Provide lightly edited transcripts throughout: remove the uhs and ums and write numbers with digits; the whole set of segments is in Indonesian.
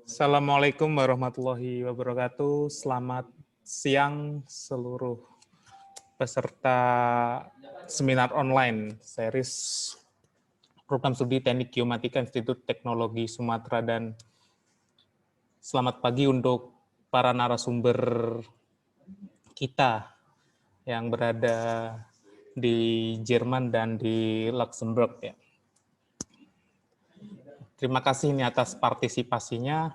Assalamualaikum warahmatullahi wabarakatuh. Selamat siang seluruh peserta seminar online series program studi Teknik Geomatika Institut Teknologi Sumatera, dan selamat pagi untuk para narasumber kita yang berada di Jerman dan di Luxembourg ya. Terima kasih nih atas partisipasinya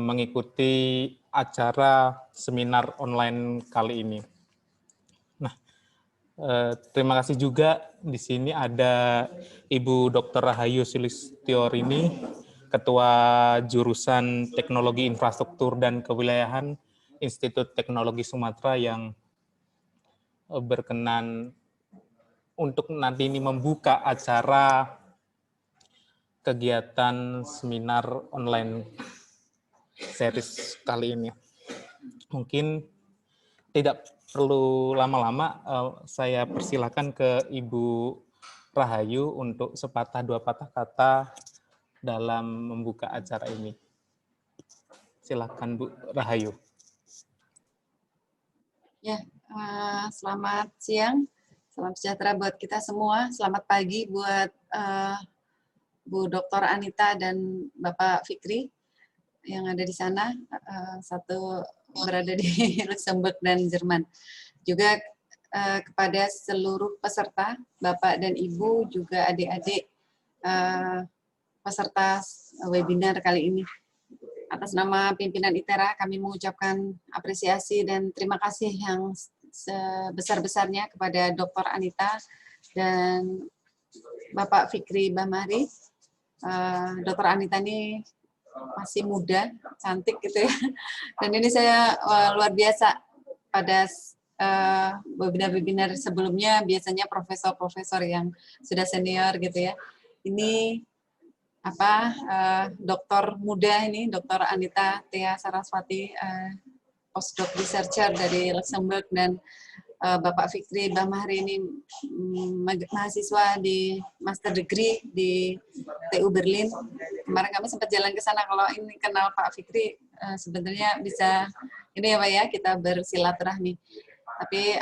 mengikuti acara seminar online kali ini. Nah, terima kasih juga di sini ada Ibu Dr. Rahayu Sulistyorini, Ketua Jurusan Teknologi Infrastruktur dan Kewilayahan Institut Teknologi Sumatera, yang berkenan untuk nanti ini membuka acara kegiatan seminar online series kali ini. Mungkin tidak perlu lama-lama, saya persilakan ke Ibu Rahayu untuk sepatah dua patah kata dalam membuka acara ini. Silakan Bu Rahayu. Ya, selamat siang, salam sejahtera buat kita semua. Selamat pagi buat Bu Dr. Anita dan Bapak Fikri yang ada di sana, satu berada di Luxembourg dan Jerman. Juga kepada seluruh peserta, Bapak dan Ibu, juga adik-adik peserta webinar kali ini. Atas nama pimpinan ITERA, kami mengucapkan apresiasi dan terima kasih yang sebesar-besarnya kepada Dr. Anita dan Bapak Fikri Bahmari. Dr. Anita ini masih muda, cantik gitu ya. Dan ini saya luar biasa pada webinar-webinar sebelumnya, biasanya profesor-profesor yang sudah senior gitu ya. Ini dokter muda ini, Dr. Anita Thea Saraswati, postdoc researcher dari Luxembourg, dan Bapak Fikri Bahmari ini mahasiswa di master degree di TU Berlin. Kemarin kami sempat jalan ke sana. Kalau ini kenal Pak Fikri, sebenarnya bisa ini ya Pak ya, kita bersilaturahmi. Tapi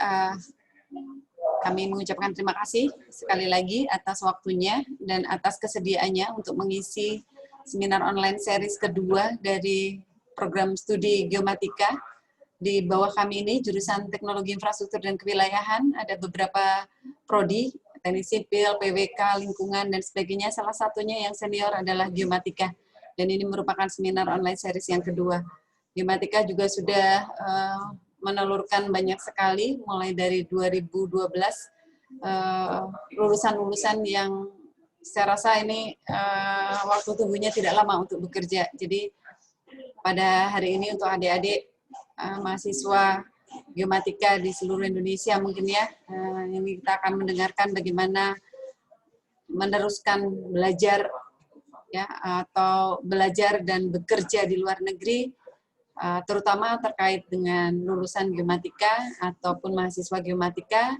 kami mengucapkan terima kasih sekali lagi atas waktunya dan atas kesediaannya untuk mengisi seminar online series kedua dari program studi Geomatika. Di bawah kami ini, jurusan Teknologi Infrastruktur dan Kewilayahan, ada beberapa prodi, teknik sipil, PWK, lingkungan, dan sebagainya. Salah satunya yang senior adalah Geomatika. Dan ini merupakan seminar online series yang kedua. Geomatika juga sudah menelurkan banyak sekali, mulai dari 2012, lulusan-lulusan yang saya rasa ini waktu tunggunya tidak lama untuk bekerja. Jadi pada hari ini untuk adik-adik mahasiswa Geomatika di seluruh Indonesia mungkin ya, ini kita akan mendengarkan bagaimana meneruskan belajar ya, atau belajar dan bekerja di luar negeri, terutama terkait dengan lulusan Geomatika ataupun mahasiswa Geomatika,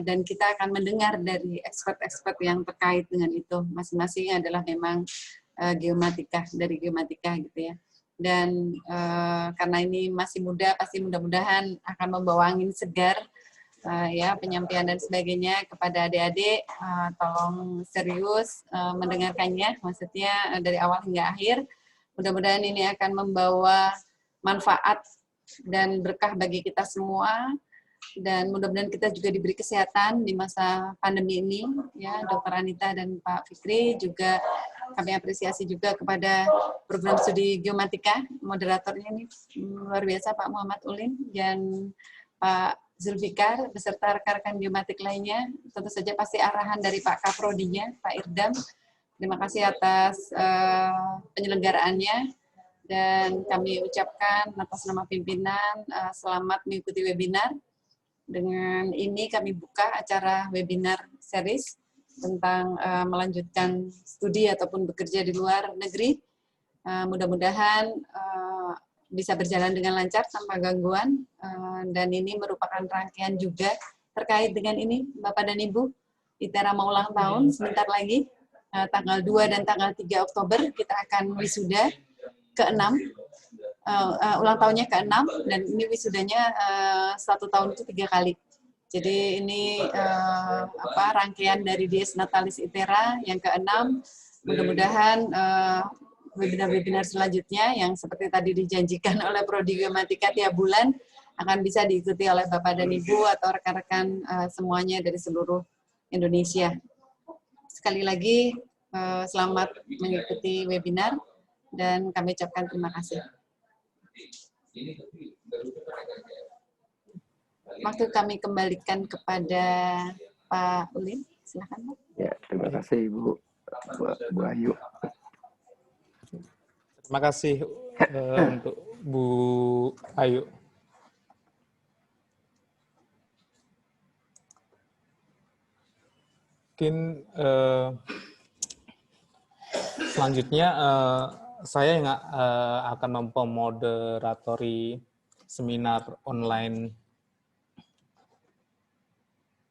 dan kita akan mendengar dari expert-expert yang terkait dengan itu. Masing-masing adalah memang Geomatika, dari Geomatika gitu ya. Dan karena ini masih muda, pasti mudah-mudahan akan membawa angin segar ya, penyampaian dan sebagainya kepada adik-adik. Tolong serius mendengarkannya, maksudnya dari awal hingga akhir. Mudah-mudahan ini akan membawa manfaat dan berkah bagi kita semua, dan mudah-mudahan kita juga diberi kesehatan di masa pandemi ini ya. Dr. Anita dan Pak Fikri juga kami apresiasi juga kepada program studi Geomatika, moderatornya ini luar biasa Pak Muhammad Ulin dan Pak Zulfikar beserta rekan-rekan geomatik lainnya. Tentu saja pasti arahan dari Pak Kaprodinya, Pak Irdam. Terima kasih atas penyelenggaraannya, dan kami ucapkan atas nama pimpinan selamat mengikuti webinar. Dengan ini kami buka acara webinar series tentang melanjutkan studi ataupun bekerja di luar negeri. Mudah-mudahan bisa berjalan dengan lancar tanpa gangguan, dan ini merupakan rangkaian juga terkait dengan ini, Bapak dan Ibu. ITERA mau ulang tahun sebentar lagi, tanggal 2 dan tanggal 3 Oktober kita akan wisuda ke-6, ulang tahunnya ke-6, dan ini wisudanya 1 tahun itu 3 kali. Jadi ini rangkaian dari Dies Natalis Ithera yang ke-6. Mudah-mudahan webinar-webinar selanjutnya yang seperti tadi dijanjikan oleh Prodi Geomatika tiap bulan akan bisa diikuti oleh Bapak dan Ibu atau rekan-rekan semuanya dari seluruh Indonesia. Sekali lagi, selamat mengikuti webinar dan kami ucapkan terima kasih. Waktu kami kembalikan kepada Pak Ulin, silakan Pak. Ya, terima kasih Bu Ayu. Terima kasih untuk Bu Ayu. Mungkin selanjutnya saya yang akan memoderatori seminar online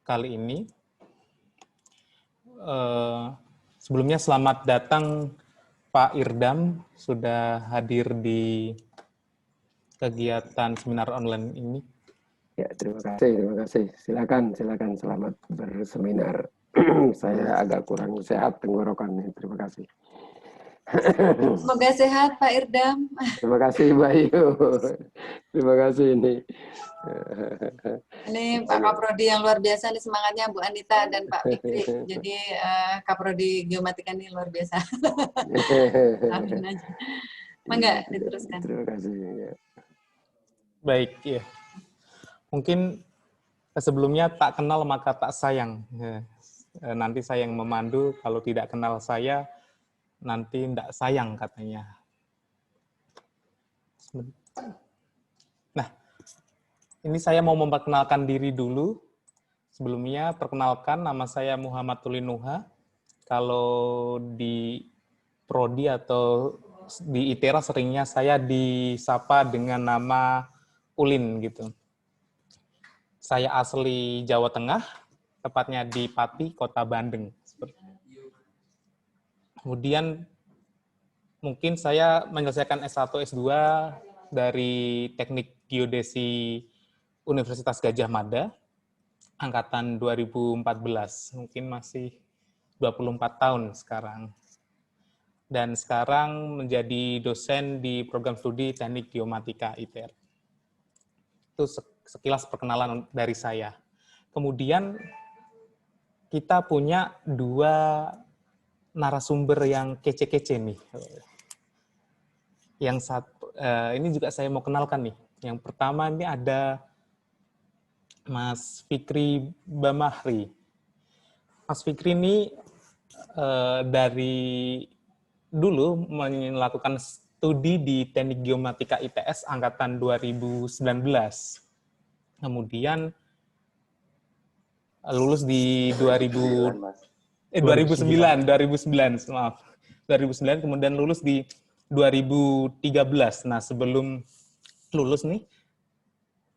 kali ini. Sebelumnya selamat datang Pak Irdam, sudah hadir di kegiatan seminar online ini. Ya, terima kasih. Silakan selamat berseminar. Saya agak kurang sehat tenggorokannya. Terima kasih. Semoga sehat Pak Irdam. Terima kasih Bayu. Terima kasih ini. Ini Pak Kaprodi yang luar biasa nih semangatnya, Bu Anita dan Pak Fikri. Jadi Kaprodi Geomatika ini luar biasa. Amin aja. Mangga diteruskan. Terima kasih. Ya. Baik, ya. Mungkin sebelumnya tak kenal maka tak sayang. Nanti saya yang memandu, kalau tidak kenal saya, nanti tidak sayang katanya. Nah, ini saya mau memperkenalkan diri dulu. Sebelumnya, perkenalkan nama saya Muhammad Tulin Nuha. Kalau di Prodi atau di Ithera seringnya saya disapa dengan nama Ulin gitu. Saya asli Jawa Tengah, tepatnya di Pati, Kota Bandung. Kemudian mungkin saya menyelesaikan S1, S2 dari Teknik Geodesi Universitas Gadjah Mada, angkatan 2014. Mungkin masih 24 tahun sekarang. Dan sekarang menjadi dosen di program studi Teknik Geomatika ITER. Itu sekilas perkenalan dari saya. Kemudian kita punya 2 narasumber yang kece-kece nih. Yang satu, ini juga saya mau kenalkan nih. Yang pertama ini ada Mas Fikri Bamahri. Mas Fikri ini dari dulu melakukan studi di Teknik Geomatika ITS angkatan 2019. Kemudian lulus di 2009, maaf. 2009, kemudian lulus di 2013. Nah, sebelum lulus nih,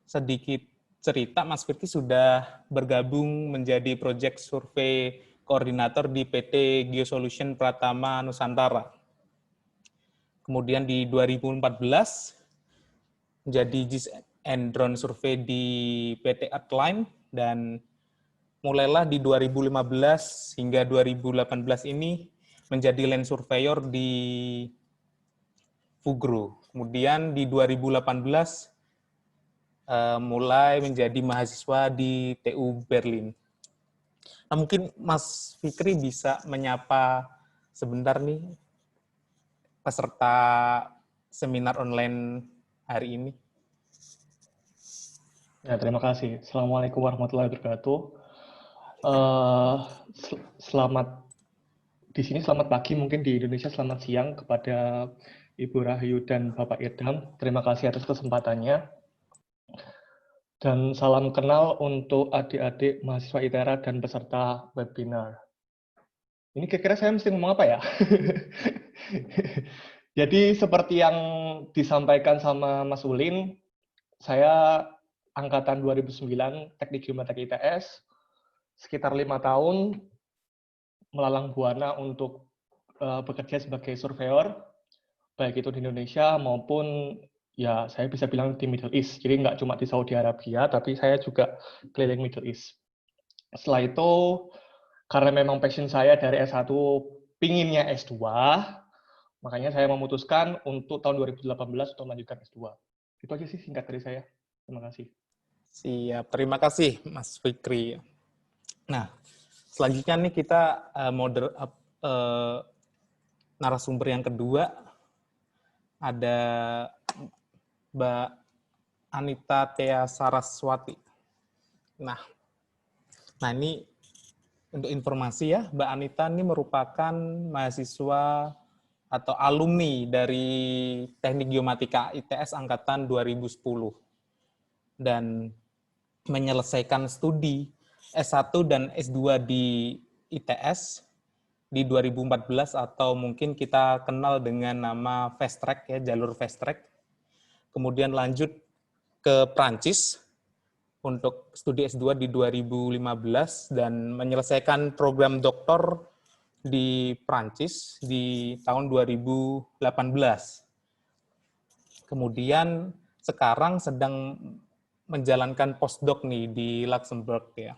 sedikit cerita, Mas Firki sudah bergabung menjadi Project Survey Koordinator di PT Geosolution Pratama Nusantara. Kemudian di 2014, menjadi GIS and Drone Survey di PT Earthline, dan mulailah di 2015 hingga 2018 ini menjadi Land Surveyor di Fugro. Kemudian di 2018 mulai menjadi mahasiswa di TU Berlin. Nah, mungkin Mas Fikri bisa menyapa sebentar nih peserta seminar online hari ini. Ya, terima kasih. Assalamualaikum warahmatullahi wabarakatuh. Selamat di sini, selamat pagi, mungkin di Indonesia selamat siang kepada Ibu Rahayu dan Bapak Irdam. Terima kasih atas kesempatannya. Dan salam kenal untuk adik-adik mahasiswa ITERA dan peserta webinar. Ini kira-kira saya mesti ngomong apa ya? Jadi seperti yang disampaikan sama Mas Ulin, saya angkatan 2009 Teknik Geomatika ITS, sekitar 5 tahun melalang buana untuk bekerja sebagai surveyor, baik itu di Indonesia maupun ya saya bisa bilang di Middle East. Jadi nggak cuma di Saudi Arabia, tapi saya juga keliling Middle East. Setelah itu, karena memang passion saya dari S1 pinginnya S2, makanya saya memutuskan untuk tahun 2018 untuk melanjutkan S2. Itu aja sih singkat dari saya. Terima kasih. Siap, terima kasih Mas Fikri. Nah, selanjutnya nih kita narasumber yang kedua, ada Mbak Anita Thea Saraswati. Nah ini untuk informasi ya, Mbak Anita ini merupakan mahasiswa atau alumni dari Teknik Geomatika ITS angkatan 2010 dan menyelesaikan studi S1 dan S2 di ITS di 2014 atau mungkin kita kenal dengan nama fast track ya, jalur fast track. Kemudian lanjut ke Prancis untuk studi S2 di 2015 dan menyelesaikan program doktor di Prancis di tahun 2018. Kemudian sekarang sedang menjalankan postdoc nih di Luxembourg ya.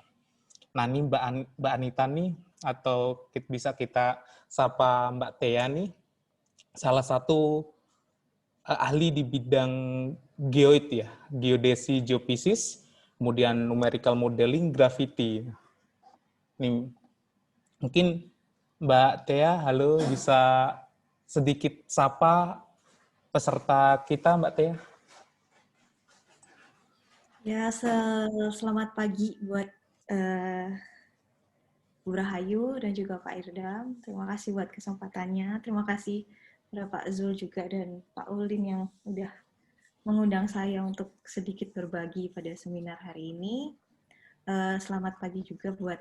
Nah ini Mbak Anita nih, atau bisa kita sapa Mbak Thea nih, salah satu ahli di bidang geoid ya, geodesi, geophysics, kemudian numerical modeling, gravity. Nih, mungkin Mbak Thea, halo, bisa sedikit sapa peserta kita, Mbak Thea? Ya, selamat pagi buat Bu Rahayu dan juga Pak Irdam. Terima kasih buat kesempatannya. Terima kasih kepada Pak Zul juga dan Pak Ulin yang udah mengundang saya untuk sedikit berbagi pada seminar hari ini. Selamat pagi juga buat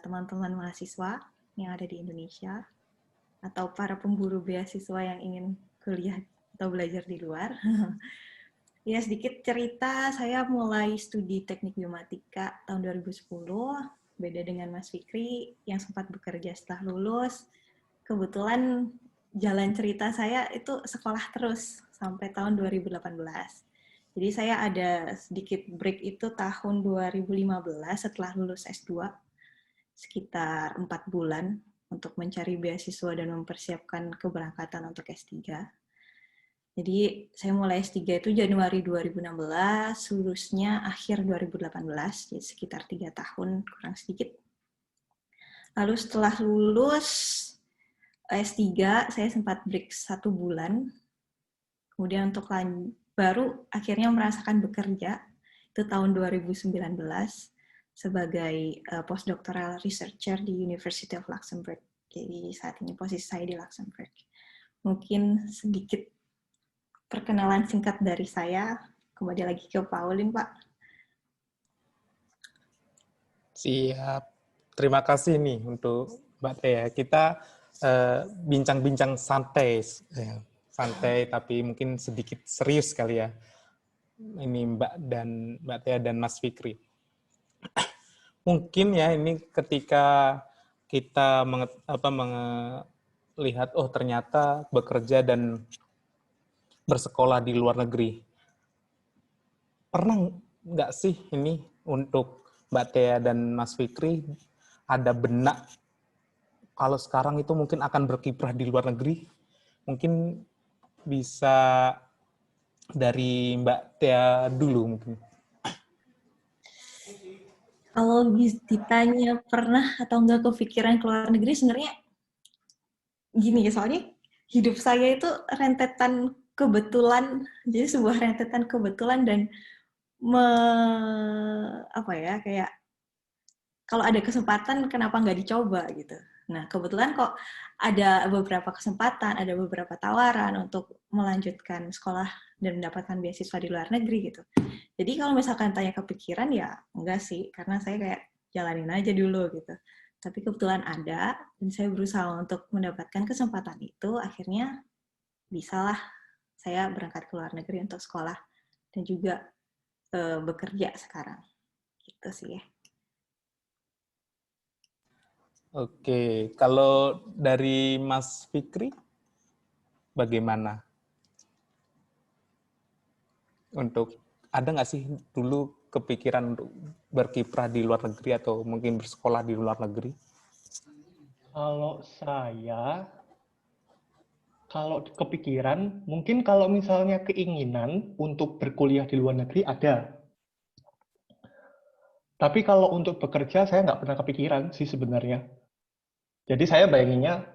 teman-teman mahasiswa yang ada di Indonesia atau para pemburu beasiswa yang ingin kuliah atau belajar di luar. Ya, sedikit cerita, saya mulai studi teknik geomatika tahun 2010, beda dengan Mas Fikri yang sempat bekerja setelah lulus. Kebetulan jalan cerita saya itu sekolah terus sampai tahun 2018. Jadi saya ada sedikit break itu tahun 2015 setelah lulus S2, sekitar 4 bulan untuk mencari beasiswa dan mempersiapkan keberangkatan untuk S3. Jadi saya mulai S3 itu Januari 2016, lulusnya akhir 2018, jadi sekitar 3 tahun kurang sedikit. Lalu setelah lulus S3, saya sempat break 1 bulan. Kemudian untuk baru akhirnya merasakan bekerja, itu tahun 2019, sebagai postdoctoral researcher di University of Luxembourg. Jadi saat ini posisi saya di Luxembourg. Mungkin sedikit perkenalan singkat dari saya. Kembali lagi ke Pak Ulin, Pak. Siap. Terima kasih nih untuk Mbak Thea. Kita bincang-bincang santai, santai tapi mungkin sedikit serius kali ya. Ini Mbak Thea dan Mas Fikri. Mungkin ya ini ketika kita melihat ternyata bekerja dan bersekolah di luar negeri. Pernah nggak sih ini untuk Mbak Thea dan Mas Fikri ada benak kalau sekarang itu mungkin akan berkiprah di luar negeri? Mungkin bisa dari Mbak Thea dulu mungkin. Kalau ditanya pernah atau nggak kepikiran ke luar negeri, sebenarnya gini ya, soalnya hidup saya itu rentetan kebetulan, jadi sebuah rentetan kebetulan dan kayak kalau ada kesempatan kenapa nggak dicoba gitu. Nah kebetulan kok ada beberapa kesempatan, ada beberapa tawaran untuk melanjutkan sekolah dan mendapatkan beasiswa di luar negeri gitu. Jadi kalau misalkan tanya kepikiran ya enggak sih, karena saya kayak jalanin aja dulu gitu. Tapi kebetulan ada dan saya berusaha untuk mendapatkan kesempatan itu, akhirnya bisalah saya berangkat ke luar negeri untuk sekolah dan juga bekerja sekarang. Gitu sih ya. Oke, kalau dari Mas Fikri, bagaimana? Ada nggak sih dulu kepikiran untuk berkiprah di luar negeri atau mungkin bersekolah di luar negeri? Kalau saya, kalau kepikiran, mungkin kalau misalnya keinginan untuk berkuliah di luar negeri ada. Tapi kalau untuk bekerja, saya nggak pernah kepikiran sih sebenarnya. Jadi saya bayanginnya,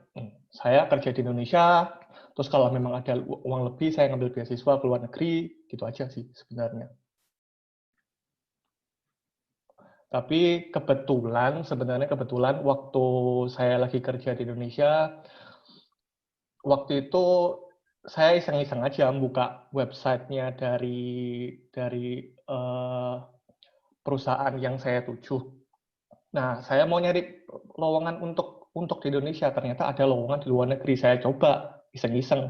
saya kerja di Indonesia, terus kalau memang ada uang lebih, saya ngambil beasiswa ke luar negeri, gitu aja sih sebenarnya. Tapi sebenarnya kebetulan waktu saya lagi kerja di Indonesia, waktu itu saya iseng-iseng aja buka websitenya dari perusahaan yang saya tuju. Nah, saya mau nyari lowongan untuk di Indonesia, ternyata ada lowongan di luar negeri. Saya coba iseng-iseng,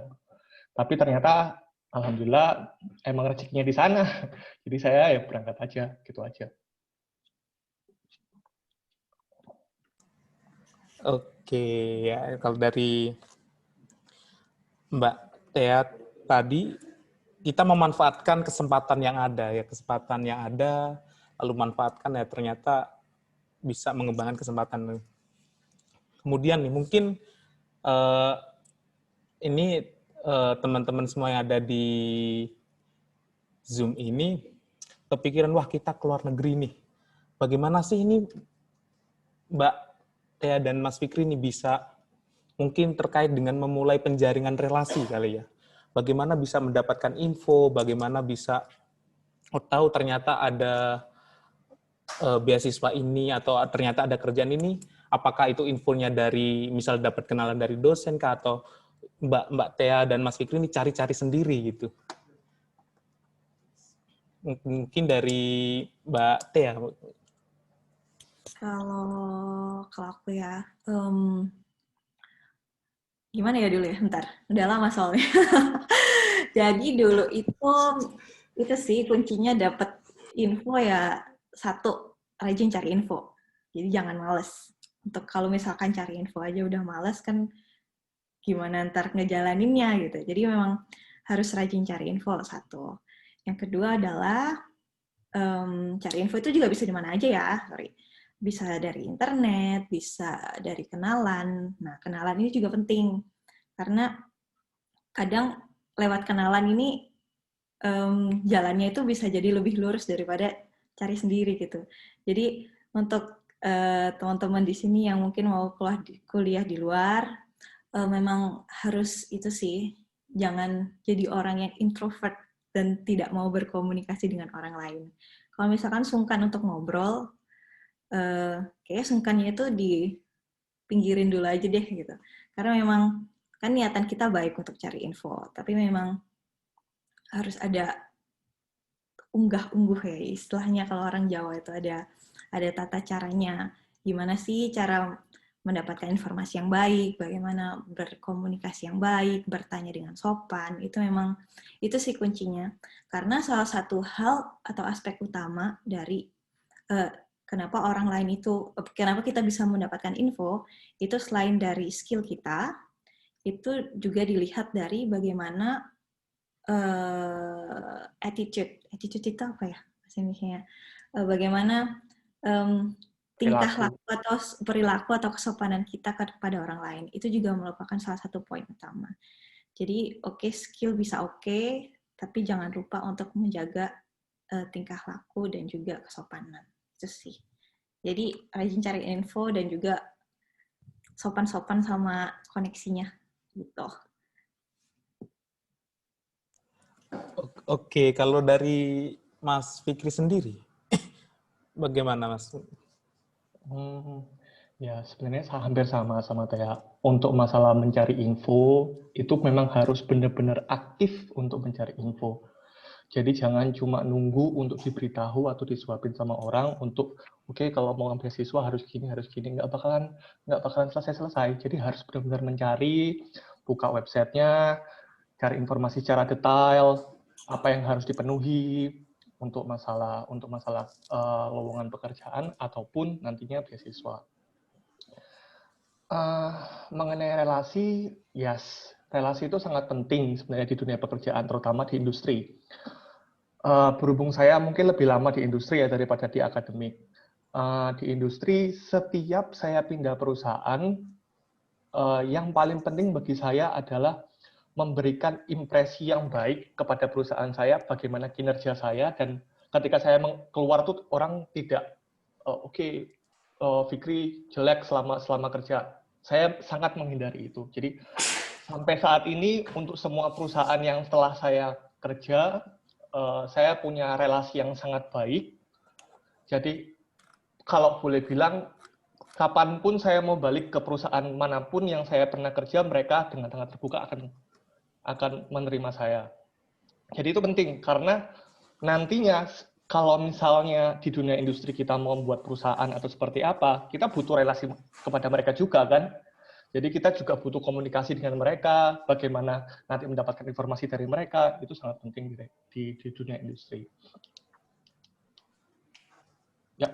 tapi ternyata alhamdulillah emang rezekinya di sana. Jadi saya ya berangkat aja, gitu aja. Oke, ya kalau dari Mbak Tea tadi, kita memanfaatkan kesempatan yang ada, lalu manfaatkan ya ternyata bisa mengembangkan kesempatan. Kemudian nih mungkin ini teman-teman semua yang ada di Zoom ini kepikiran, wah kita keluar negeri nih. Bagaimana sih ini Mbak Tea dan Mas Fikri ini bisa mungkin terkait dengan memulai penjaringan relasi kali ya. Bagaimana bisa mendapatkan info, bagaimana bisa tahu ternyata ada beasiswa ini atau ternyata ada kerjaan ini, apakah itu infonya dari misal dapat kenalan dari dosen kah, atau Mbak Tea dan Mas Fikri ini cari-cari sendiri gitu. Mungkin dari Mbak Tea. Kalau aku ya, gimana ya dulu ya, bentar, udah lama soalnya. Jadi dulu itu sih kuncinya dapat info ya, satu, rajin cari info. Jadi jangan males. Untuk kalau misalkan cari info aja udah males kan gimana ntar ngejalaninnya gitu. Jadi memang harus rajin cari info, satu. Yang kedua adalah cari info itu juga bisa di mana aja ya, bisa dari internet, bisa dari kenalan. Nah, kenalan ini juga penting karena kadang lewat kenalan ini jalannya itu bisa jadi lebih lurus daripada cari sendiri gitu. Jadi untuk teman-teman di sini yang mungkin mau kuliah di luar, memang harus itu sih, jangan jadi orang yang introvert dan tidak mau berkomunikasi dengan orang lain. Kalau misalkan sungkan untuk ngobrol, kayaknya sungkannya itu dipinggirin dulu aja deh gitu. Karena memang kan niatan kita baik untuk cari info, tapi memang harus ada unggah-ungguh ya istilahnya kalau orang Jawa itu ada tata caranya. Gimana sih cara mendapatkan informasi yang baik, bagaimana berkomunikasi yang baik, bertanya dengan sopan, itu memang itu sih kuncinya. Karena salah satu hal atau aspek utama dari kenapa orang lain itu, kenapa kita bisa mendapatkan info, itu selain dari skill kita, itu juga dilihat dari bagaimana attitude itu apa ya bahasa Indonesia? Bagaimana tingkah laku atau perilaku atau kesopanan kita kepada orang lain, itu juga merupakan salah satu poin utama. Jadi skill bisa tapi jangan lupa untuk menjaga tingkah laku dan juga kesopanan. Itu sih. Jadi rajin cari info dan juga sopan-sopan sama koneksinya gitu. Oke, kalau dari Mas Fikri sendiri, bagaimana Mas? Ya sebenarnya hampir sama Tea. Untuk masalah mencari info, itu memang harus benar-benar aktif untuk mencari info. Jadi jangan cuma nunggu untuk diberitahu atau disuapin sama orang untuk kalau mau ngambil beasiswa harus gini, nggak bakalan selesai. Jadi harus benar-benar mencari, buka websitenya, cari informasi secara detail, apa yang harus dipenuhi untuk masalah lowongan pekerjaan ataupun nantinya beasiswa. Mengenai relasi, yes, relasi itu sangat penting sebenarnya di dunia pekerjaan, terutama di industri. Berhubung saya mungkin lebih lama di industri ya daripada di akademik. Di industri, setiap saya pindah perusahaan, yang paling penting bagi saya adalah memberikan impresi yang baik kepada perusahaan saya, bagaimana kinerja saya, dan ketika saya keluar tuh orang tidak, oke, Fikri jelek selama kerja. Saya sangat menghindari itu. Jadi sampai saat ini untuk semua perusahaan yang setelah saya kerja, saya punya relasi yang sangat baik. Jadi kalau boleh bilang, kapanpun saya mau balik ke perusahaan manapun yang saya pernah kerja, mereka dengan sangat terbuka akan menerima saya. Jadi itu penting, karena nantinya kalau misalnya di dunia industri kita mau membuat perusahaan atau seperti apa, kita butuh relasi kepada mereka juga kan. Jadi kita juga butuh komunikasi dengan mereka, bagaimana nanti mendapatkan informasi dari mereka, itu sangat penting di dunia industri. Ya.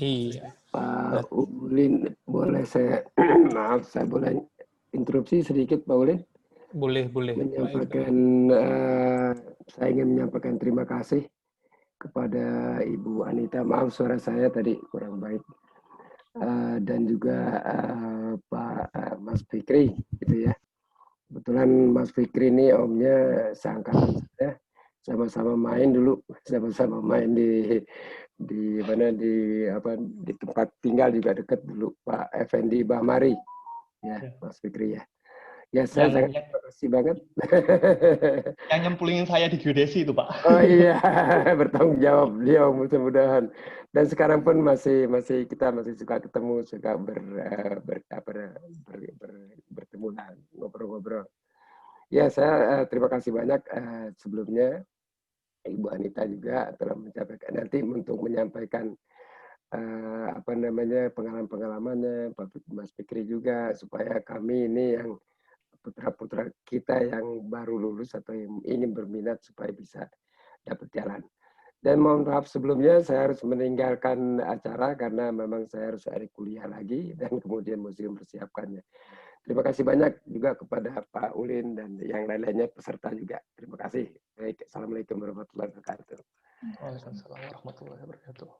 Iya. Pak Ulin, boleh saya, maaf, saya boleh interupsi sedikit, Pak Ulin? Boleh. Menyampaikan, saya ingin menyampaikan terima kasih kepada Ibu Anita. Maaf suara saya tadi kurang baik. Dan juga Pak Mas Fikri, gitu ya. Kebetulan Mas Fikri ini omnya seangkatan saya, sama-sama main dulu, sama-sama main di tempat tinggal juga dekat dulu, Pak Effendi Bahmari, ya Mas Fikri ya. Ya saya sangat terima kasih banget. Yang nyemplungin saya di geodesi itu Pak. Oh iya, bertanggung jawab beliau mudah-mudahan. Dan sekarang pun kita masih suka ketemu, suka bertemu lah, ngobrol-ngobrol. Ya saya terima kasih banyak sebelumnya Ibu Anita juga telah menyampaikan pengalaman-pengalamannya, Mas Fikri juga, supaya kami ini yang putra-putra kita yang baru lulus atau yang ingin berminat supaya bisa dapat jalan. Dan mohon maaf sebelumnya saya harus meninggalkan acara karena memang saya harus ada kuliah lagi dan kemudian mesti mempersiapkannya. Terima kasih banyak juga kepada Pak Ulin dan yang lain-lainnya peserta juga. Terima kasih. Baik, Assalamualaikum warahmatullahi wabarakatuh. Waalaikumsalam warahmatullahi wabarakatuh.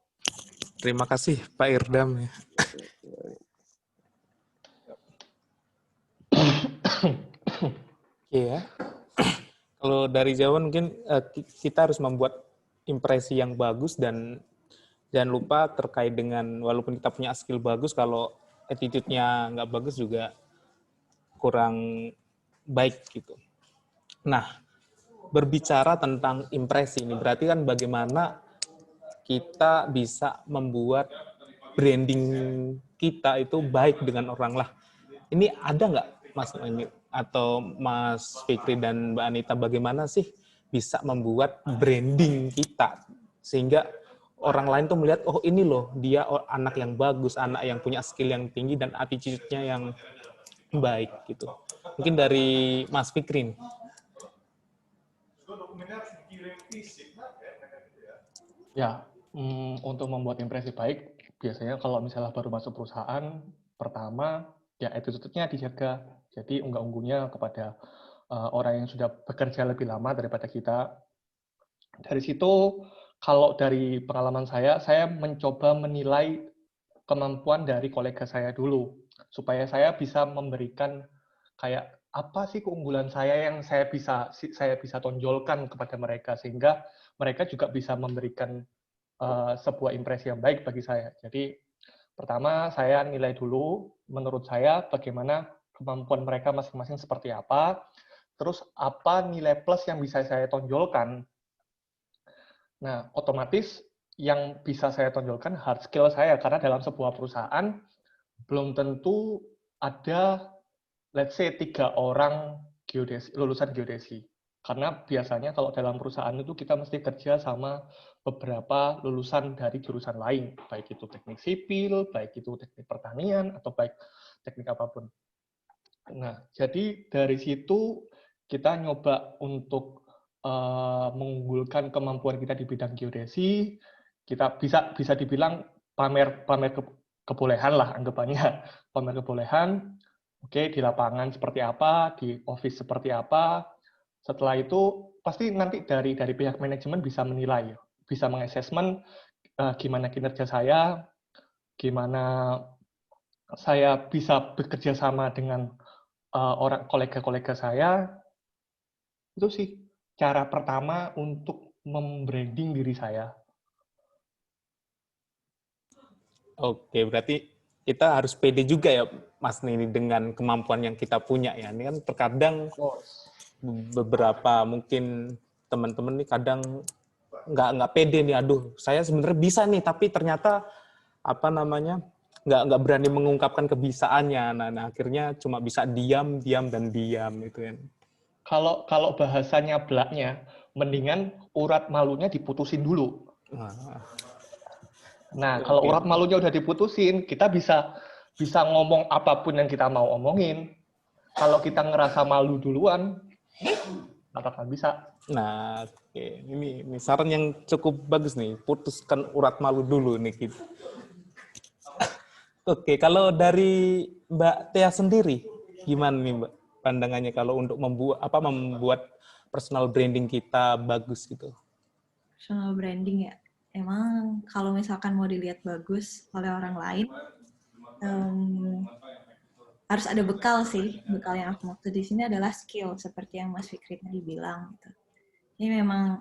Terima kasih Pak Irdam. Iya. Kalau dari Jawa mungkin kita harus membuat impresi yang bagus dan jangan lupa terkait dengan walaupun kita punya skill bagus, kalau attitude-nya nggak bagus juga kurang baik gitu. Nah, berbicara tentang impresi ini berarti kan bagaimana kita bisa membuat branding kita itu baik dengan orang lah. Ini ada nggak Mas ini atau Mas Fikri dan Mbak Anita, bagaimana sih bisa membuat branding kita sehingga orang lain tuh melihat, oh ini loh dia anak yang bagus, anak yang punya skill yang tinggi dan attitude-nya yang baik gitu. Mungkin dari Mas Fikri. Ya, untuk membuat impresi baik, biasanya kalau misalnya baru masuk perusahaan, pertama, ya attitude-nya dijaga. Jadi unggah-ungguhnya kepada orang yang sudah bekerja lebih lama daripada kita. Dari situ, kalau dari pengalaman saya mencoba menilai kemampuan dari kolega saya dulu, supaya saya bisa memberikan kayak apa sih keunggulan saya yang saya bisa tonjolkan kepada mereka, sehingga mereka juga bisa memberikan sebuah impresi yang baik bagi saya. Jadi pertama saya nilai dulu, menurut saya bagaimana kemampuan mereka masing-masing seperti apa, terus apa nilai plus yang bisa saya tonjolkan. Nah, otomatis yang bisa saya tonjolkan hard skill saya, karena dalam sebuah perusahaan belum tentu ada, let's say, 3 orang lulusan geodesi. Karena biasanya kalau dalam perusahaan itu kita mesti kerja sama beberapa lulusan dari jurusan lain, baik itu teknik sipil, baik itu teknik pertanian, atau baik teknik apapun. Nah, jadi dari situ kita nyoba untuk mengunggulkan kemampuan kita di bidang geodesi. Kita bisa dibilang pamer kebolehan lah anggapannya, pamer kebolehan. Oke, di lapangan seperti apa, di office seperti apa. Setelah itu pasti nanti dari pihak manajemen bisa menilai, bisa mengassessment gimana kinerja saya, gimana saya bisa bekerja sama dengan orang kolega-kolega saya. Itu sih cara pertama untuk membranding diri saya. Oke, berarti kita harus pede juga ya, Mas Nini, dengan kemampuan yang kita punya ya. Ini kan terkadang beberapa mungkin teman-teman nih kadang nggak pede nih. Aduh, saya sebenarnya bisa nih, tapi ternyata apa namanya nggak berani mengungkapkan kebisaannya. Nah, akhirnya cuma bisa diam dan diam itu kan. Kalau bahasanya belaknya, mendingan urat malunya diputusin dulu. Nah, kalau urat malunya udah diputusin, kita bisa ngomong apapun yang kita mau omongin. Kalau kita ngerasa malu duluan, nggak bakal bisa. Nah, oke. Ini saran yang cukup bagus nih. Putuskan urat malu dulu nih gitu. Oke, kalau dari Mbak Tia sendiri, gimana nih Mbak pandangannya kalau untuk membuat personal branding kita bagus gitu? Personal branding ya, emang kalau misalkan mau dilihat bagus oleh orang lain, harus ada bekal sih. Bekal yang aku maksud di sini adalah skill, seperti yang Mas Fikri tadi bilang. Gitu. Ini memang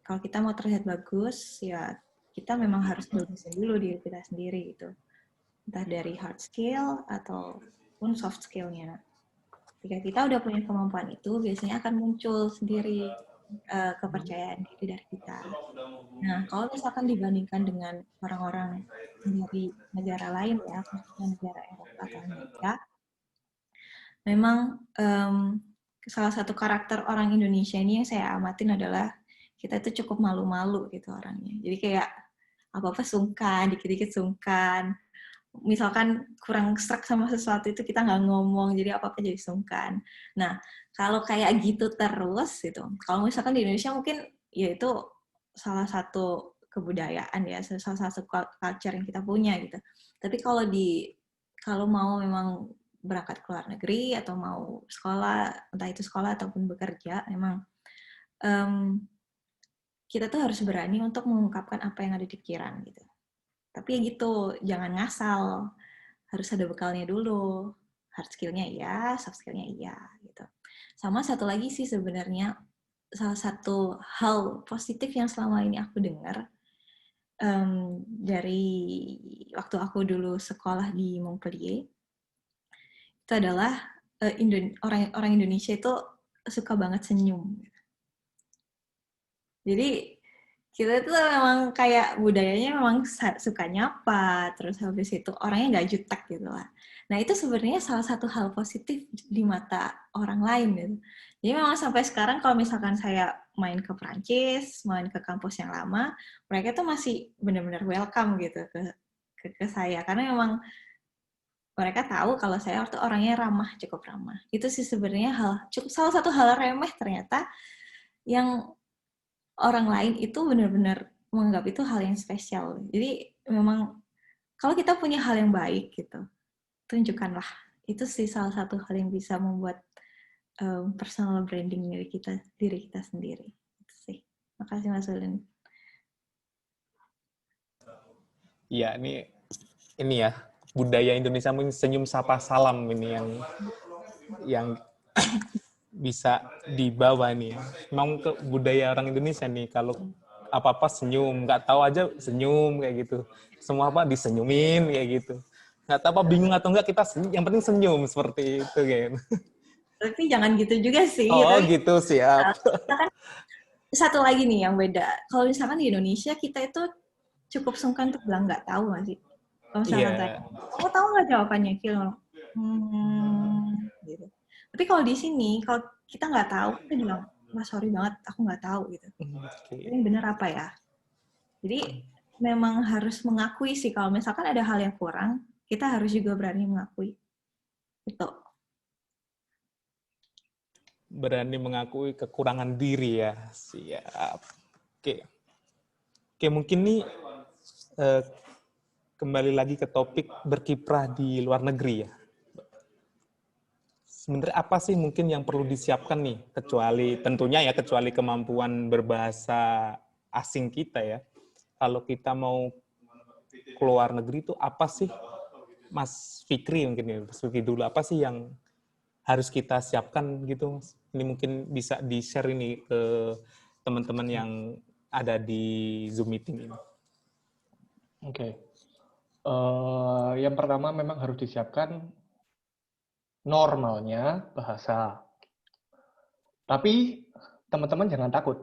kalau kita mau terlihat bagus, ya kita memang harus bagusin dulu diri kita sendiri gitu. Entah dari hard skill ataupun soft skill-nya. Ketika kita udah punya kemampuan itu, biasanya akan muncul sendiri kepercayaan diri dari kita. Nah, kalau misalkan dibandingkan dengan orang-orang dari negara lain ya, khususnya negara Eropa atau Amerika, memang salah satu karakter orang Indonesia ini yang saya amatin adalah kita itu cukup malu-malu gitu orangnya. Jadi kayak apa-apa sungkan, dikit-dikit sungkan. Misalkan kurang serak sama sesuatu itu kita nggak ngomong, jadi apa-apa jadi sungkan. Nah, kalau kayak gitu terus, gitu. Kalau misalkan di Indonesia mungkin ya itu salah satu kebudayaan ya, salah satu culture yang kita punya gitu. Tapi kalau mau memang berangkat ke luar negeri atau mau sekolah, entah itu sekolah ataupun bekerja, memang kita tuh harus berani untuk mengungkapkan apa yang ada di pikiran gitu. Tapi ya gitu, jangan ngasal. Harus ada bekalnya dulu. Hard skill-nya iya, soft skill-nya iya. Gitu. Sama satu lagi sih sebenarnya, salah satu hal positif yang selama ini aku dengar, dari waktu aku dulu sekolah di Montpellier, itu adalah orang Indonesia itu suka banget senyum. Jadi kita itu memang kayak budayanya memang suka nyapa, terus habis itu orangnya nggak jutek gitu lah. Nah itu sebenarnya salah satu hal positif di mata orang lain gitu. Jadi memang sampai sekarang kalau misalkan saya main ke Prancis, main ke kampus yang lama, mereka tuh masih benar-benar welcome gitu ke saya. Karena memang mereka tahu kalau saya tuh orangnya ramah, cukup ramah. Itu sih sebenarnya salah satu hal remeh ternyata yang orang lain itu benar-benar menganggap itu hal yang spesial. Jadi memang kalau kita punya hal yang baik gitu, tunjukkanlah. Itu sih salah satu hal yang bisa membuat personal branding diri kita sendiri. Itu sih. Makasih Mas Ulin. Iya, ini ya budaya Indonesia senyum sapa salam ini yang bisa dibawa nih. Memang ke budaya orang Indonesia nih, kalau apa-apa senyum, nggak tahu aja senyum kayak gitu. Semua apa disenyumin kayak gitu. Nggak tahu apa bingung atau enggak kita senyum, yang penting senyum seperti itu kan. Tapi jangan gitu juga sih. Oh gitu, siap. Satu lagi nih yang beda. Kalau misalkan di Indonesia kita itu cukup sungkan untuk bilang nggak tahu nggak sih? Kalau misalkan tanya, kamu tahu nggak jawabannya? Gitu. Tapi kalau di sini, kalau kita nggak tahu, kita bilang, wah sorry banget, aku nggak tahu gitu. Ini benar apa ya? Jadi memang harus mengakui sih kalau misalkan ada hal yang kurang, kita harus juga berani mengakui. Gitu. Berani mengakui kekurangan diri ya, siap. Oke, mungkin nih kembali lagi ke topik berkiprah di luar negeri ya. Sebenarnya apa sih mungkin yang perlu disiapkan nih, kecuali kemampuan berbahasa asing kita ya. Kalau kita mau keluar negeri itu apa sih, Mas Fikri mungkin ya, Mas Fikri dulu, apa sih yang harus kita siapkan gitu, Mas? Ini mungkin bisa di-share ini ke teman-teman yang ada di Zoom meeting ini. Oke. Yang pertama memang harus disiapkan normalnya bahasa. Tapi teman-teman jangan takut.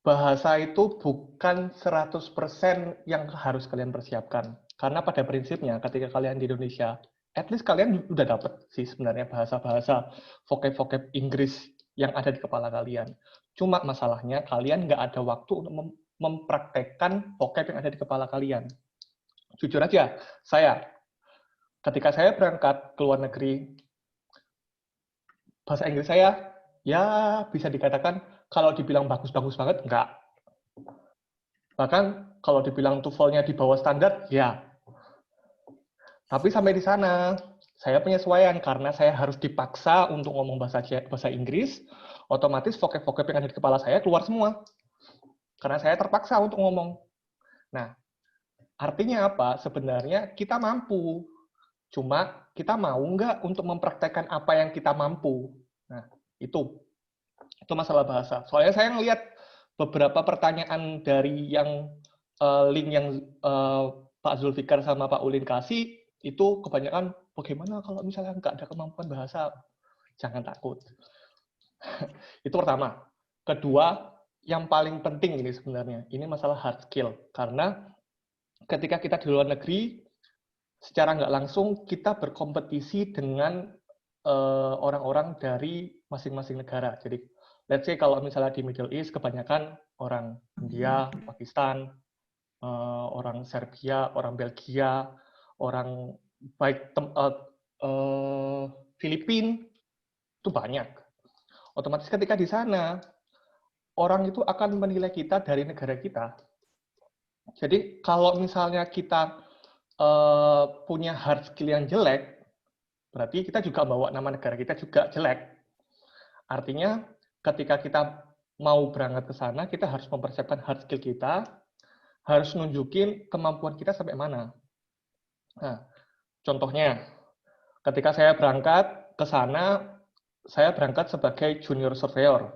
Bahasa itu bukan 100% yang harus kalian persiapkan. Karena pada prinsipnya ketika kalian di Indonesia, at least kalian udah dapat sih sebenarnya bahasa-bahasa vocab-vocab Inggris yang ada di kepala kalian. Cuma masalahnya kalian nggak ada waktu untuk mempraktekkan vocab yang ada di kepala kalian. Jujur aja, ketika saya berangkat ke luar negeri, bahasa Inggris saya, ya bisa dikatakan, kalau dibilang bagus-bagus banget, enggak. Bahkan kalau dibilang TOEFL-nya di bawah standar, ya. Tapi sampai di sana, saya penyesuaian, karena saya harus dipaksa untuk ngomong bahasa Inggris, otomatis vocab-vocab yang ada di kepala saya keluar semua. Karena saya terpaksa untuk ngomong. Nah, artinya apa? Sebenarnya kita mampu. Cuma kita mau nggak untuk mempraktekkan apa yang kita mampu. Nah, itu masalah bahasa. Soalnya saya ngelihat beberapa pertanyaan dari yang link yang Pak Zulfikar sama Pak Ulin kasih, itu kebanyakan bagaimana kalau misalnya nggak ada kemampuan bahasa. Jangan takut. Itu pertama. Kedua, yang paling penting ini sebenarnya, ini masalah hard skill. Karena ketika kita di luar negeri, secara nggak langsung kita berkompetisi dengan orang-orang dari masing-masing negara. Jadi, let's say kalau misalnya di Middle East, kebanyakan orang India, Pakistan, orang Serbia, orang Belgia, orang baik Filipina, itu banyak. Otomatis ketika di sana, orang itu akan menilai kita dari negara kita. Jadi, kalau misalnya kita punya hard skill yang jelek, berarti kita juga bawa nama negara kita juga jelek. Artinya, ketika kita mau berangkat ke sana, kita harus mempersiapkan hard skill kita, harus nunjukin kemampuan kita sampai mana. Nah, contohnya, ketika saya berangkat ke sana, saya berangkat sebagai junior surveyor.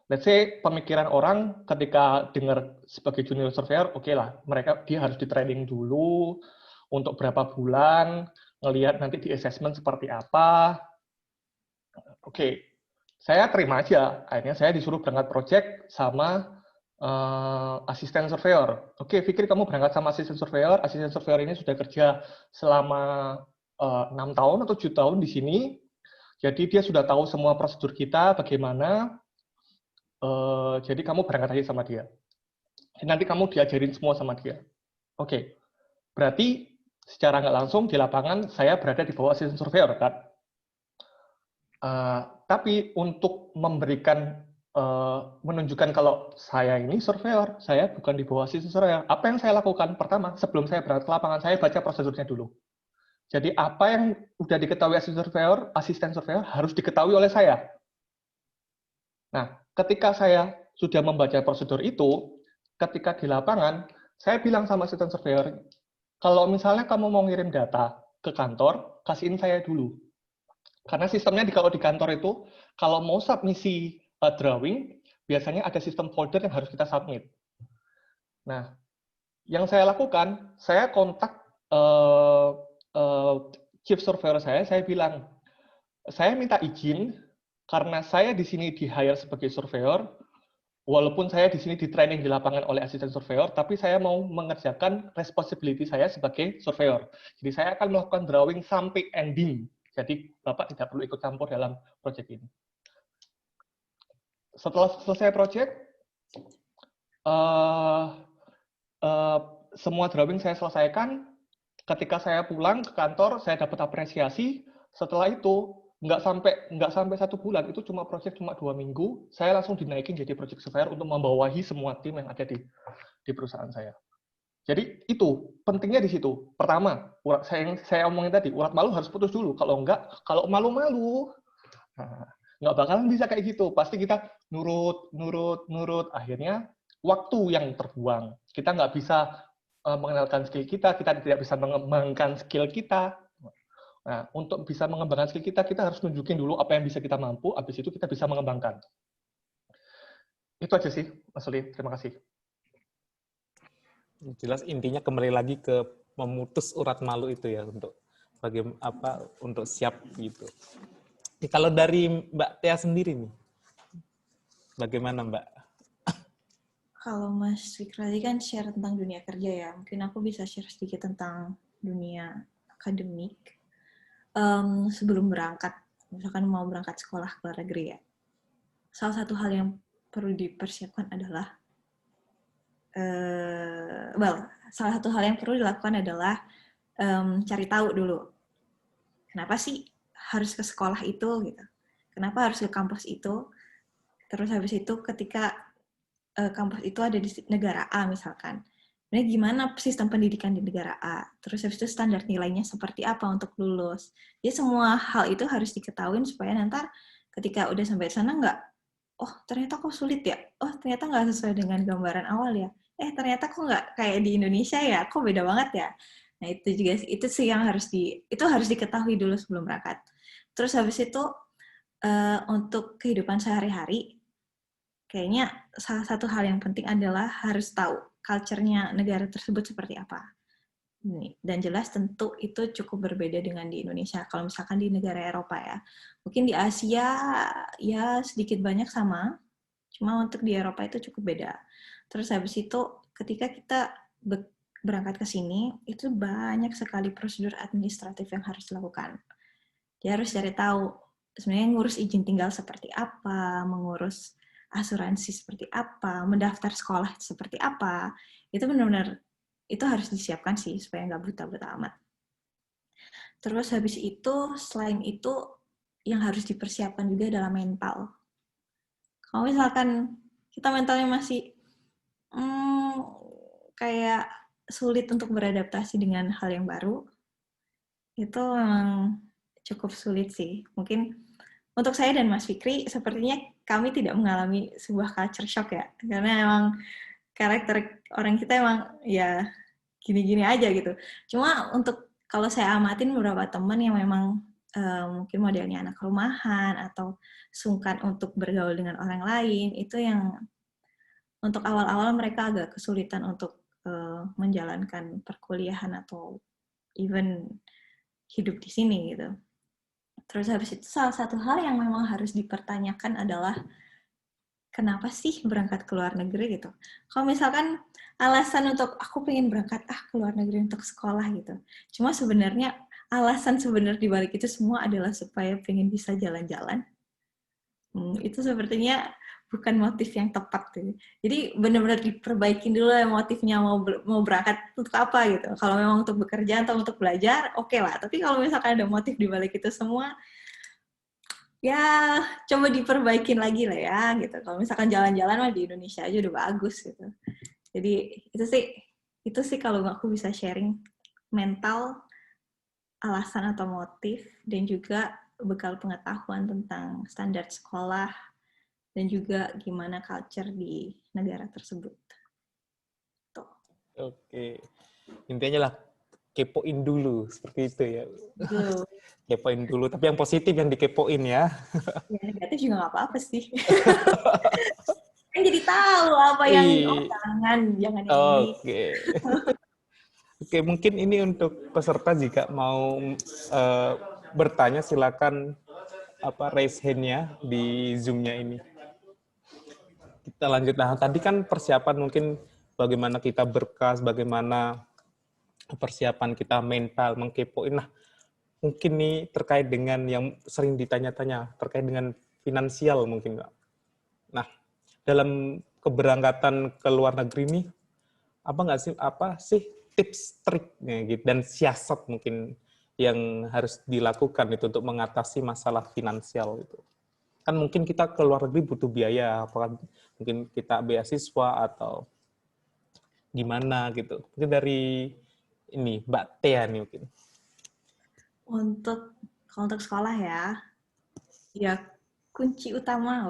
Let's say, pemikiran orang ketika dengar sebagai junior surveyor, oke lah, dia harus di training dulu, untuk berapa bulan, ngelihat nanti di assessment seperti apa. Oke, saya terima aja. Akhirnya saya disuruh berangkat project sama asisten surveyor. Oke, Fikri kamu berangkat sama asisten surveyor. Asisten surveyor ini sudah kerja selama 6 tahun atau 7 tahun di sini. Jadi dia sudah tahu semua prosedur kita, bagaimana. Jadi kamu berangkat aja sama dia. Nanti kamu diajarin semua sama dia. Oke, berarti secara nggak langsung di lapangan saya berada di bawah asisten surveyor, kan? Tapi untuk menunjukkan kalau saya ini surveyor, saya bukan di bawah asisten surveyor. Apa yang saya lakukan? Pertama, sebelum saya berangkat ke lapangan, saya baca prosedurnya dulu. Jadi apa yang sudah diketahui asisten surveyor harus diketahui oleh saya. Nah, ketika saya sudah membaca prosedur itu, ketika di lapangan, saya bilang sama asisten surveyor, kalau misalnya kamu mau ngirim data ke kantor, kasihin saya dulu. Karena sistemnya kalau di kantor itu, kalau mau submisi drawing, biasanya ada sistem folder yang harus kita submit. Nah, yang saya lakukan, saya kontak chief surveyor saya bilang, saya minta izin, karena saya di sini di-hire sebagai surveyor, walaupun saya di sini di-training di lapangan oleh asisten surveyor, tapi saya mau mengerjakan responsibility saya sebagai surveyor. Jadi saya akan melakukan drawing sampai ending. Jadi Bapak tidak perlu ikut campur dalam proyek ini. Setelah selesai proyek, semua drawing saya selesaikan. Ketika saya pulang ke kantor, saya dapat apresiasi. Setelah itu, nggak sampai 1 bulan, itu proyek cuma 2 minggu, saya langsung dinaikin jadi project surveyor untuk membawahi semua tim yang ada di perusahaan saya. Jadi itu pentingnya di situ. Pertama, saya omongin tadi, urat malu harus putus dulu. Kalau enggak, kalau malu-malu, nggak bakalan bisa kayak gitu. Pasti kita nurut. Akhirnya waktu yang terbuang. Kita nggak bisa mengenalkan skill kita tidak bisa mengembangkan skill kita. Nah, untuk bisa mengembangkan skill kita harus nunjukin dulu apa yang bisa kita mampu, habis itu kita bisa mengembangkan. Itu aja sih, Mas Uli. Terima kasih. Jelas intinya kembali lagi ke memutus urat malu itu ya untuk siap gitu. Kalau dari Mbak Tia sendiri nih, bagaimana Mbak? Kalau Mas Fikri kan share tentang dunia kerja ya, mungkin aku bisa share sedikit tentang dunia akademik. Sebelum berangkat, misalkan mau berangkat sekolah ke luar negeri ya, salah satu hal yang perlu dipersiapkan adalah salah satu hal yang perlu dilakukan adalah cari tahu dulu kenapa sih harus ke sekolah itu gitu, kenapa harus ke kampus itu, terus habis itu ketika kampus itu ada di negara A misalkan, ini gimana sistem pendidikan di negara A, terus habis itu standar nilainya seperti apa untuk lulus. Jadi semua hal itu harus diketahui supaya nanti ketika udah sampai sana nggak, oh ternyata kok sulit ya, oh ternyata nggak sesuai dengan gambaran awal ya, ternyata kok nggak kayak di Indonesia ya, kok beda banget ya. Nah itu juga itu sih yang harus diketahui dulu sebelum berangkat. Terus habis itu untuk kehidupan sehari-hari, kayaknya salah satu hal yang penting adalah harus tahu culture-nya negara tersebut seperti apa. Dan jelas tentu itu cukup berbeda dengan di Indonesia. Kalau misalkan di negara Eropa ya, mungkin di Asia ya sedikit banyak sama, cuma untuk di Eropa itu cukup beda. Terus habis itu ketika kita berangkat ke sini, itu banyak sekali prosedur administratif yang harus dilakukan. Dia harus cari tahu sebenarnya ngurus izin tinggal seperti apa, mengurus asuransi seperti apa, mendaftar sekolah seperti apa. Itu benar-benar itu harus disiapkan sih supaya nggak buta-buta amat. Terus habis itu, selain itu yang harus dipersiapkan juga adalah mental. Kalau misalkan kita mentalnya masih kayak sulit untuk beradaptasi dengan hal yang baru, itu memang cukup sulit sih. Mungkin untuk saya dan Mas Fikri, sepertinya kami tidak mengalami sebuah culture shock ya, karena emang karakter orang kita emang ya gini-gini aja gitu. Cuma untuk kalau saya amatin beberapa teman yang memang mungkin modelnya anak rumahan atau sungkan untuk bergaul dengan orang lain, itu yang untuk awal-awal mereka agak kesulitan untuk menjalankan perkuliahan atau even hidup di sini gitu. Terus habis itu salah satu hal yang memang harus dipertanyakan adalah kenapa sih berangkat ke luar negeri gitu. Kalau misalkan alasan untuk aku pengen berangkat ke luar negeri untuk sekolah gitu. Cuma sebenarnya alasan sebenarnya di balik itu semua adalah supaya pengen bisa jalan-jalan. Itu sepertinya bukan motif yang tepat gitu. Jadi benar-benar diperbaikin dulu ya motifnya mau berangkat untuk apa gitu. Kalau memang untuk bekerja atau untuk belajar, oke lah. Tapi kalau misalkan ada motif di balik itu semua, ya coba diperbaikin lagi lah ya gitu. Kalau misalkan jalan-jalan mah di Indonesia aja udah bagus gitu. Jadi itu sih kalau aku bisa sharing mental, alasan atau motif, dan juga bekal pengetahuan tentang standar sekolah dan juga gimana culture di negara tersebut. Tuh. Oke, intinya lah kepoin dulu seperti itu ya. Kepoin dulu, tapi yang positif yang dikepoin ya. Ya negatif juga nggak apa-apa sih. Kan jadi tahu apa yang jangan ini. Oke, mungkin ini untuk peserta jika mau bertanya silakan raise hand-nya di Zoom-nya ini. Kita lanjut. Nah, tadi kan persiapan mungkin bagaimana kita berkas, bagaimana persiapan kita mental, mengkepoin. Nah, mungkin nih terkait dengan yang sering ditanya-tanya, terkait dengan finansial mungkin, Mbak. Nah, dalam keberangkatan ke luar negeri nih, apa sih tips, triknya gitu, dan siasat mungkin yang harus dilakukan itu untuk mengatasi masalah finansial itu. Kan mungkin kita ke luar negeri butuh biaya, apakah mungkin kita beasiswa atau gimana gitu. Mungkin dari ini Mbak Tia nih mungkin. Kalau untuk sekolah ya kunci utama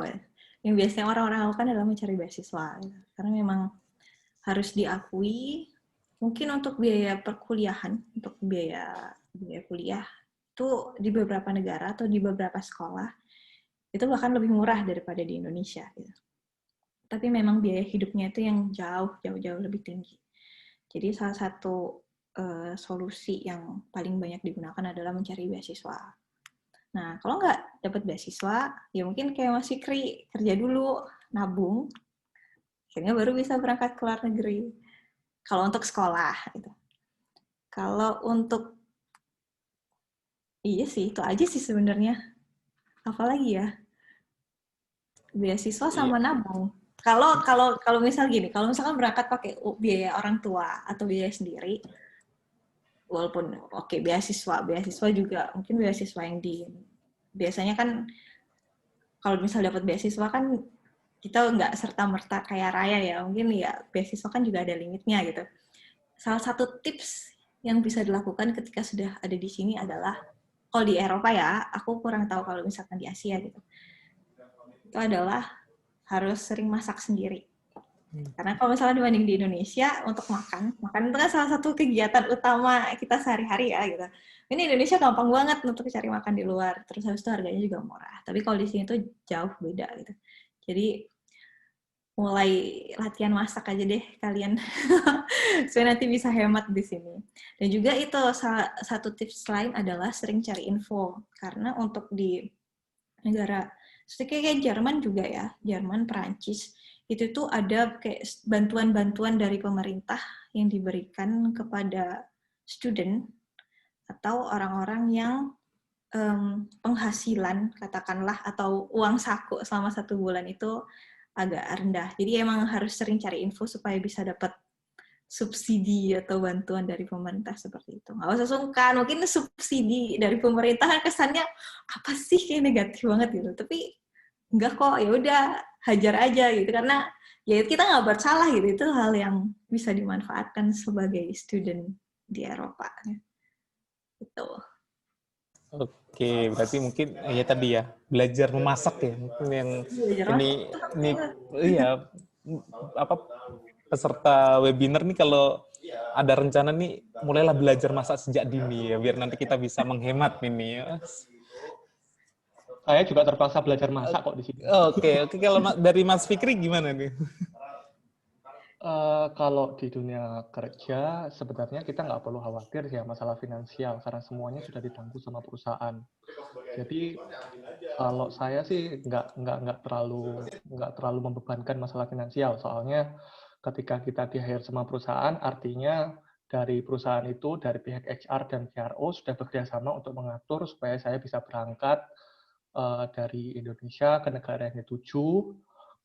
yang biasanya orang-orang lakukan adalah mencari beasiswa. Gitu. Karena memang harus diakui, mungkin untuk biaya perkuliahan, untuk biaya kuliah, itu di beberapa negara atau di beberapa sekolah, itu bahkan lebih murah daripada di Indonesia. Gitu. Tapi memang biaya hidupnya itu yang jauh lebih tinggi. Jadi salah satu solusi yang paling banyak digunakan adalah mencari beasiswa. Nah, kalau nggak dapat beasiswa, ya mungkin kayak Mas Fikri, kerja dulu, nabung, akhirnya baru bisa berangkat ke luar negeri. Kalau untuk sekolah, gitu. Kalau untuk, iya sih, itu aja sih sebenarnya. Apalagi ya, beasiswa sama nabung. Kalau misal gini, kalau misalkan berangkat pakai biaya orang tua atau biaya sendiri, walaupun beasiswa juga mungkin beasiswa yang biasanya kan kalau misal dapat beasiswa kan kita nggak serta-merta kaya raya ya, mungkin ya beasiswa kan juga ada limitnya gitu. Salah satu tips yang bisa dilakukan ketika sudah ada di sini adalah, kalau di Eropa ya, aku kurang tahu kalau misalkan di Asia gitu, itu adalah harus sering masak sendiri. Karena kalau misalnya dibanding di Indonesia, untuk makan itu kan salah satu kegiatan utama kita sehari-hari ya gitu. Ini Indonesia gampang banget untuk cari makan di luar, terus habis itu harganya juga murah. Tapi kalau di sini tuh jauh beda gitu. Jadi mulai latihan masak aja deh kalian, supaya nanti bisa hemat di sini. Dan juga itu satu tips lain adalah sering cari info, karena untuk di negara seperti kayak Jerman juga ya, Jerman, Perancis, itu tuh ada kayak bantuan-bantuan dari pemerintah yang diberikan kepada student atau orang-orang yang penghasilan katakanlah atau uang saku selama 1 bulan itu agak rendah. Jadi emang harus sering cari info supaya bisa dapat subsidi atau bantuan dari pemerintah seperti itu. Nggak usah sungkan, mungkin subsidi dari pemerintah kan kesannya apa sih, kayak negatif banget gitu. Tapi enggak kok, ya udah hajar aja gitu, karena ya kita nggak bersalah gitu. Itu hal yang bisa dimanfaatkan sebagai student di Eropa. Gitu. Oke, berarti mungkin ya tadi ya belajar memasak ya, mungkin yang ini iya apa peserta webinar nih kalau ada rencana nih mulailah belajar masak sejak dini ya, biar nanti kita bisa menghemat ini ya. Saya juga terpaksa belajar masak kok di sini. Oke, kalau dari Mas Fikri gimana nih? Kalau di dunia kerja sebenarnya kita nggak perlu khawatir ya masalah finansial karena semuanya sudah ditanggung sama perusahaan. Jadi kalau saya sih nggak terlalu membebankan masalah finansial, soalnya ketika kita di-hire sama perusahaan artinya dari perusahaan itu dari pihak HR dan CRO sudah bekerjasama untuk mengatur supaya saya bisa berangkat dari Indonesia ke negara yang dituju.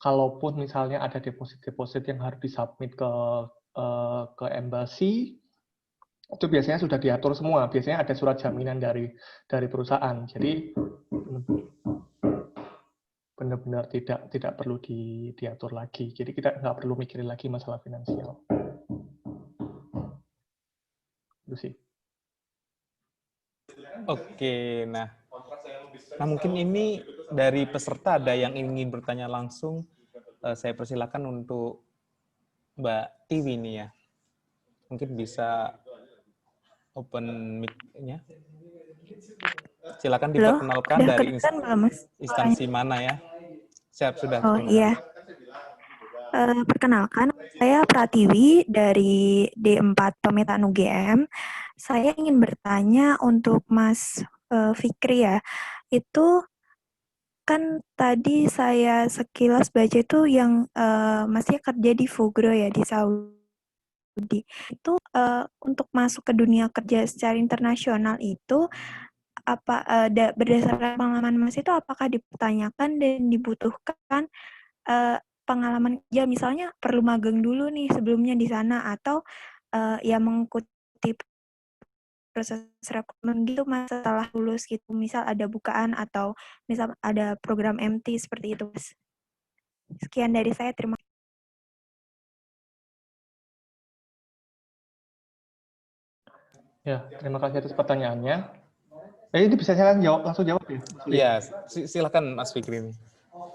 Kalaupun misalnya ada deposit-deposit yang harus disubmit ke embassy, itu biasanya sudah diatur semua. Biasanya ada surat jaminan dari perusahaan. Jadi benar-benar tidak perlu diatur lagi. Jadi kita nggak perlu mikirin lagi masalah finansial. Itu sih. Oke, nah mungkin ini dari peserta ada yang ingin bertanya langsung, saya persilakan untuk Mbak Tiwi nih ya. Mungkin bisa open mic-nya. Silakan diperkenalkan dari instansi mana ya. Siap, sudah. Oh iya. Perkenalkan, saya Pratiwi dari D4 Pemetaan UGM. Saya ingin bertanya untuk Mas Fikri ya. Itu kan tadi saya sekilas baca itu yang Masnya kerja di Fugro ya, di Saudi. Itu untuk masuk ke dunia kerja secara internasional itu berdasarkan pengalaman Mas itu apakah dipertanyakan dan dibutuhkan pengalaman kerja, misalnya perlu magang dulu nih sebelumnya di sana atau ya mengikuti proses rekrutmen gitu Mas setelah lulus gitu, misal ada bukaan atau misal ada program MT seperti itu Mas. Sekian dari saya, terima kasih. Ya, terima kasih atas pertanyaannya. Ini bisa saya langsung jawab ya? Iya, silakan Mas Fikri.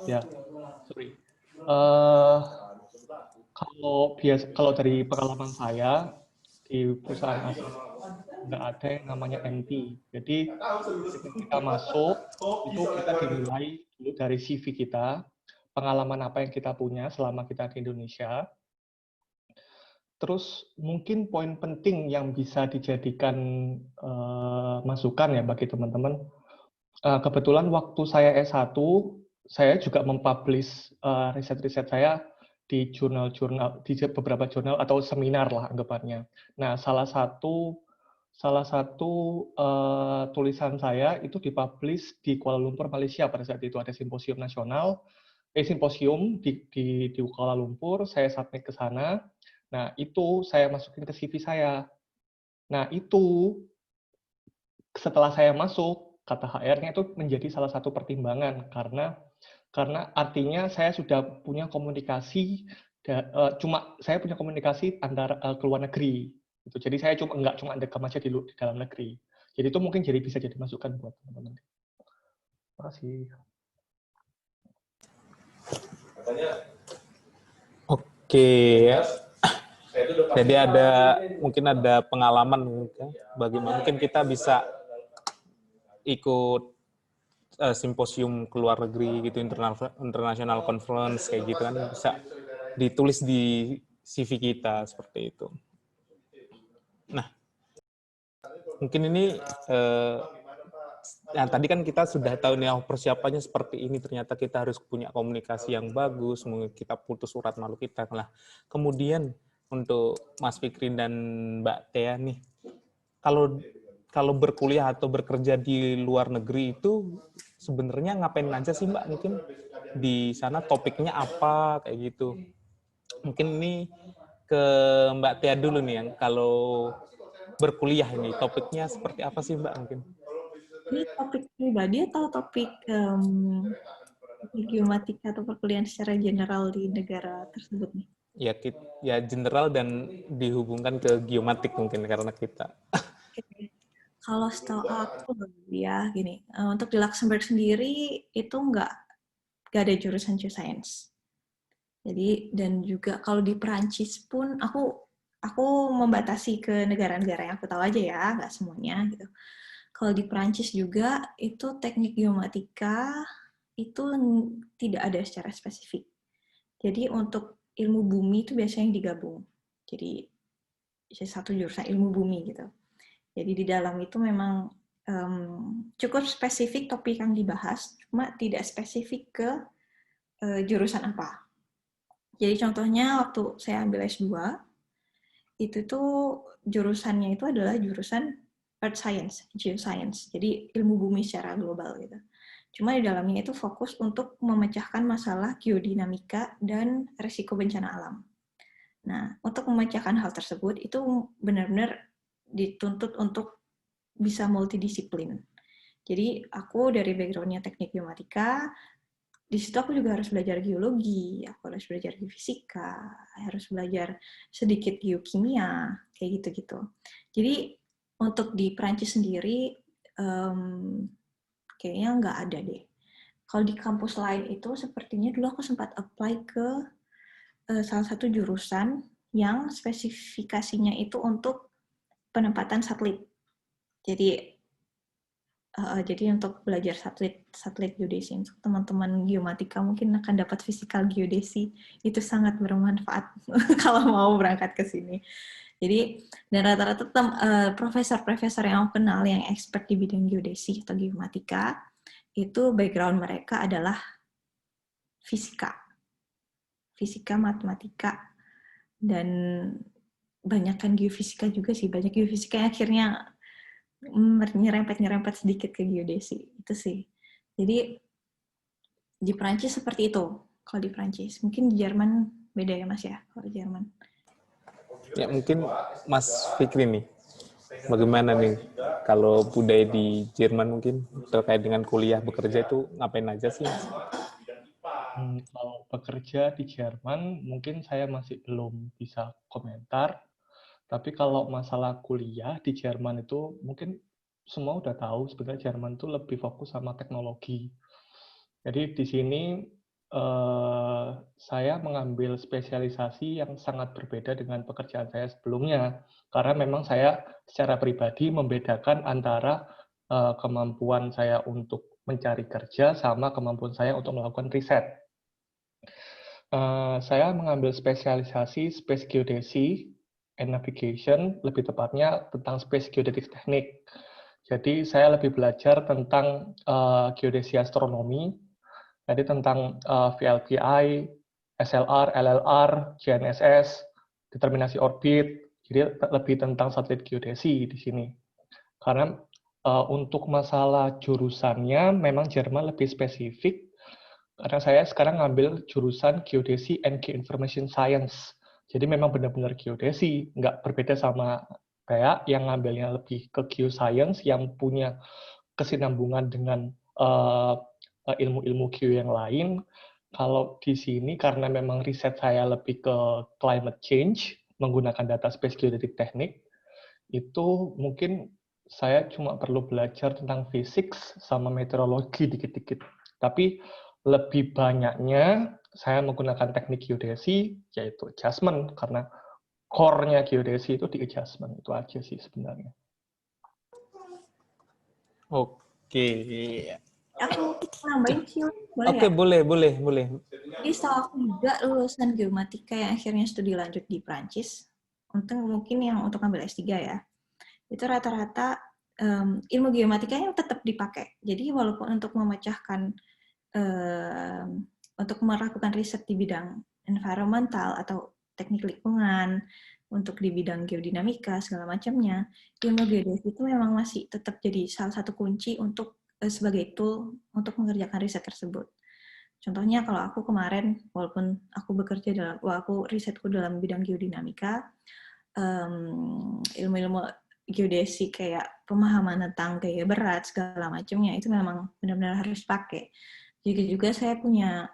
Ya, sorry. Kalau dari pengalaman saya di perusahaan asing nggak ada yang namanya MT. Jadi ketika kita masuk itu kita dinilai dulu dari CV kita, pengalaman apa yang kita punya selama kita di Indonesia. Terus mungkin poin penting yang bisa dijadikan masukan ya bagi teman-teman. Kebetulan waktu saya S1, saya juga mempublish riset-riset saya di jurnal-jurnal, di beberapa jurnal atau seminar lah anggapannya. Nah, salah satu tulisan saya itu dipublish di Kuala Lumpur, Malaysia pada saat itu ada simposium nasional, simposium di Kuala Lumpur, saya submit ke sana. Nah, itu saya masukin ke CV saya. Nah, itu setelah saya masuk, kata HR-nya itu menjadi salah satu pertimbangan karena artinya saya sudah punya komunikasi saya punya komunikasi antara ke luar negeri gitu. Jadi saya nggak cuma dekam aja di dalam negeri. Jadi itu mungkin bisa jadi masukan buat teman-teman. Terima kasih. Oke, jadi mungkin ada pengalaman bagaimana mungkin kita bisa ikut simposium ke luar negeri gitu, international conference kayak gitu kan, bisa ditulis di CV kita seperti itu. Nah, mungkin ini yang tadi kan kita sudah tahu nih persiapannya seperti ini, ternyata kita harus punya komunikasi yang bagus, mungkin kita putus surat malu kita. Nah, kemudian untuk Mas Fikri dan Mbak Tia nih, kalau berkuliah atau bekerja di luar negeri itu sebenarnya ngapain aja sih Mbak? Mungkin di sana topiknya apa kayak gitu. Mungkin ini ke Mbak Tia dulu nih, yang kalau berkuliah ini topiknya seperti apa sih Mbak mungkin? Ini topik pribadi atau topik geomatika atau perkuliahan secara general di negara tersebut nih? Ya general dan dihubungkan ke geomatik mungkin karena kita. Okay. Kalau setahu aku ya gini, untuk di Luxembourg sendiri itu nggak ada jurusan geoscience. Jadi dan juga kalau di Perancis pun aku membatasi ke negara-negara yang aku tahu aja ya, nggak semuanya gitu. Kalau di Perancis juga itu teknik geomatika itu tidak ada secara spesifik. Jadi untuk ilmu bumi itu biasanya digabung. Jadi satu jurusan ilmu bumi gitu. Jadi di dalam itu memang cukup spesifik topik yang dibahas, cuma tidak spesifik ke jurusan apa. Jadi contohnya waktu saya ambil S2, itu tuh jurusannya itu adalah jurusan Earth Science, Geoscience, jadi ilmu bumi secara global gitu. Cuma di dalamnya itu fokus untuk memecahkan masalah geodinamika dan resiko bencana alam. Nah, untuk memecahkan hal tersebut itu benar-benar dituntut untuk bisa multidisiplin. Jadi aku dari background-nya teknik geomatika, di situ aku juga harus belajar geologi, aku harus belajar geofisika, harus belajar sedikit geokimia, kayak gitu-gitu. Jadi untuk di Perancis sendiri, kayaknya nggak ada deh. Kalau di kampus lain itu sepertinya dulu aku sempat apply ke salah satu jurusan yang spesifikasinya itu untuk penempatan satelit. Jadi untuk belajar satelit geodesi untuk teman-teman geomatika mungkin akan dapat fisikal geodesi, itu sangat bermanfaat kalau mau berangkat ke sini. Jadi dan rata-rata profesor-profesor yang aku kenal yang expert di bidang geodesi atau geomatika itu background mereka adalah fisika, matematika, dan banyakkan geofisika juga sih, banyak geofisika yang akhirnya nyerempet sedikit ke geodesi itu sih. Jadi di Perancis seperti itu. Kalau di Perancis, mungkin di Jerman beda ya Mas ya. Kalau di Jerman. Ya mungkin Mas Fikri nih, bagaimana nih kalau budaya di Jerman mungkin terkait dengan kuliah bekerja itu ngapain aja sih Mas? Kalau bekerja di Jerman mungkin saya masih belum bisa komentar. Tapi kalau masalah kuliah di Jerman itu mungkin semua udah tahu sebenarnya Jerman itu lebih fokus sama teknologi. Jadi di sini saya mengambil spesialisasi yang sangat berbeda dengan pekerjaan saya sebelumnya. Karena memang saya secara pribadi membedakan antara kemampuan saya untuk mencari kerja sama kemampuan saya untuk melakukan riset. Saya mengambil spesialisasi Space Geodesy and Navigation, lebih tepatnya tentang Space Geodetic Technique. Jadi saya lebih belajar tentang geodesi astronomi, jadi tentang VLBI, SLR, LLR, GNSS, determinasi orbit, jadi lebih tentang satelit geodesi di sini. Karena untuk masalah jurusannya memang Jerman lebih spesifik, karena saya sekarang ngambil jurusan Geodesy and Geoinformation Science. Jadi memang benar-benar geodesi, nggak berbeda sama kayak yang ngambilnya lebih ke geoscience yang punya kesinambungan dengan ilmu-ilmu geo yang lain. Kalau di sini karena memang riset saya lebih ke climate change, menggunakan data space geodetic technique, itu mungkin saya cuma perlu belajar tentang fisik sama meteorologi dikit-dikit. Tapi lebih banyaknya saya menggunakan teknik geodesi, yaitu adjustment, karena core-nya geodesi itu di adjustment. Itu aja sih sebenarnya. Oke. Aku nambahin sih, boleh Oke, ya? boleh. Jadi setahu aku juga lulusan geomatika yang akhirnya studi lanjut di Prancis, mungkin yang untuk ambil S3 ya, itu rata-rata ilmu geomatika yang tetap dipakai. Jadi walaupun untuk memecahkan, untuk melakukan riset di bidang environmental atau teknik lingkungan, untuk di bidang geodinamika, segala macamnya, ilmu geodesi itu memang masih tetap jadi salah satu kunci untuk sebagai tool untuk mengerjakan riset tersebut. Contohnya kalau aku kemarin, walaupun aku aku risetku dalam bidang geodinamika, ilmu-ilmu geodesi kayak pemahaman tentang gaya berat segala macamnya itu memang benar-benar harus pakai. Jadi juga saya punya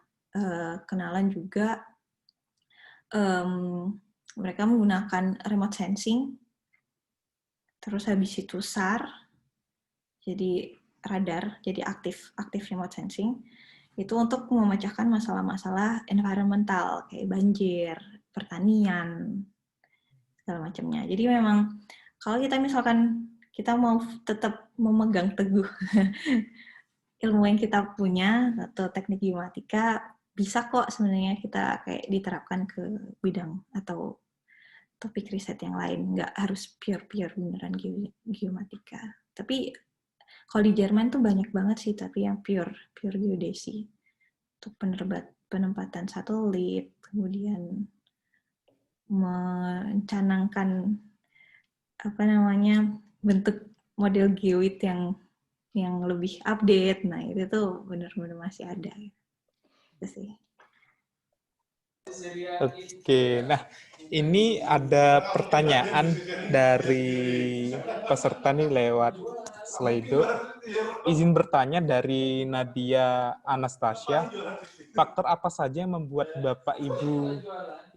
kenalan juga mereka menggunakan remote sensing, terus habis itu SAR, jadi radar, jadi aktif remote sensing. Itu untuk memecahkan masalah-masalah environmental kayak banjir, pertanian, segala macamnya. Jadi memang kalau kita misalkan kita mau tetap memegang teguh ilmu yang kita punya atau teknik geomatika, bisa kok sebenarnya kita kayak diterapkan ke bidang atau topik riset yang lain. Nggak harus pure beneran geomatika. Tapi kalau di Jerman tuh banyak banget sih, tapi yang pure geodesi. Untuk penempatan satelit, kemudian mencanangkan bentuk model geoid yang lebih update. Nah, itu tuh benar-benar masih ada. Itu sih. Oke, nah ini ada pertanyaan dari peserta nih lewat Slido. Izin bertanya dari Nadia Anastasia, faktor apa saja yang membuat Bapak Ibu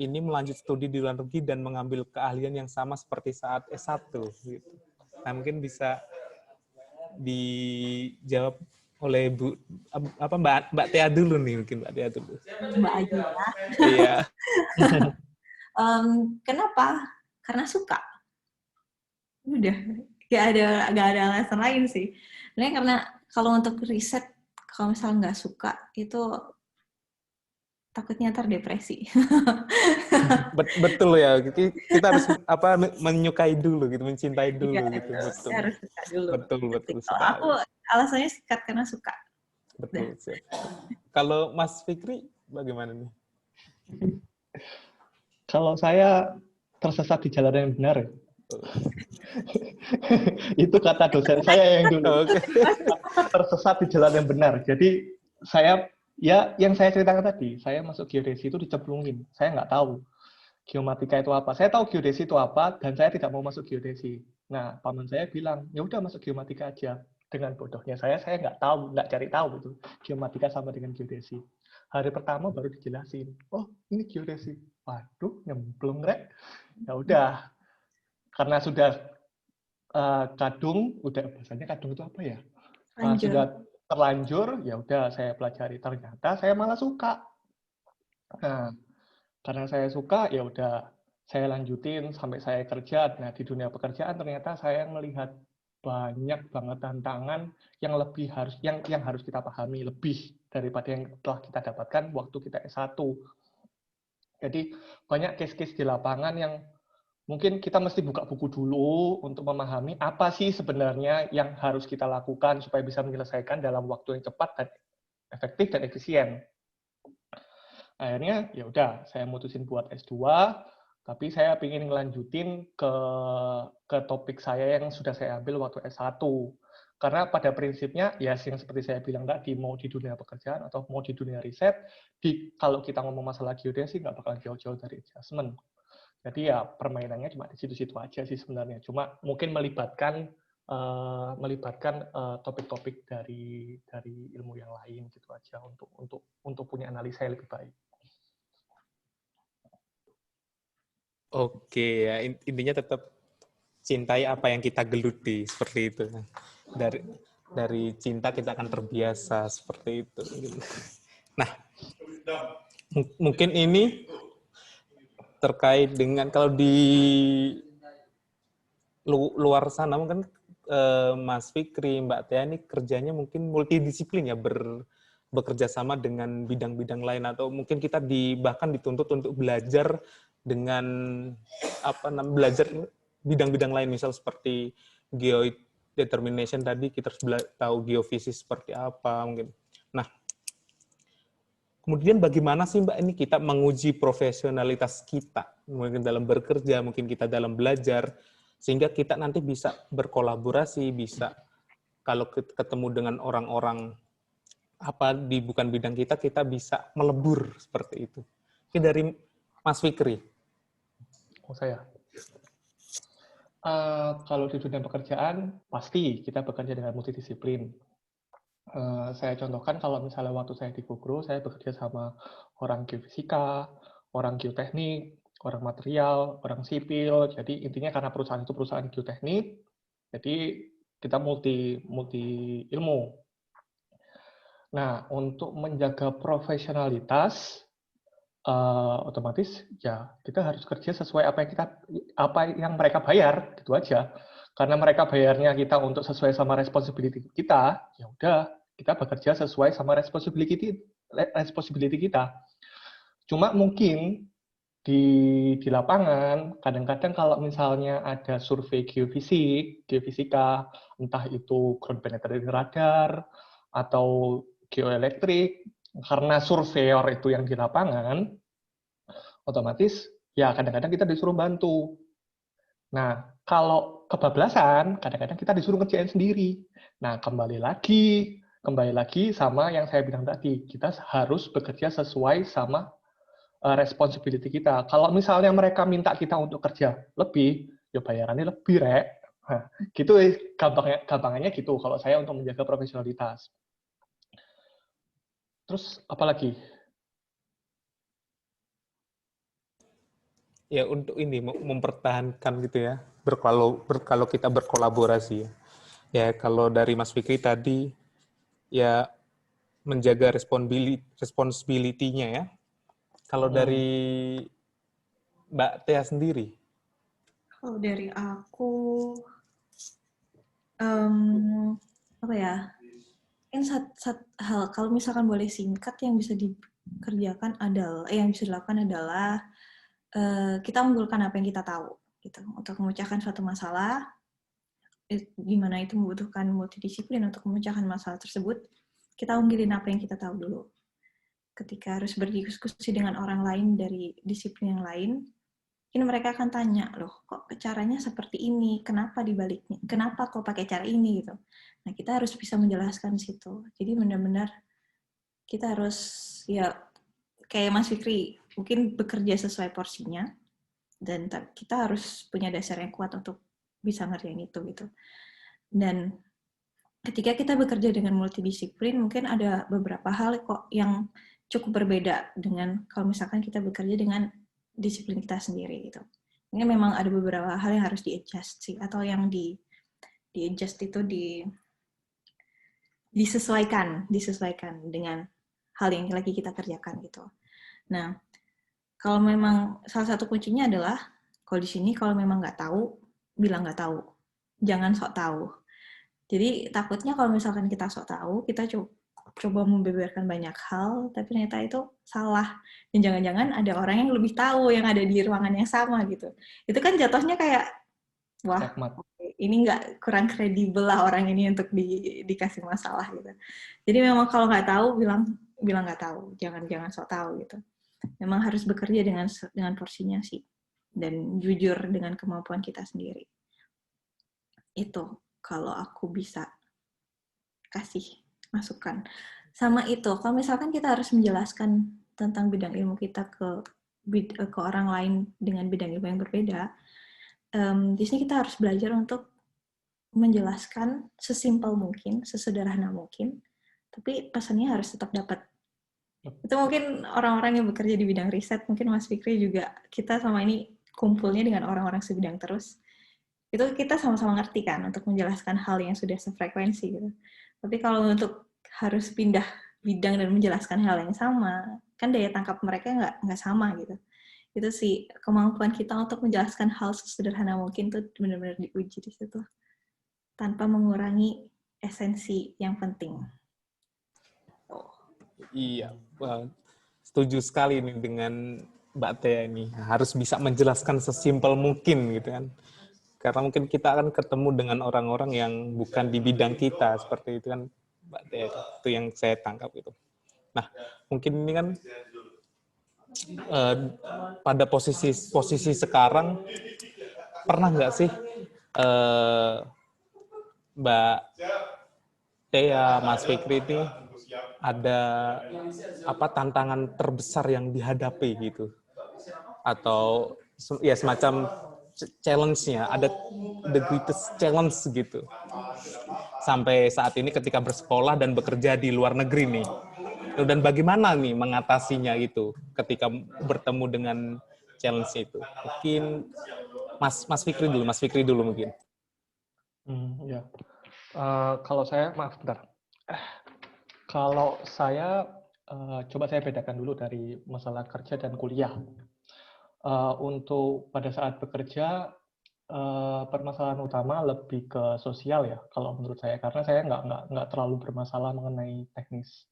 ini melanjut studi di luar negeri dan mengambil keahlian yang sama seperti saat S1? Gitu. Nah, mungkin bisa dijawab oleh Mbak Tia dulu nih, mungkin Mbak Tia dulu. Mbak Ayu ya. Iya. Kenapa? Karena suka. Udah, gak ada alasan lain sih. Sebenarnya karena kalau untuk riset, kalau misalnya nggak suka, itu takutnya terdepresi. Betul ya, kita harus menyukai dulu gitu, mencintai dulu Ya, gitu. Betul. Harus suka dulu. Betul Kalau sekali. aku alasannya sikat karena suka. Betul. Kalau Mas Fikri bagaimana nih? Kalau saya tersesat di jalan yang benar. Itu kata dosen saya yang dulu. Okay. Tersesat di jalan yang benar. Jadi saya, ya yang saya ceritakan tadi, saya masuk geodesi itu dicemplungin. Saya nggak tahu geomatika itu apa. Saya tahu geodesi itu apa, dan saya tidak mau masuk geodesi. Nah, paman saya bilang, ya udah masuk geomatika aja. Dengan bodohnya saya nggak tahu, nggak cari tahu itu geomatika sama dengan geodesi. Hari pertama baru dijelasin, oh ini geodesi. Waduh, nyemplung rek. Ya udah, karena sudah kadung, udah bahasanya kadung itu apa ya? Lanjut. Sudah terlanjur, ya udah saya pelajari. Ternyata saya malah suka. Nah, karena saya suka, ya udah saya lanjutin sampai saya kerja. Nah, di dunia pekerjaan ternyata saya melihat banyak banget tantangan yang lebih yang harus kita pahami lebih daripada yang telah kita dapatkan waktu kita S1. Jadi banyak case-case di lapangan yang mungkin kita mesti buka buku dulu untuk memahami apa sih sebenarnya yang harus kita lakukan supaya bisa menyelesaikan dalam waktu yang cepat dan efektif dan efisien. Akhirnya ya udah saya mutusin buat S2, tapi saya ingin ngelanjutin ke topik saya yang sudah saya ambil waktu S1. Karena pada prinsipnya ya yang seperti saya bilang tadi, mau di dunia pekerjaan atau mau di dunia riset, kalau kita ngomong masalah geodesi nggak bakal jauh-jauh dari adjustment. Jadi ya permainannya cuma di situ-situ aja sih sebenarnya. Cuma mungkin melibatkan topik-topik dari ilmu yang lain gitu aja untuk punya analisa yang lebih baik. Oke, ya intinya tetap cintai apa yang kita geluti, seperti itu. Dari cinta kita akan terbiasa seperti itu. Nah, mungkin ini terkait dengan kalau di luar sana mungkin Mas Fikri, Mbak Tia ini kerjanya mungkin multidisiplin ya, bekerja sama dengan bidang-bidang lain, atau mungkin kita bahkan dituntut untuk belajar dengan belajar bidang-bidang lain, misal seperti geodetermination tadi, kita harus tahu geofisik seperti apa mungkin. Nah, kemudian bagaimana sih Mbak ini kita menguji profesionalitas kita, mungkin dalam bekerja, mungkin kita dalam belajar, sehingga kita nanti bisa berkolaborasi, bisa kalau ketemu dengan orang-orang bukan bidang kita bisa melebur seperti itu. Ini dari Mas Fikri. Saya. Kalau di dunia pekerjaan, pasti kita bekerja dengan multidisiplin. Saya contohkan kalau misalnya waktu saya di Gogro, saya bekerja sama orang geofisika, orang geoteknik, orang material, orang sipil. Jadi intinya karena perusahaan itu perusahaan geoteknik, jadi kita multi ilmu. Nah, untuk menjaga profesionalitas, otomatis ya kita harus kerja sesuai apa yang mereka bayar, gitu aja. Karena mereka bayarnya kita untuk sesuai sama responsibility kita, ya udah kita bekerja sesuai sama responsibility kita. Cuma mungkin di lapangan kadang-kadang kalau misalnya ada survei geofisika, entah itu ground penetrating radar atau geoelektrik, karena surveyor itu yang di lapangan, otomatis ya kadang-kadang kita disuruh bantu. Nah, kalau kebablasan, kadang-kadang kita disuruh ngerjain sendiri. Nah, kembali lagi sama yang saya bilang tadi, kita harus bekerja sesuai sama responsibility kita. Kalau misalnya mereka minta kita untuk kerja lebih, ya bayarannya lebih, Rek. Nah, gitu gampangannya gitu kalau saya untuk menjaga profesionalitas. Terus apa lagi? Ya untuk ini mempertahankan gitu ya, kalau kita berkolaborasi ya. Ya kalau dari Mas Fikri tadi ya menjaga responsibility-nya ya. Kalau dari Mbak Tia sendiri? Kalau dari aku apa ya? Ini hal kalau misalkan boleh singkat yang bisa dikerjakan yang bisa dilakukan adalah kita unggulkan apa yang kita tahu gitu. Untuk memecahkan suatu masalah, gimana itu membutuhkan multidisiplin untuk memecahkan masalah tersebut, kita unggulin apa yang kita tahu dulu. Ketika harus berdiskusi dengan orang lain dari disiplin yang lain, mungkin mereka akan tanya, loh kok caranya seperti ini, kenapa dibaliknya, kenapa kok pakai cara ini gitu. Nah kita harus bisa menjelaskan situ. Jadi benar-benar kita harus ya kayak Mas Fikri, mungkin bekerja sesuai porsinya, dan kita harus punya dasar yang kuat untuk bisa ngerjain itu gitu. Dan ketika kita bekerja dengan multidisiplin, mungkin ada beberapa hal kok yang cukup berbeda dengan kalau misalkan kita bekerja dengan disiplin kita sendiri gitu. Ini memang ada beberapa hal yang harus di-adjust sih, atau yang di-adjust itu disesuaikan dengan hal yang lagi kita kerjakan gitu. Nah, kalau memang salah satu kuncinya adalah kalau di sini kalau memang nggak tahu, bilang nggak tahu, jangan sok tahu. Jadi takutnya kalau misalkan kita sok tahu, kita coba membeberkan banyak hal, tapi ternyata itu salah. Dan jangan-jangan ada orang yang lebih tahu yang ada di ruangan yang sama gitu. Itu kan jatuhnya kayak, wah, ini nggak, kurang kredibel lah orang ini untuk dikasih masalah gitu. Jadi memang kalau nggak tahu, bilang nggak tahu. Jangan sok tahu gitu. Memang harus bekerja dengan porsinya sih. Dan jujur dengan kemampuan kita sendiri. Itu kalau aku bisa kasih masukan. Sama itu, kalau misalkan kita harus menjelaskan tentang bidang ilmu kita ke orang lain dengan bidang ilmu yang berbeda, di sini kita harus belajar untuk menjelaskan sesimpel mungkin, sesederhana mungkin, tapi pesannya harus tetap dapat. Itu mungkin orang-orang yang bekerja di bidang riset, mungkin Mas Fikri juga, kita sama ini kumpulnya dengan orang-orang sebidang terus, itu kita sama-sama ngerti kan untuk menjelaskan hal yang sudah sefrekuensi gitu. Tapi kalau untuk harus pindah bidang dan menjelaskan hal yang sama, kan daya tangkap mereka nggak sama gitu. Itu sih kemampuan kita untuk menjelaskan hal sesederhana mungkin tuh benar-benar diuji di situ, tanpa mengurangi esensi yang penting. Iya, setuju sekali nih dengan Mbak Tia ini. Harus bisa menjelaskan sesimpel mungkin gitu kan. Karena mungkin kita akan ketemu dengan orang-orang yang bukan di bidang kita, seperti itu kan Mbak Tia, itu yang saya tangkap itu. Nah, mungkin ini kan pada posisi sekarang, pernah nggak sih Mbak Tia, Mas Fikri ini ada tantangan terbesar yang dihadapi gitu? Atau ya semacam challenge-nya, ada the greatest challenge gitu. Sampai saat ini ketika bersekolah dan bekerja di luar negeri nih. Dan bagaimana nih mengatasinya itu ketika bertemu dengan challenge itu? Mungkin Mas Fikri dulu mungkin. Ya. Kalau saya, maaf bentar. Kalau saya, coba saya bedakan dulu dari masalah kerja dan kuliah. Untuk pada saat bekerja, permasalahan utama lebih ke sosial ya, kalau menurut saya, karena saya nggak terlalu bermasalah mengenai teknis.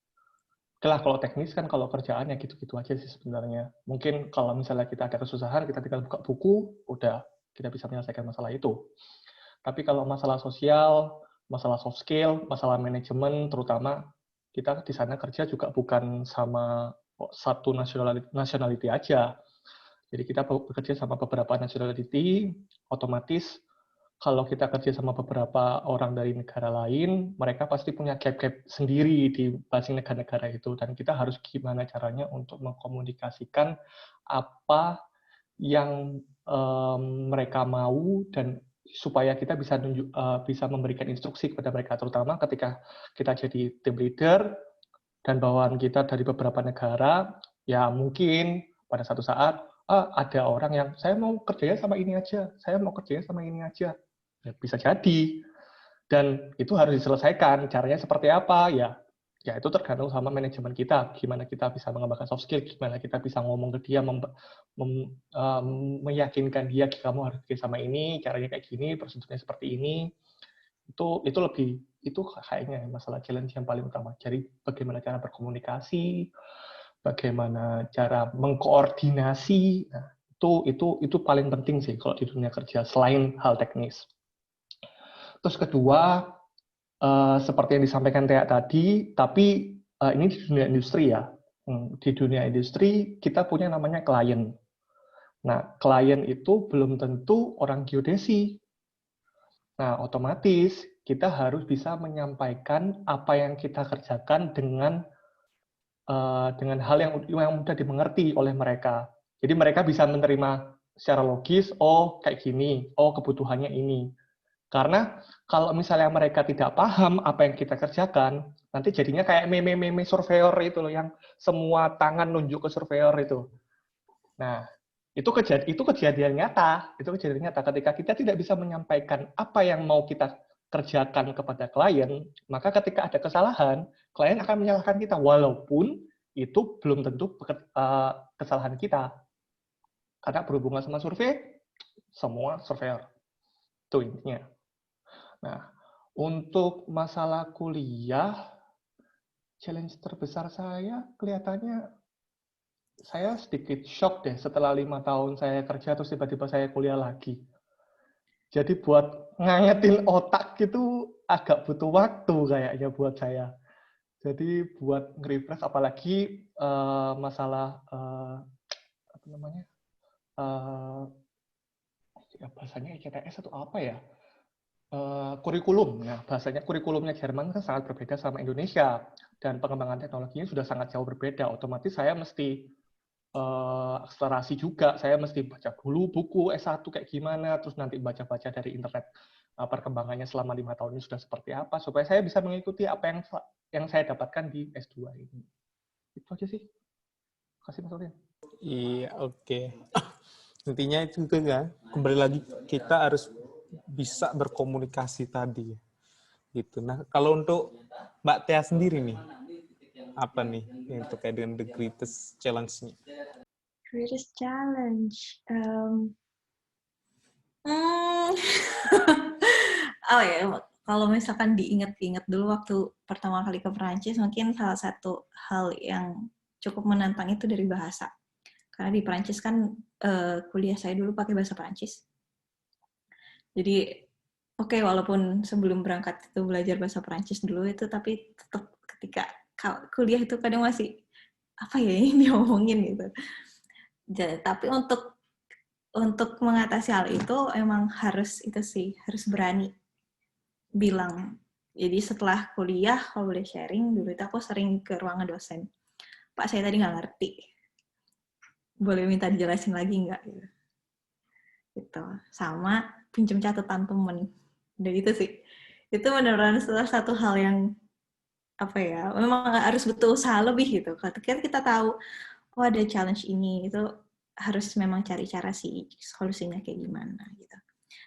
Oke lah, kalau teknis kan kalau kerjaan ya gitu-gitu aja sih sebenarnya. Mungkin kalau misalnya kita ada kesusahan, kita tinggal buka buku, udah kita bisa menyelesaikan masalah itu. Tapi kalau masalah sosial, masalah soft skill, masalah manajemen, terutama kita di sana kerja juga bukan sama satu nationality aja. Jadi kita bekerja sama beberapa nationality, otomatis kalau kita kerja sama beberapa orang dari negara lain, mereka pasti punya gap-gap sendiri di masing negara-negara itu. Dan kita harus gimana caranya untuk mengkomunikasikan apa yang mereka mau, dan supaya kita bisa memberikan instruksi kepada mereka, terutama ketika kita jadi team leader dan bawaan kita dari beberapa negara, ya mungkin pada satu saat ada orang yang saya mau kerjanya sama ini aja, saya mau kerjanya sama ini aja, ya, bisa jadi, dan itu harus diselesaikan. Caranya seperti apa ya itu tergantung sama manajemen kita, gimana kita bisa mengembangkan soft skill, gimana kita bisa ngomong ke dia, meyakinkan dia kamu harus kerja sama ini, caranya kayak gini, prosedurnya seperti ini. Itu kayaknya masalah challenge yang paling utama. Jadi bagaimana cara berkomunikasi, bagaimana cara mengkoordinasi, nah, itu paling penting sih kalau di dunia kerja selain hal teknis. Terus kedua, seperti yang disampaikan Tia tadi, tapi ini di dunia industri ya. Di dunia industri kita punya namanya klien. Nah, klien itu belum tentu orang geodesi. Nah, otomatis kita harus bisa menyampaikan apa yang kita kerjakan dengan hal yang mudah dimengerti oleh mereka. Jadi mereka bisa menerima secara logis, oh kayak gini, oh kebutuhannya ini. Karena kalau misalnya mereka tidak paham apa yang kita kerjakan, nanti jadinya kayak meme surveyor itu loh, yang semua tangan nunjuk ke surveyor itu. Nah, Itu kejadian nyata. Itu kejadian nyata ketika kita tidak bisa menyampaikan apa yang mau kita kerjakan kepada klien, maka ketika ada kesalahan, klien akan menyalahkan kita walaupun itu belum tentu kesalahan kita. Karena berhubungan sama survei, semua surveyor. Itu intinya. Nah, untuk masalah kuliah, challenge terbesar saya kelihatannya saya sedikit shock deh setelah 5 tahun saya kerja terus tiba-tiba saya kuliah lagi. Jadi buat ngangetin otak gitu agak butuh waktu kayaknya buat saya. Jadi buat nge-refresh apalagi masalah apa namanya? Ya bahasanya ICTS atau apa ya? Kurikulum. Nah, bahasanya kurikulumnya Jerman kan sangat berbeda sama Indonesia dan pengembangan teknologinya sudah sangat jauh berbeda. Otomatis saya mesti akselerasi juga, saya mesti baca dulu buku S1 kayak gimana, terus nanti baca-baca dari internet perkembangannya selama 5 tahun ini sudah seperti apa, supaya saya bisa mengikuti apa yang saya dapatkan di S2 ini. Itu aja sih. Kasih Mas Ulin. Iya, oke. Intinya itu juga kan, kembali lagi kita harus bisa berkomunikasi tadi. Gitu. Nah, kalau untuk Mbak Tia sendiri nih, apa nih yang terkait dengan the greatest challenge-nya? Greatest challenge. Oh ya, kalau misalkan diingat-ingat dulu waktu pertama kali ke Perancis, mungkin salah satu hal yang cukup menantang itu dari bahasa. Karena di Perancis kan kuliah saya dulu pakai bahasa Perancis. Jadi oke, walaupun sebelum berangkat itu belajar bahasa Perancis dulu itu, tapi tetap ketika kuliah itu kadang masih apa ya ini diomongin gitu. Jadi, tapi untuk mengatasi hal itu emang harus itu sih, harus berani bilang. Jadi setelah kuliah, kalau boleh sharing, dulu itu aku sering ke ruangan dosen. Pak, saya tadi nggak ngerti. Boleh minta dijelasin lagi nggak? Gitu. Sama pinjam catatan temen. Dan itu sih. Itu benar-benar salah satu hal yang apa ya, memang harus betul usaha lebih gitu. Ketika kita tahu, oh ada challenge ini, itu harus memang cari cara sih solusinya kayak gimana gitu.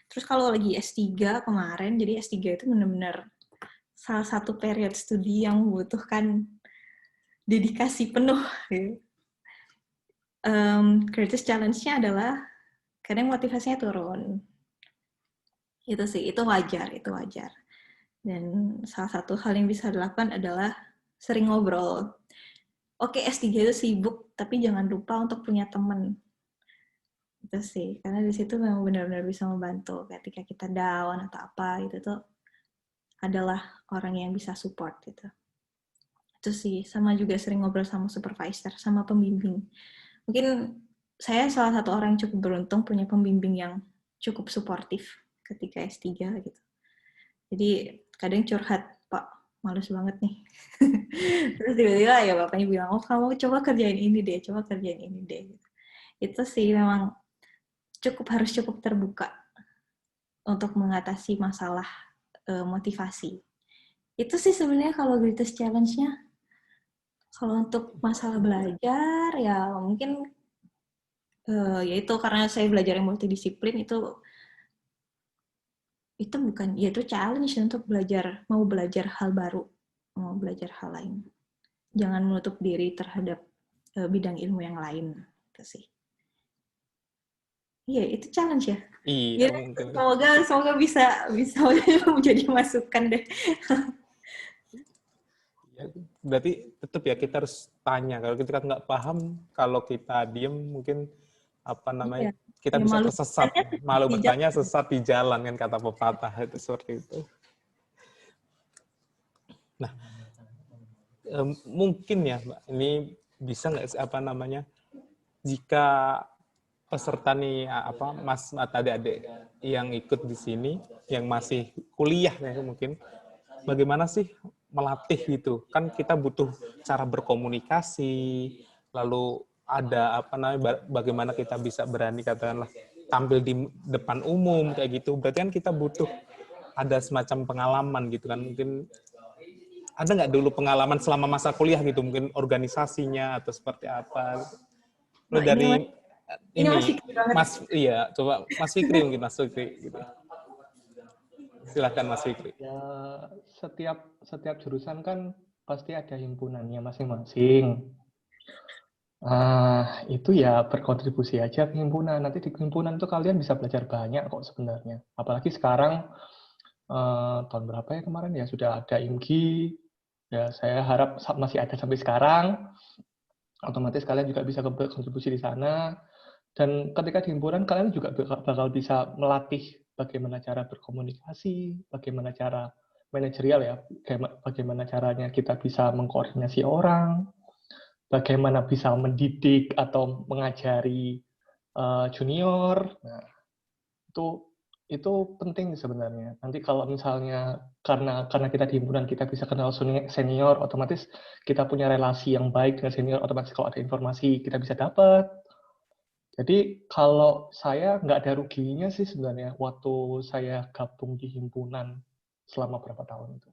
Terus kalau lagi S3 kemarin, jadi S3 itu benar-benar salah satu period studi yang membutuhkan dedikasi penuh. Gitu. Greatest challenge-nya adalah kadang motivasinya turun. Itu sih, itu wajar. Dan salah satu hal yang bisa dilakukan adalah sering ngobrol. Oke, S3 itu sibuk, tapi jangan lupa untuk punya teman. Itu sih, karena di situ memang benar-benar bisa membantu. Ketika kita down atau apa, itu tuh adalah orang yang bisa support gitu. Itu sih, sama juga sering ngobrol sama supervisor, sama pembimbing. Mungkin saya salah satu orang yang cukup beruntung punya pembimbing yang cukup suportif ketika S3 gitu. Jadi kadang curhat, Pak, males banget nih. Terus tiba-tiba ya bapaknya bilang, oh kamu coba kerjain ini deh. Itu sih memang harus cukup terbuka untuk mengatasi masalah motivasi. Itu sih sebenarnya kalau greatest challenge-nya. Kalau untuk masalah belajar, ya mungkin yaitu karena saya belajar yang multidisiplin itu bukan, ya itu challenge untuk mau belajar hal baru, mau belajar hal lain. Jangan menutup diri terhadap bidang ilmu yang lain, itu sih. Iya, itu challenge ya. Iya, ya, mungkin. Semoga bisa menjadi masukan deh. Ya, berarti tetap ya kita harus tanya. Kalau kita nggak paham, kalau kita diem mungkin apa namanya, kita bisa tersesat. Malu bertanya sesat di jalan kan kata pepatah itu seperti itu. Nah, mungkin ya Mbak, ini bisa nggak apa namanya, jika peserta nih Mas atau adik-adik yang ikut di sini yang masih kuliah ya mungkin, bagaimana sih melatih gitu? Kan kita butuh cara berkomunikasi, lalu ada bagaimana kita bisa berani katakanlah tampil di depan umum kayak gitu. Berarti kan kita butuh ada semacam pengalaman gitu kan. Mungkin ada nggak dulu pengalaman selama masa kuliah gitu, mungkin organisasinya atau seperti apa? Dari Ini ini Mas Fikri banget. iya, coba Mas Fikri mungkin Mas Fikri gitu. Silakan Mas Fikri. Ya, setiap jurusan kan pasti ada himpunannya masing-masing. Itu ya berkontribusi aja ke himpunan. Nanti di himpunan tuh kalian bisa belajar banyak kok sebenarnya. Apalagi sekarang tahun berapa ya kemarin ya sudah ada IMGI. Ya saya harap masih ada sampai sekarang. Otomatis kalian juga bisa berkontribusi di sana. Dan ketika di himpunan kalian juga bakal bisa melatih bagaimana cara berkomunikasi, bagaimana cara manajerial ya, bagaimana caranya kita bisa mengkoordinasi orang, bagaimana bisa mendidik atau mengajari junior. Nah, itu penting sebenarnya. Nanti kalau misalnya karena kita di himpunan kita bisa kenal senior, otomatis kita punya relasi yang baik dengan senior, otomatis kalau ada informasi kita bisa dapat. Jadi kalau saya nggak ada ruginya sih sebenarnya waktu saya gabung di himpunan selama berapa tahun itu.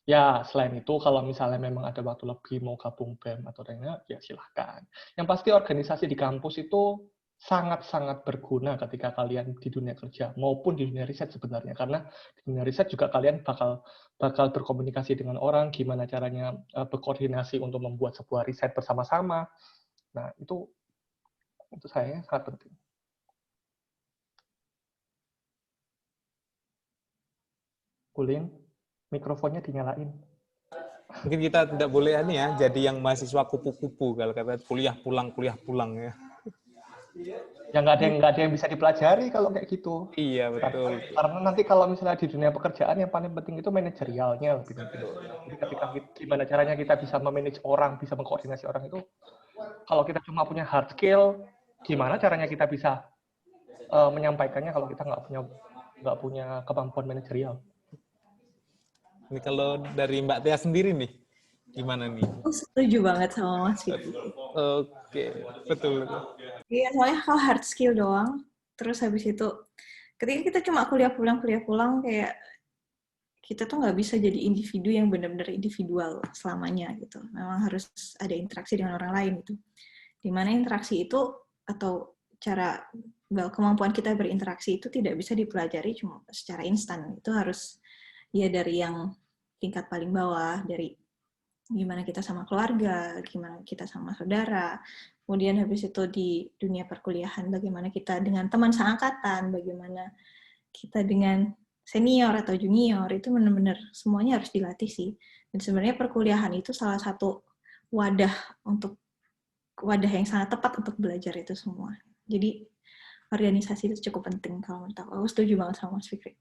Ya, selain itu kalau misalnya memang ada waktu lebih mau gabung BEM atau lainnya, ya silahkan. Yang pasti organisasi di kampus itu sangat-sangat berguna ketika kalian di dunia kerja maupun di dunia riset sebenarnya. Karena di dunia riset juga kalian bakal berkomunikasi dengan orang, gimana caranya berkoordinasi untuk membuat sebuah riset bersama-sama. Nah, itu saya sangat penting. Ulin, mikrofonnya dinyalain. Mungkin kita tidak boleh ini ya, jadi yang mahasiswa kupu-kupu kalau kata kuliah pulang ya. Ya nggak ada yang bisa dipelajari kalau kayak gitu. Iya betul. Karena nanti kalau misalnya di dunia pekerjaan yang paling penting itu manajerialnya lebih penting. Jadi ketika gimana caranya kita bisa memanage orang, bisa mengkoordinasi orang itu, kalau kita cuma punya hard skill, gimana caranya kita bisa menyampaikannya kalau kita nggak punya kemampuan manajerial. Ini kalau dari Mbak Tia sendiri nih, gimana nih? Aku setuju banget sama Mas Fikri. Oke, betul. Iya, soalnya kalau hard skill doang, terus habis itu, ketika kita cuma kuliah pulang, kayak kita tuh nggak bisa jadi individu yang benar-benar individual selamanya gitu. Memang harus ada interaksi dengan orang lain gitu. Dimana interaksi itu atau cara kemampuan kita berinteraksi itu tidak bisa dipelajari cuma secara instan. Itu harus ya dari yang tingkat paling bawah, dari gimana kita sama keluarga, gimana kita sama saudara, kemudian habis itu di dunia perkuliahan, bagaimana kita dengan teman seangkatan, bagaimana kita dengan senior atau junior, itu benar-benar semuanya harus dilatih sih. Dan sebenarnya perkuliahan itu salah satu wadah yang sangat tepat untuk belajar itu semua. Jadi organisasi itu cukup penting kalau menurut aku. Aku setuju banget sama Mas Fikri.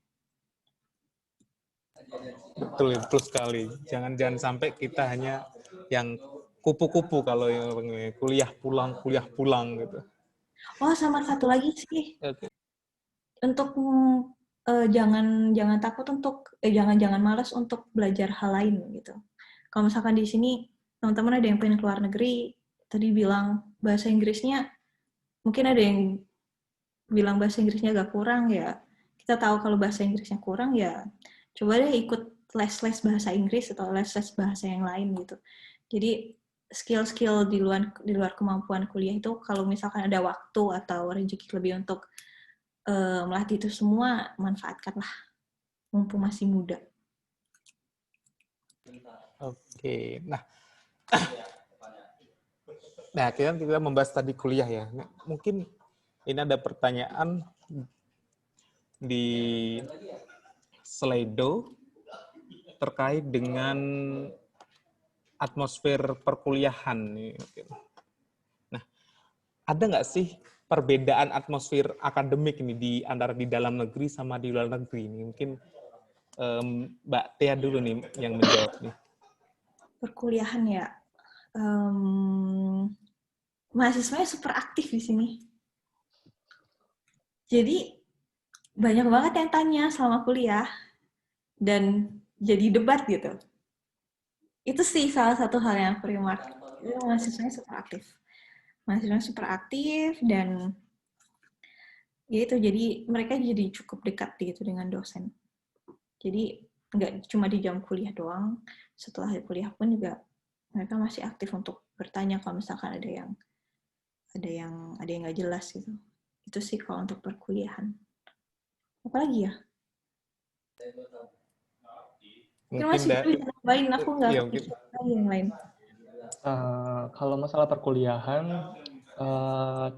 Betul sekali. Jangan sampai kita hanya yang kupu-kupu kalau yang kuliah pulang gitu. Oh, sama satu lagi sih. Okay. Untuk jangan takut untuk jangan malas untuk belajar hal lain gitu. Kalau misalkan di sini teman-teman ada yang pengen keluar negeri, tadi bilang bahasa Inggrisnya, mungkin ada yang bilang bahasa Inggrisnya agak kurang ya. Kita tahu kalau bahasa Inggrisnya kurang ya, coba deh ikut les bahasa Inggris atau les bahasa yang lain gitu. Jadi skill-skill di luar kemampuan kuliah itu kalau misalkan ada waktu atau rezeki lebih untuk melatih itu semua, manfaatkanlah mumpung masih muda. Oke, nah kita membahas tadi kuliah ya. Mungkin ini ada pertanyaan di Slido terkait dengan atmosfer perkuliahan. Nah, ada nggak sih perbedaan atmosfer akademik ini antara di dalam negeri sama di luar negeri ini? Mungkin Mbak Tia dulu nih yang menjawab nih. Perkuliahan ya, mahasiswanya super aktif di sini. Jadi banyak banget yang tanya selama kuliah dan jadi debat gitu. Itu sih salah satu hal yang aku remark. Mahasiswanya super aktif. Mahasiswanya super aktif dan ya itu, jadi mereka jadi cukup dekat gitu dengan dosen. Jadi nggak cuma di jam kuliah doang, setelah kuliah pun juga mereka masih aktif untuk bertanya kalau misalkan ada yang ada yang nggak jelas gitu. Itu sih kalau untuk perkuliahan. Apalagi ya? Mungkin Mungkin masih bisa nambahin, aku nggak iya, kepikiran lagi yang lain. Kalau masalah perkuliahan,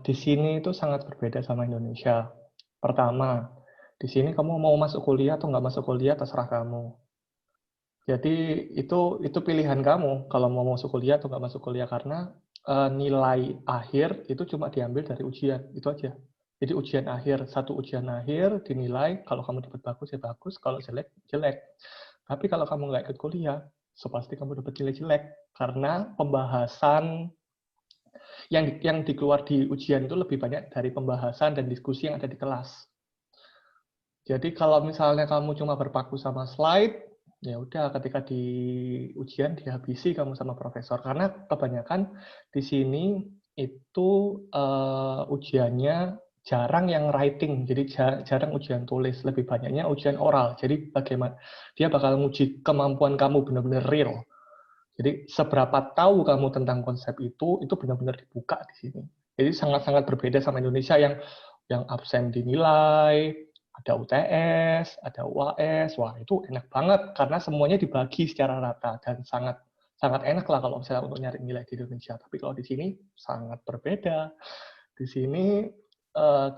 di sini itu sangat berbeda sama Indonesia. Pertama, di sini kamu mau masuk kuliah atau nggak masuk kuliah terserah kamu. Jadi itu pilihan kamu kalau mau masuk kuliah atau nggak masuk kuliah, karena nilai akhir itu cuma diambil dari ujian, itu aja. Jadi ujian akhir, satu ujian akhir dinilai, kalau kamu dapat bagus ya bagus, kalau jelek jelek. Tapi kalau kamu nggak ikut kuliah, so pasti kamu dapat nilai jelek, karena pembahasan yang dikeluar di ujian itu lebih banyak dari pembahasan dan diskusi yang ada di kelas. Jadi kalau misalnya kamu cuma berpaku sama slide, ya udah ketika di ujian dihabisi kamu sama profesor. Karena kebanyakan di sini itu ujiannya jarang yang writing, jadi jarang ujian tulis, lebih banyaknya ujian oral. Jadi bagaimana dia bakal nguji kemampuan kamu benar-benar real. Jadi seberapa tahu kamu tentang konsep itu benar-benar dibuka di sini. Jadi sangat-sangat berbeda sama Indonesia yang absen dinilai, ada UTS, ada UAS, wah itu enak banget karena semuanya dibagi secara rata dan sangat enak lah kalau misalnya untuk nyari nilai di Indonesia. Tapi kalau di sini sangat berbeda. Di sini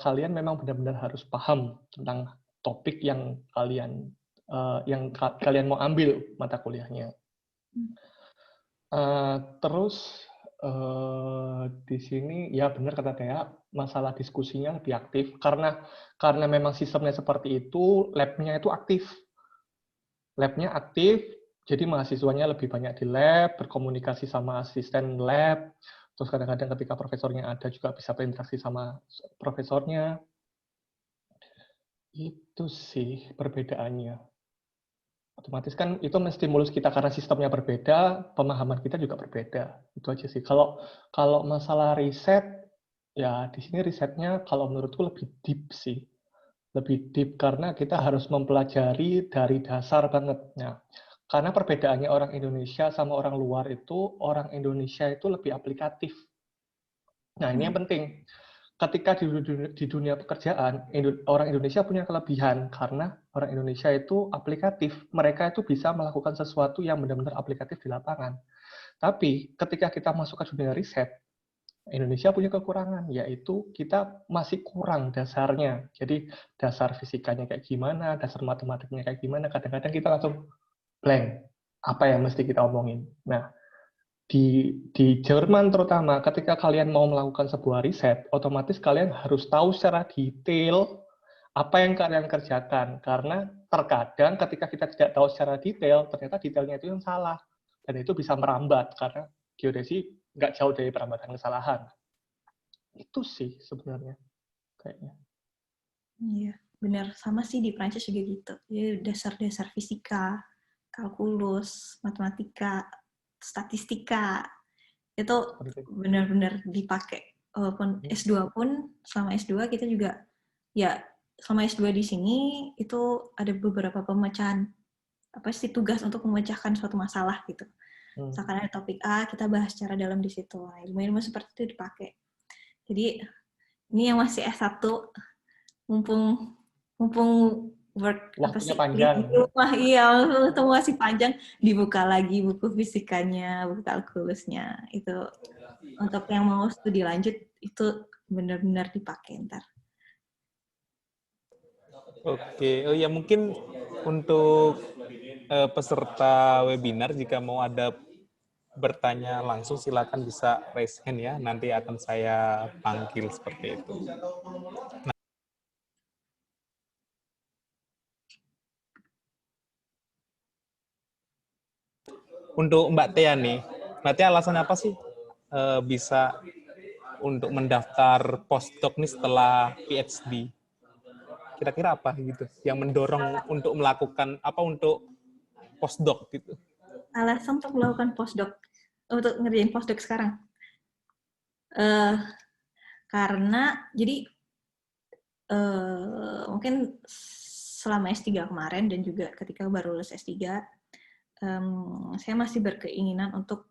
kalian memang benar-benar harus paham tentang topik yang kalian mau ambil mata kuliahnya. Terus di sini ya benar kata Thea, masalah diskusinya lebih aktif karena memang sistemnya seperti itu, lab-nya itu aktif. Lab-nya aktif, jadi mahasiswanya lebih banyak di lab, berkomunikasi sama asisten lab, terus kadang-kadang ketika profesornya ada juga bisa berinteraksi sama profesornya. Itu sih perbedaannya. Otomatis kan itu menstimulus kita karena sistemnya berbeda, pemahaman kita juga berbeda. Itu aja sih. Kalau masalah riset, ya di sini risetnya kalau menurutku lebih deep sih. Lebih deep karena kita harus mempelajari dari dasar banget. Nah, karena perbedaannya orang Indonesia sama orang luar itu, orang Indonesia itu lebih aplikatif. Nah, ini yang penting. Ketika di dunia pekerjaan, orang Indonesia punya kelebihan karena orang Indonesia itu aplikatif. Mereka itu bisa melakukan sesuatu yang benar-benar aplikatif di lapangan. Tapi ketika kita masuk ke dunia riset, Indonesia punya kekurangan, yaitu kita masih kurang dasarnya. Jadi dasar fisikanya kayak gimana, dasar matematikanya kayak gimana, kadang-kadang kita langsung blank. Apa yang mesti kita omongin? Nah, di Jerman terutama, ketika kalian mau melakukan sebuah riset, otomatis kalian harus tahu secara detail apa yang kalian kerjakan. Karena terkadang ketika kita tidak tahu secara detail, ternyata detailnya itu yang salah. Dan itu bisa merambat, karena geodesi nggak jauh dari perambatan kesalahan. Itu sih sebenarnya, kayaknya. Iya, benar. Sama sih di Prancis juga gitu. Jadi dasar-dasar fisika, kalkulus, matematika, statistika, itu benar-benar dipakai. Walaupun S2 pun, selama S2 kita juga, ya selama S2 di sini, itu ada beberapa pemecahan, apa sih, tugas untuk memecahkan suatu masalah gitu. Misalkan ada topik A, kita bahas secara dalam di situ. Nah, ilmu-ilmu seperti itu dipakai. Jadi, ini yang masih S1, mumpung work waktunya panjang. di rumah, iya, itu masih panjang, dibuka lagi buku fisikanya, buku kalkulusnya. Itu untuk yang mau studi lanjut itu benar-benar dipakai ntar. Oke, oh ya mungkin untuk peserta webinar jika mau ada bertanya langsung silakan bisa raise hand ya, nanti akan saya panggil seperti itu. Nah, untuk Mbak Tia nih, Mbak Tia alasan apa sih bisa untuk mendaftar postdoc nih setelah PhD? Kira-kira apa gitu yang mendorong untuk melakukan apa untuk postdoc gitu? Alasan untuk melakukan postdoc, untuk ngerjain postdoc sekarang? Karena jadi mungkin selama S3 kemarin dan juga ketika baru lulus S3, saya masih berkeinginan untuk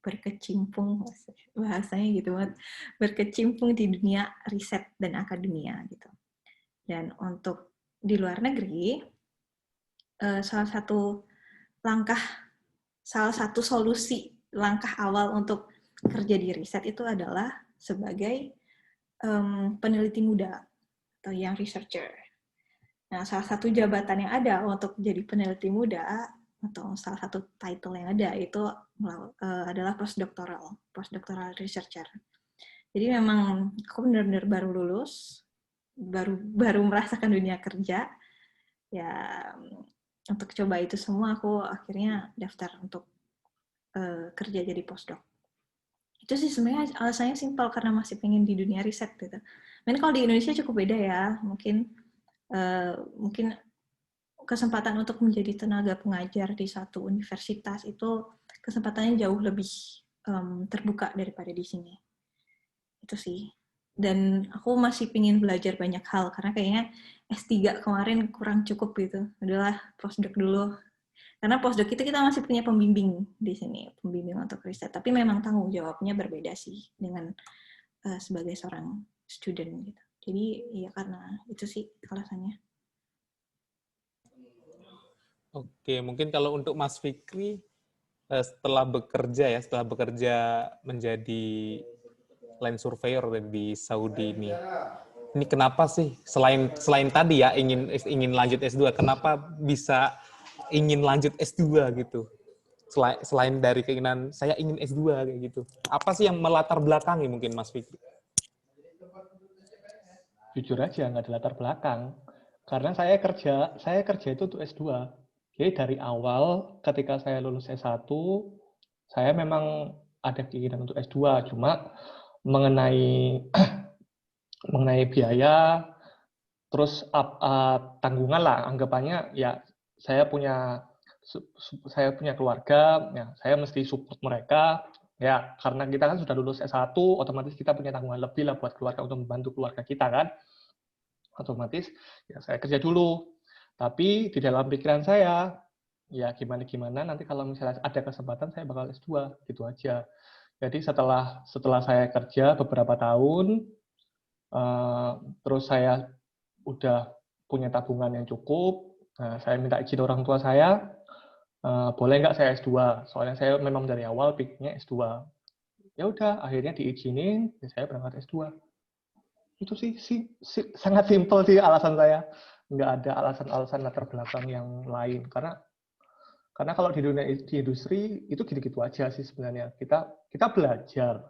berkecimpung, bahasanya gitu banget, berkecimpung di dunia riset dan akademia gitu. Dan untuk di luar negeri, salah satu solusi langkah awal untuk kerja di riset itu adalah sebagai peneliti muda atau young researcher. Nah, salah satu jabatan yang ada untuk jadi peneliti muda atau salah satu title yang ada itu adalah postdoctoral researcher. Jadi memang aku benar-benar baru lulus, baru merasakan dunia kerja. Ya, untuk coba itu semua aku akhirnya daftar untuk kerja jadi postdoc. Itu sih sebenarnya alasannya simpel karena masih pengen di dunia riset gitu. Mungkin kalau di Indonesia cukup beda ya, mungkin kesempatan untuk menjadi tenaga pengajar di satu universitas itu kesempatannya jauh lebih terbuka daripada di sini. Itu sih. Dan aku masih pengen belajar banyak hal karena kayaknya S3 kemarin kurang cukup gitu. Udahlah postdoc dulu. Karena postdoc itu kita masih punya pembimbing di sini, pembimbing untuk riset. Tapi memang tanggung jawabnya berbeda sih dengan sebagai seorang student gitu. Jadi ya karena itu sih alasannya. Oke, mungkin kalau untuk Mas Fikri, setelah bekerja menjadi land surveyor di Saudi ini kenapa sih selain tadi ya ingin lanjut S2, kenapa bisa ingin lanjut S2 gitu? Selain dari keinginan saya ingin S2 kayak gitu. Apa sih yang melatar belakangi mungkin Mas Fikri? Jujur aja nggak ada latar belakang. Karena saya kerja itu untuk S2. Jadi dari awal ketika saya lulus S1, saya memang ada keinginan untuk S2, cuma mengenai biaya, terus tanggungan lah, anggapannya ya saya punya keluarga, ya saya mesti support mereka, ya karena kita kan sudah lulus S1, otomatis kita punya tanggungan lebih lah buat keluarga untuk membantu keluarga kita kan, otomatis ya saya kerja dulu. Tapi di dalam pikiran saya, ya gimana nanti kalau misalnya ada kesempatan saya bakal S2, gitu aja. Jadi setelah saya kerja beberapa tahun, terus saya udah punya tabungan yang cukup, saya minta izin orang tua saya, boleh nggak saya S2? Soalnya saya memang dari awal pikirnya S2. Ya udah, akhirnya diizinin, ya saya berangkat S2. Itu sih sangat simpel sih alasan saya. Nggak ada alasan-alasan latar belakang yang lain. Karena kalau di dunia di industri itu gitu-gitu aja sih sebenarnya. Kita belajar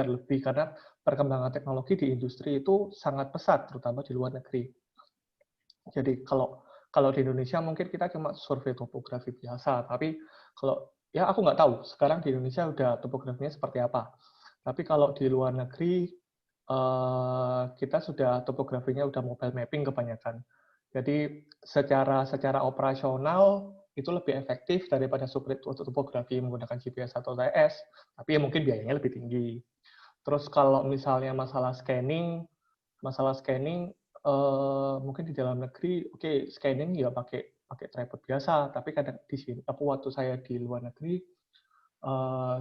lebih karena perkembangan teknologi di industri itu sangat pesat, terutama di luar negeri. Jadi kalau di Indonesia mungkin kita cuma survei topografi biasa, tapi kalau ya aku nggak tahu sekarang di Indonesia udah topografinya seperti apa. Tapi kalau di luar negeri kita sudah topografinya udah mobile mapping kebanyakan. Jadi secara operasional itu lebih efektif daripada survei topografi menggunakan GPS atau TS, tapi ya mungkin biayanya lebih tinggi. Terus kalau misalnya masalah scanning mungkin di dalam negeri, oke, scanning ya pakai tripod biasa, tapi kadang di sini, waktu saya di luar negeri,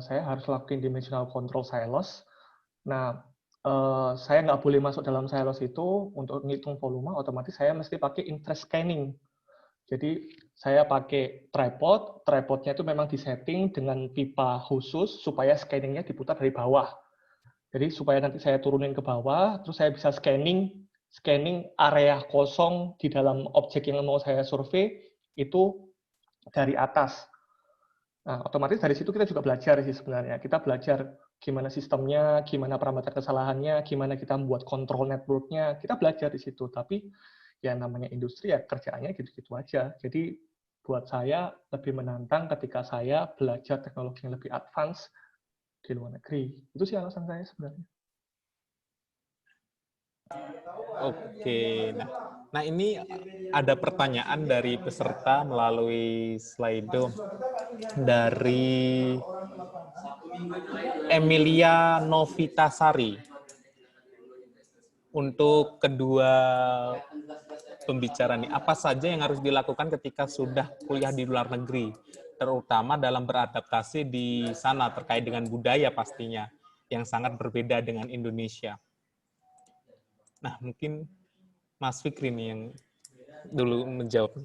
saya harus lakuin dimensional control silos. Nah, saya nggak boleh masuk dalam silos itu untuk ngitung volume, otomatis saya mesti pakai interest scanning. Jadi saya pakai tripodnya itu memang disetting dengan pipa khusus supaya scanningnya diputar dari bawah. Jadi supaya nanti saya turunin ke bawah, terus saya bisa scanning area kosong di dalam objek yang mau saya survei itu dari atas. Nah, otomatis dari situ kita juga belajar sih sebenarnya. Kita belajar gimana sistemnya, gimana parameter kesalahannya, gimana kita membuat control network-nya. Kita belajar di situ. Tapi ya namanya industri ya kerjaannya gitu-gitu aja. Jadi buat saya lebih menantang ketika saya belajar teknologi yang lebih advance di luar negeri. Itu sih alasan saya sebenarnya. Oke, nah ini ada pertanyaan dari peserta melalui Slido dari Emilia Novitasari. Untuk kedua pembicara nih, apa saja yang harus dilakukan ketika sudah kuliah di luar negeri? terutama dalam beradaptasi di sana terkait dengan budaya pastinya yang sangat berbeda dengan Indonesia. Nah, mungkin Mas Fikri nih yang dulu menjawab.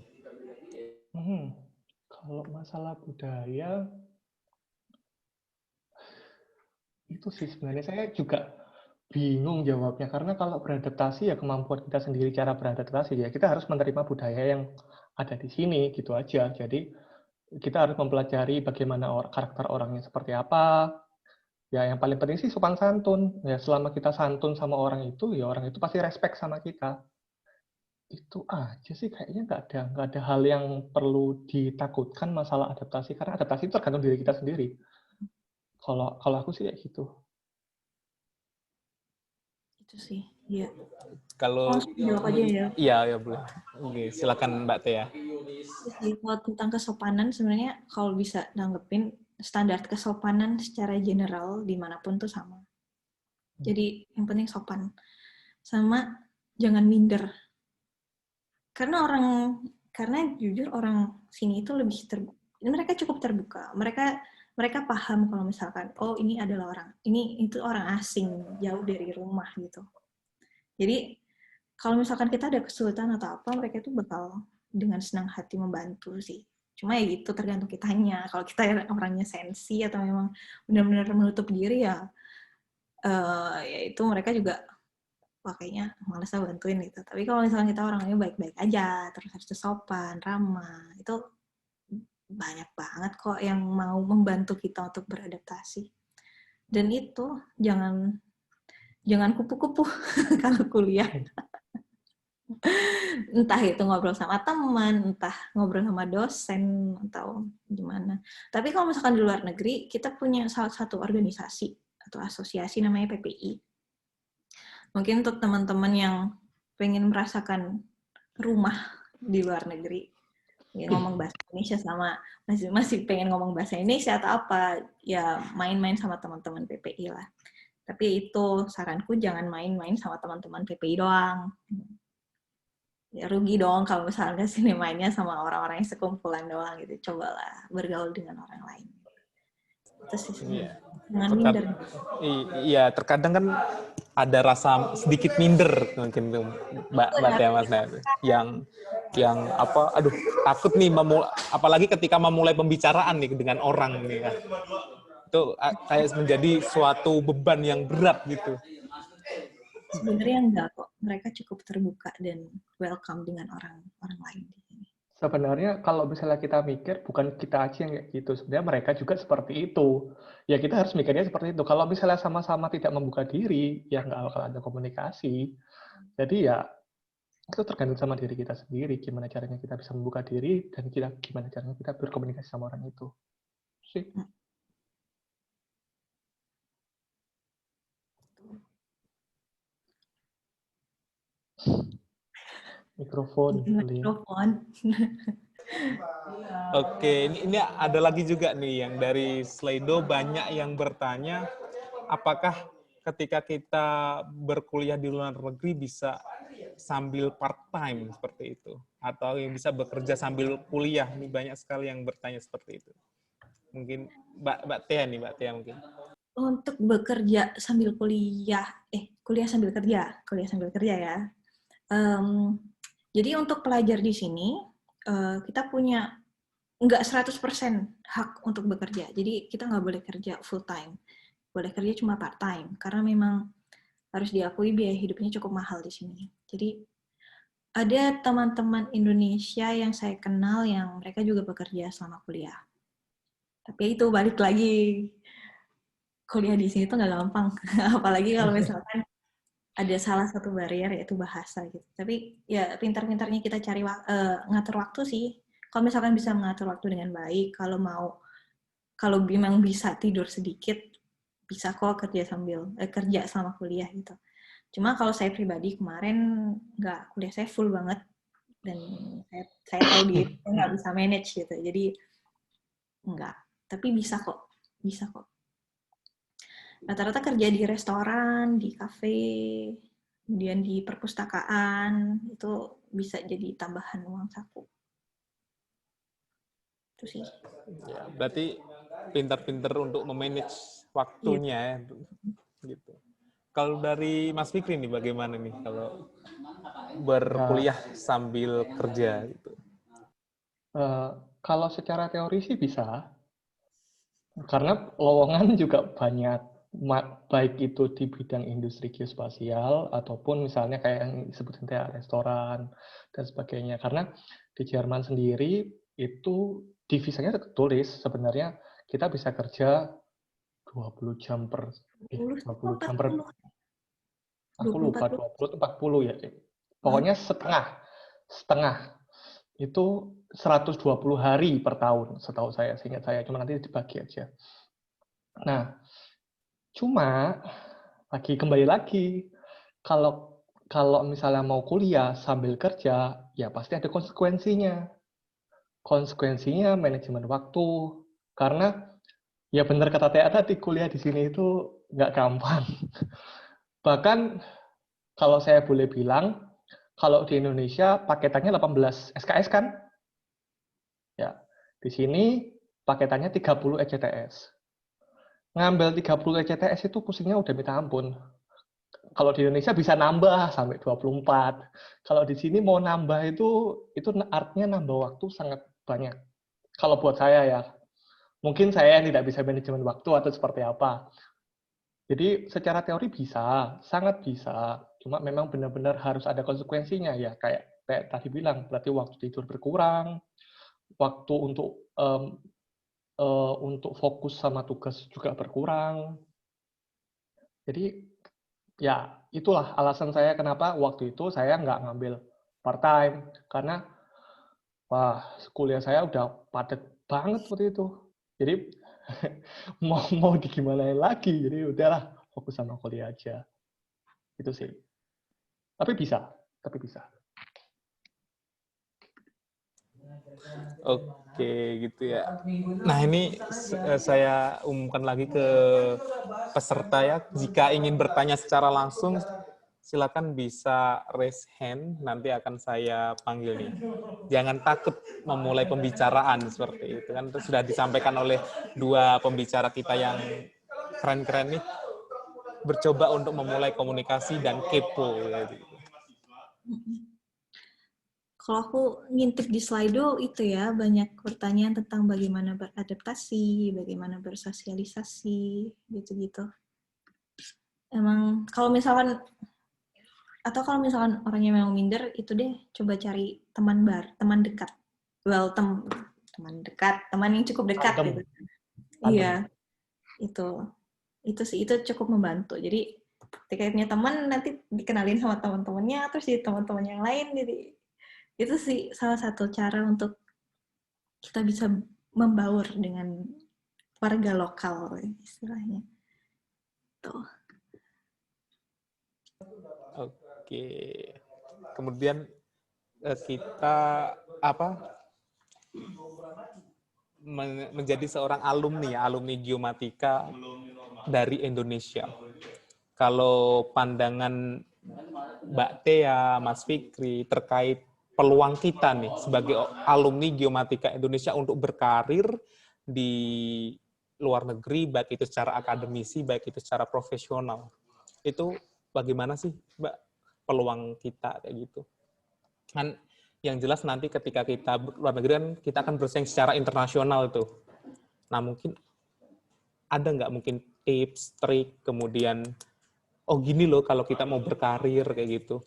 Kalau masalah budaya, itu sih sebenarnya saya juga bingung jawabnya. Karena kalau beradaptasi ya kemampuan kita sendiri cara beradaptasi ya kita harus menerima budaya yang ada di sini gitu aja. Jadi kita harus mempelajari bagaimana karakter orangnya seperti apa. Ya yang paling penting sih sopan santun. Ya selama kita santun sama orang itu, ya orang itu pasti respect sama kita. Itu aja sih kayaknya nggak ada hal yang perlu ditakutkan masalah adaptasi karena adaptasi itu tergantung diri kita sendiri. Kalau aku sih kayak gitu. Itu sih, iya. Kalau jawab aja ya. Iya boleh. Oke, silakan Mbak Tia. Kalau tentang kesopanan sebenarnya kalau bisa nanggepin standar kesopanan secara general dimanapun tuh sama. Jadi yang penting sopan. Sama jangan minder. Karena jujur orang sini itu lebih mereka cukup terbuka. Mereka paham kalau misalkan ini adalah itu orang asing jauh dari rumah gitu. Jadi kalau misalkan kita ada kesulitan atau apa, mereka itu bakal dengan senang hati membantu sih. Cuma ya gitu tergantung kitanya. Kalau kita orangnya sensi atau memang benar-benar menutup diri ya itu mereka juga kayaknya malas bantuin gitu. Tapi kalau misalnya kita orangnya baik-baik aja, terus harus sopan, ramah, itu banyak banget kok yang mau membantu kita untuk beradaptasi. Dan itu jangan kupu-kupu kalau kuliah. Entah itu ngobrol sama teman, entah ngobrol sama dosen, atau gimana. Tapi kalau misalkan di luar negeri, kita punya salah satu organisasi atau asosiasi namanya PPI. Mungkin untuk teman-teman yang pengen merasakan rumah di luar negeri, ya ngomong bahasa Indonesia sama masih pengen ngomong bahasa Indonesia atau apa, ya main-main sama teman-teman PPI lah. Tapi itu saranku jangan main-main sama teman-teman PPI doang. Ya rugi dong kalau misalnya sini mainnya sama orang-orang yang sekumpulan doang gitu. Cobalah bergaul dengan orang lain. Itu sih. Jangan minder. Iya, terkadang kan ada rasa sedikit minder mungkin tuh Mbak Tia Mas yang apa, aduh takut nih apalagi ketika memulai pembicaraan nih dengan orang nih ya. Itu kayak menjadi suatu beban yang berat gitu. Sebenarnya enggak kok. Mereka cukup terbuka dan welcome dengan orang lain di sini. Sebenarnya kalau misalnya kita mikir, bukan kita aja yang kayak gitu. Sebenarnya mereka juga seperti itu. Ya kita harus mikirnya seperti itu. Kalau misalnya sama-sama tidak membuka diri, ya nggak bakal ada komunikasi. Jadi ya itu tergantung sama diri kita sendiri. Gimana caranya kita bisa membuka diri, dan gimana caranya kita berkomunikasi sama orang itu. Sih. Mikrofon. Oke, ini ada lagi juga nih yang dari Slido banyak yang bertanya, apakah ketika kita berkuliah di luar negeri bisa sambil part-time seperti itu? Atau yang bisa bekerja sambil kuliah? Ini banyak sekali yang bertanya seperti itu. Mungkin Mbak Tia mungkin. Untuk bekerja sambil kuliah sambil kerja ya. Jadi untuk pelajar di sini, kita punya nggak 100% hak untuk bekerja. Jadi kita nggak boleh kerja full time. Boleh kerja cuma part time. Karena memang harus diakui biaya hidupnya cukup mahal di sini. Jadi ada teman-teman Indonesia yang saya kenal yang mereka juga bekerja selama kuliah. Tapi itu balik lagi, kuliah di sini tuh nggak gampang. Apalagi kalau misalkan ada salah satu barrier yaitu bahasa gitu. Tapi ya pintar-pintarnya kita cari ngatur waktu sih. Kalau misalkan bisa mengatur waktu dengan baik, kalau memang bisa tidur sedikit, bisa kok kerja selama kuliah gitu. Cuma kalau saya pribadi kemarin kuliah saya full banget dan saya tahu diri saya nggak bisa manage gitu. Jadi enggak. Tapi bisa kok. Rata-rata kerja di restoran, di kafe, kemudian di perpustakaan, itu bisa jadi tambahan uang saku. Itu sih. Ya, berarti pintar-pintar untuk memanage waktunya ya. Gitu. Kalau dari Mas Fikri nih bagaimana nih kalau berkuliah sambil kerja gitu? Kalau secara teori sih bisa, karena lowongan juga banyak, baik itu di bidang industri geospasial ataupun misalnya kayak yang disebutin kayak restoran dan sebagainya. Karena di Jerman sendiri itu divisanya tertulis sebenarnya kita bisa kerja 20 jam per 20 jam per, aku lupa 20 40 ya. Pokoknya setengah itu 120 hari per tahun setahu saya, seingat saya, cuma nanti dibagi aja. Nah, cuma kembali lagi kalau misalnya mau kuliah sambil kerja, ya pasti ada konsekuensinya. Konsekuensinya manajemen waktu, karena ya benar kata Tia tadi, kuliah di sini itu nggak gampang. Bahkan kalau saya boleh bilang, kalau di Indonesia paketannya 18 SKS kan? Ya, di sini paketannya 30 ECTS. Ngambil 30 ECTS itu pusingnya udah minta ampun. Kalau di Indonesia bisa nambah sampai 24. Kalau di sini mau nambah itu artinya nambah waktu sangat banyak. Kalau buat saya ya, mungkin saya yang tidak bisa manajemen waktu atau seperti apa. Jadi secara teori bisa, sangat bisa. Cuma memang benar-benar harus ada konsekuensinya ya. Kayak tadi bilang, berarti waktu tidur berkurang, waktu untuk fokus sama tugas juga berkurang. Jadi ya itulah alasan saya kenapa waktu itu saya nggak ngambil part-time. Karena wah, kuliah saya udah padat banget waktu itu. Jadi mau digimanain lagi. Jadi udahlah, fokus sama kuliah aja. Itu sih. Tapi bisa. Oke, gitu ya. Nah, ini saya umumkan lagi ke peserta ya. Jika ingin bertanya secara langsung, silakan bisa raise hand, nanti akan saya panggil nih. Jangan takut memulai pembicaraan seperti itu kan, itu sudah disampaikan oleh dua pembicara kita yang keren-keren nih, bercoba untuk memulai komunikasi dan kepo. Gitu. Kalau aku ngintip di Slido itu ya, banyak pertanyaan tentang bagaimana beradaptasi, bagaimana bersosialisasi, gitu-gitu. Emang kalau misalkan orangnya memang minder, itu deh coba cari teman dekat. Well, teman dekat, teman yang cukup dekat gitu. Iya, itu sih, itu cukup membantu. Jadi ketika punya teman, nanti dikenalin sama teman-temannya, terus jadi teman-teman yang lain, jadi itu sih salah satu cara untuk kita bisa membaur dengan warga lokal istilahnya. Tuh. Oke. Kemudian kita menjadi seorang alumni geomatika dari Indonesia. Kalau pandangan Mbak Tia, Mas Fikri terkait peluang kita nih sebagai alumni geomatika Indonesia untuk berkarir di luar negeri, baik itu secara akademisi, baik itu secara profesional, itu bagaimana sih Mbak peluang kita kayak gitu? Kan yang jelas nanti ketika kita luar negeri kan kita akan bersaing secara internasional tuh. Nah mungkin ada nggak mungkin tips, trik, kemudian gini loh kalau kita mau berkarir kayak gitu,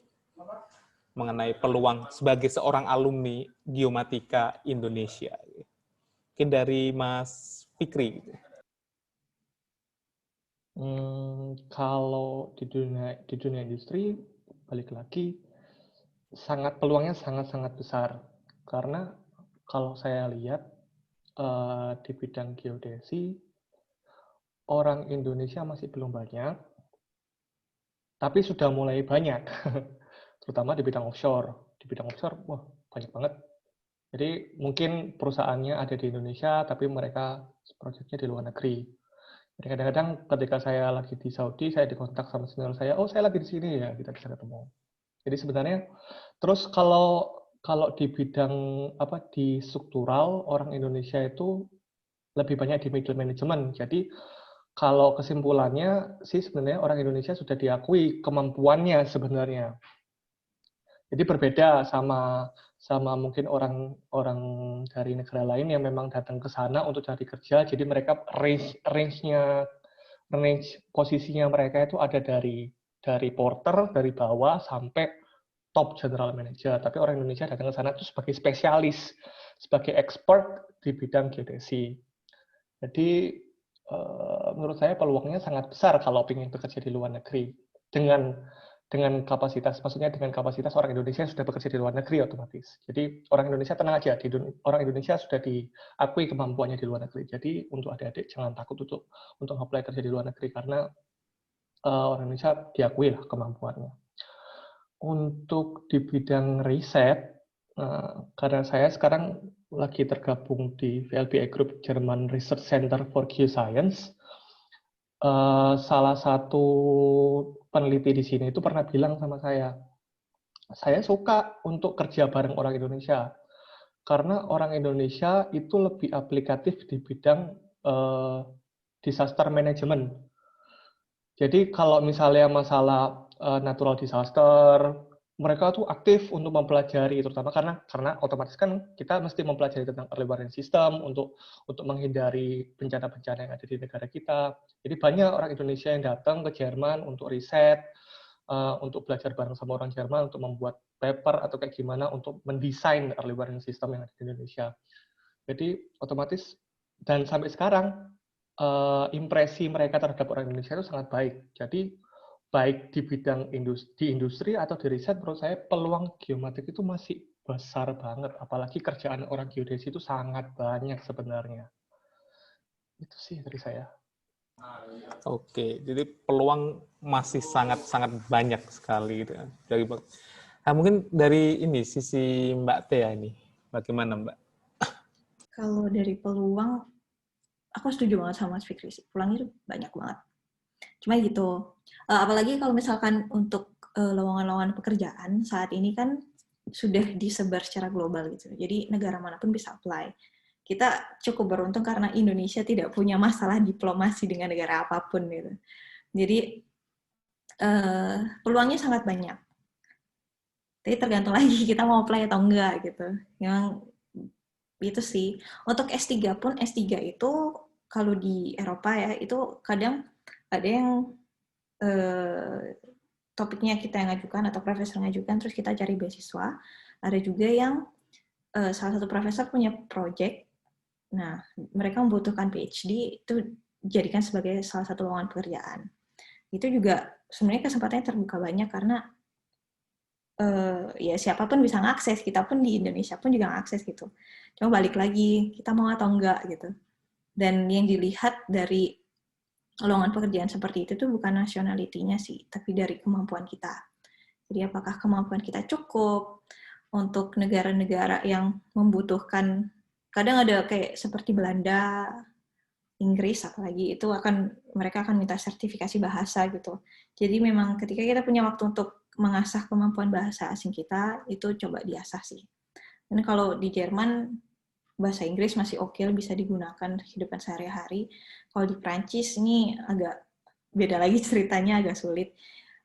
mengenai peluang sebagai seorang alumni geomatika Indonesia. Mungkin dari Mas Fikri. Kalau di dunia industri, balik lagi, peluangnya sangat besar. Karena kalau saya lihat di bidang geodesi, orang Indonesia masih belum banyak, tapi sudah mulai banyak, terutama di bidang offshore. Di bidang offshore, wah banyak banget. Jadi mungkin perusahaannya ada di Indonesia, tapi mereka proyeknya di luar negeri. Jadi kadang-kadang ketika saya lagi di Saudi, saya dikontak sama senior saya, saya lagi di sini ya, kita bisa ketemu. Jadi sebenarnya, terus kalau kalau di bidang di struktural, orang Indonesia itu lebih banyak di middle management. Jadi kalau kesimpulannya sih sebenarnya orang Indonesia sudah diakui kemampuannya sebenarnya. Jadi berbeda sama mungkin orang dari negara lain yang memang datang ke sana untuk cari kerja. Jadi mereka range posisinya mereka itu ada dari porter dari bawah sampai top general manager. Tapi orang Indonesia datang ke sana itu sebagai spesialis, sebagai expert di bidang geodesi. Jadi menurut saya peluangnya sangat besar kalau ingin bekerja di luar negeri dengan kapasitas, maksudnya dengan kapasitas orang Indonesia yang sudah bekerja di luar negeri otomatis. Jadi orang Indonesia tenang aja, orang Indonesia sudah diakui kemampuannya di luar negeri. Jadi untuk adik-adik jangan takut untuk apply kerja di luar negeri karena orang Indonesia diakui lah kemampuannya. Untuk di bidang riset, karena saya sekarang lagi tergabung di VLBI Group German Research Center for Geoscience, salah satu peneliti di sini itu pernah bilang sama saya suka untuk kerja bareng orang Indonesia, karena orang Indonesia itu lebih aplikatif di bidang disaster management. Jadi kalau misalnya masalah natural disaster, mereka tuh aktif untuk mempelajari, terutama karena otomatis kan kita mesti mempelajari tentang early warning system untuk menghindari bencana-bencana yang ada di negara kita. Jadi banyak orang Indonesia yang datang ke Jerman untuk riset, untuk belajar bareng sama orang Jerman untuk membuat paper atau kayak gimana untuk mendesain early warning system yang ada di Indonesia. Jadi otomatis dan sampai sekarang impresi mereka terhadap orang Indonesia itu sangat baik. Jadi baik di bidang industri atau di riset, menurut saya peluang geomatik itu masih besar banget. Apalagi kerjaan orang geodesi itu sangat banyak sebenarnya. Itu sih dari saya. Oke, jadi peluang masih sangat banyak sekali gitu. Mungkin dari sisi Mbak Tia ini, bagaimana Mbak? Kalau dari peluang, aku setuju banget sama Mas Fikri sih. Peluangnya itu banyak banget. Cuma gitu, apalagi kalau misalkan untuk lowongan-lowongan pekerjaan saat ini kan sudah disebar secara global gitu. Jadi negara manapun bisa apply. Kita cukup beruntung karena Indonesia tidak punya masalah diplomasi dengan negara apapun gitu. Jadi peluangnya sangat banyak. Tapi tergantung lagi kita mau apply atau enggak gitu. Memang itu sih. Untuk S3 pun, S3 itu kalau di Eropa ya, itu kadang ada yang topiknya kita yang ngajukan atau profesor ngajukan, terus kita cari beasiswa. Ada juga yang salah satu profesor punya project, nah mereka membutuhkan PhD, itu jadikan sebagai salah satu lowongan pekerjaan. Itu juga sebenarnya kesempatannya terbuka banyak karena ya siapapun bisa ngakses, kita pun di Indonesia pun juga ngakses gitu. Cuma balik lagi, kita mau atau enggak gitu. Dan yang dilihat dari lowongan pekerjaan seperti itu tuh bukan nationality-nya sih, tapi dari kemampuan kita. Jadi apakah kemampuan kita cukup untuk negara-negara yang membutuhkan, kadang ada kayak seperti Belanda, Inggris apalagi, itu mereka akan minta sertifikasi bahasa gitu. Jadi memang ketika kita punya waktu untuk mengasah kemampuan bahasa asing kita, itu coba diasah sih. Dan kalau di Jerman, bahasa Inggris masih oke, bisa digunakan kehidupan sehari-hari. Kalau di Prancis ini agak beda lagi ceritanya, agak sulit.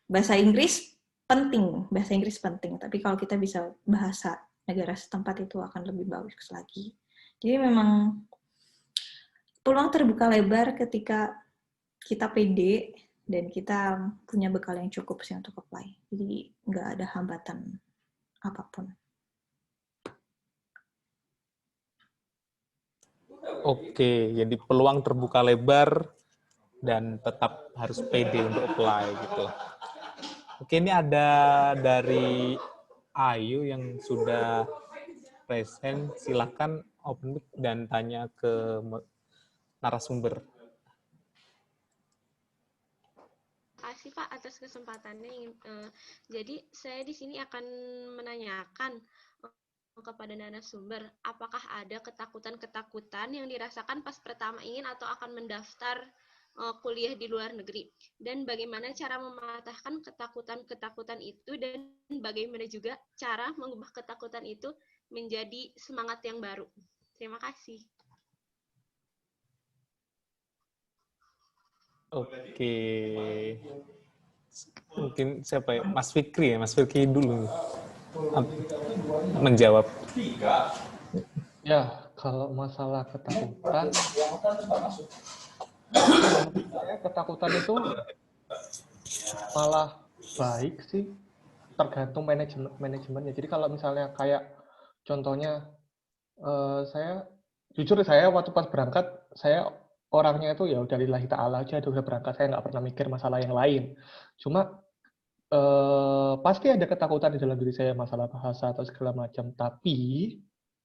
Bahasa Inggris penting, tapi kalau kita bisa bahasa negara setempat itu akan lebih bagus lagi. Jadi memang peluang terbuka lebar ketika kita pede dan kita punya bekal yang cukup sih untuk apply. Jadi nggak ada hambatan apapun. Oke, jadi peluang terbuka lebar dan tetap harus pede untuk apply gitu. Oke, ini ada dari Ayu yang sudah present. Silakan open mic dan tanya ke narasumber. Terima kasih Pak atas kesempatannya. Jadi saya di sini akan menanyakan kepada narasumber, apakah ada ketakutan-ketakutan yang dirasakan pas pertama ingin atau akan mendaftar kuliah di luar negeri, dan bagaimana cara mematahkan ketakutan-ketakutan itu, dan bagaimana juga cara mengubah ketakutan itu menjadi semangat yang baru. Terima kasih. Oke. Mungkin siapa ya? Mas Fikri ya? Mas Fikri dulu menjawab. Ya, kalau masalah ketakutan, ketakutan itu malah baik sih, tergantung manajemennya. Jadi kalau misalnya kayak contohnya, jujur saya waktu pas berangkat, saya orangnya itu ya udah lillahi ta'ala aja, udah berangkat, saya nggak pernah mikir masalah yang lain. Cuma pasti ada ketakutan di dalam diri saya, masalah bahasa atau segala macam. Tapi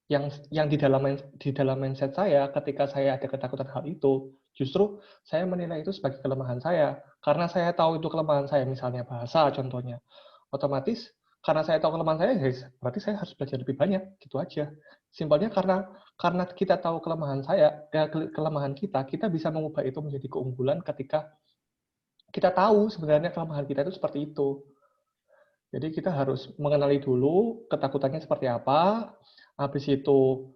yang di dalam mindset saya, ketika saya ada ketakutan hal itu, justru saya menilai itu sebagai kelemahan saya. Karena saya tahu itu kelemahan saya, misalnya bahasa contohnya. Otomatis, karena saya tahu kelemahan saya, berarti saya harus belajar lebih banyak, gitu aja. Simpelnya karena kita tahu kelemahan kita bisa mengubah itu menjadi keunggulan ketika kita tahu sebenarnya kelemahan kita itu seperti itu. Jadi kita harus mengenali dulu ketakutannya seperti apa. Habis itu,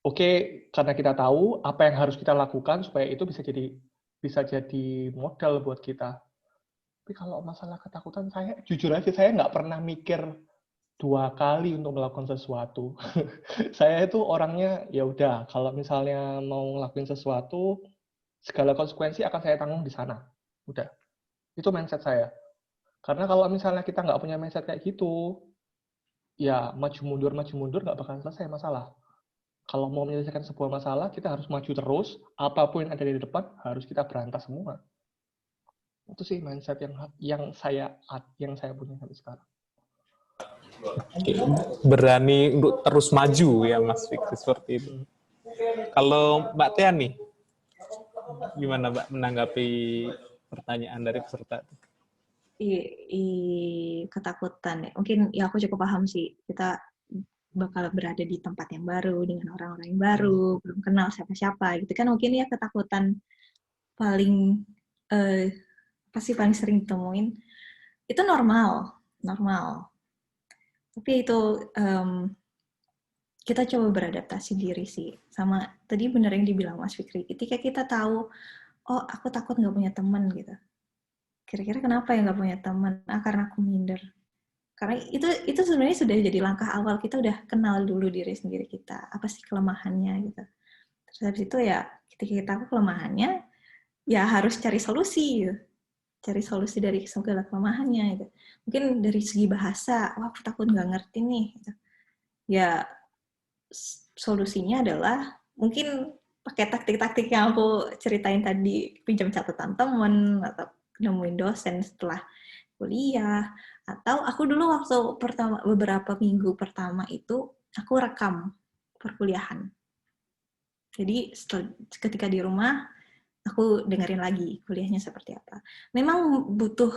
oke, karena kita tahu apa yang harus kita lakukan supaya itu bisa jadi modal buat kita. Tapi kalau masalah ketakutan, saya jujur aja saya nggak pernah mikir 2 kali untuk melakukan sesuatu. Saya itu orangnya ya udah, kalau misalnya mau ngelakuin sesuatu, segala konsekuensi akan saya tanggung di sana. Udah, itu mindset saya. Karena kalau misalnya kita nggak punya mindset kayak gitu, ya maju mundur nggak bakal selesai masalah. Kalau mau menyelesaikan sebuah masalah, kita harus maju terus. Apapun yang ada di depan harus kita berantas semua. Itu sih mindset yang saya punya sampai sekarang. Oke. Berani untuk terus maju ya Mas Fikri, seperti itu. Kalau Mbak Tia nih, gimana Mbak menanggapi pertanyaan dari peserta? Ketakutan ya. Mungkin ya aku cukup paham sih. Kita bakal berada di tempat yang baru dengan orang-orang yang baru, belum kenal siapa-siapa gitu kan. Mungkin ya ketakutan paling pasti paling sering ditemuin itu normal. Tapi itu kita coba beradaptasi diri sih. Sama tadi benar yang dibilang Mas Fikri. Ketika kita tahu, oh aku takut nggak punya teman gitu. Kira-kira kenapa ya nggak punya teman? Karena aku minder. Karena itu sebenarnya sudah jadi langkah awal, kita udah kenal dulu diri sendiri kita, apa sih kelemahannya gitu. Terus habis itu ya ketika kita tahu kelemahannya, ya harus cari solusi gitu. Cari solusi dari segala kelemahannya gitu. Mungkin dari segi bahasa, wah aku takut nggak ngerti nih gitu. Ya solusinya adalah mungkin pakai taktik-taktik yang aku ceritain tadi, pinjam catatan teman atau nemuin dosen setelah kuliah, atau aku dulu waktu beberapa minggu pertama itu aku rekam perkuliahan. Jadi ketika di rumah aku dengerin lagi kuliahnya seperti apa. Memang butuh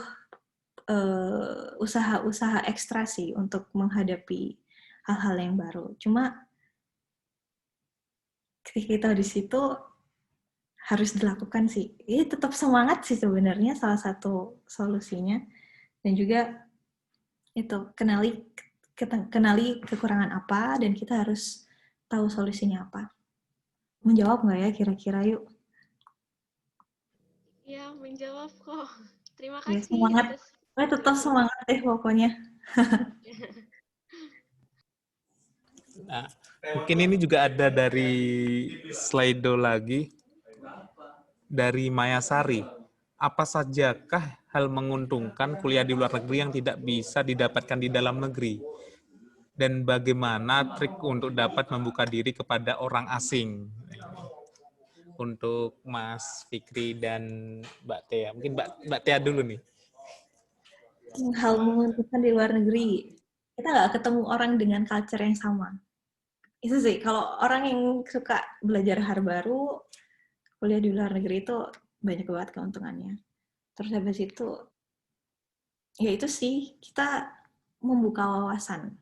usaha-usaha ekstra sih untuk menghadapi hal-hal yang baru. Cuma ketika kita di situ harus dilakukan sih. Ini tetap semangat sih sebenarnya salah satu solusinya. Dan juga itu kenali kekurangan apa dan kita harus tahu solusinya apa. Menjawab nggak ya kira-kira yuk? Ya, menjawab kok. Terima Ya, kasih. semangat. Tetap semangat deh pokoknya. Nah, mungkin ini juga ada dari Slido lagi, dari Mayasari. Apa sajakah hal menguntungkan kuliah di luar negeri yang tidak bisa didapatkan di dalam negeri? Dan bagaimana trik untuk dapat membuka diri kepada orang asing? Untuk Mas Fikri dan Mbak Tia. Mungkin Mbak Tia dulu nih. Hal menguntungkan di luar negeri. Kita nggak ketemu orang dengan culture yang sama. Itu sih, kalau orang yang suka belajar hal baru, kuliah di luar negeri itu banyak banget keuntungannya. Terus habis itu, ya itu sih, kita membuka wawasan.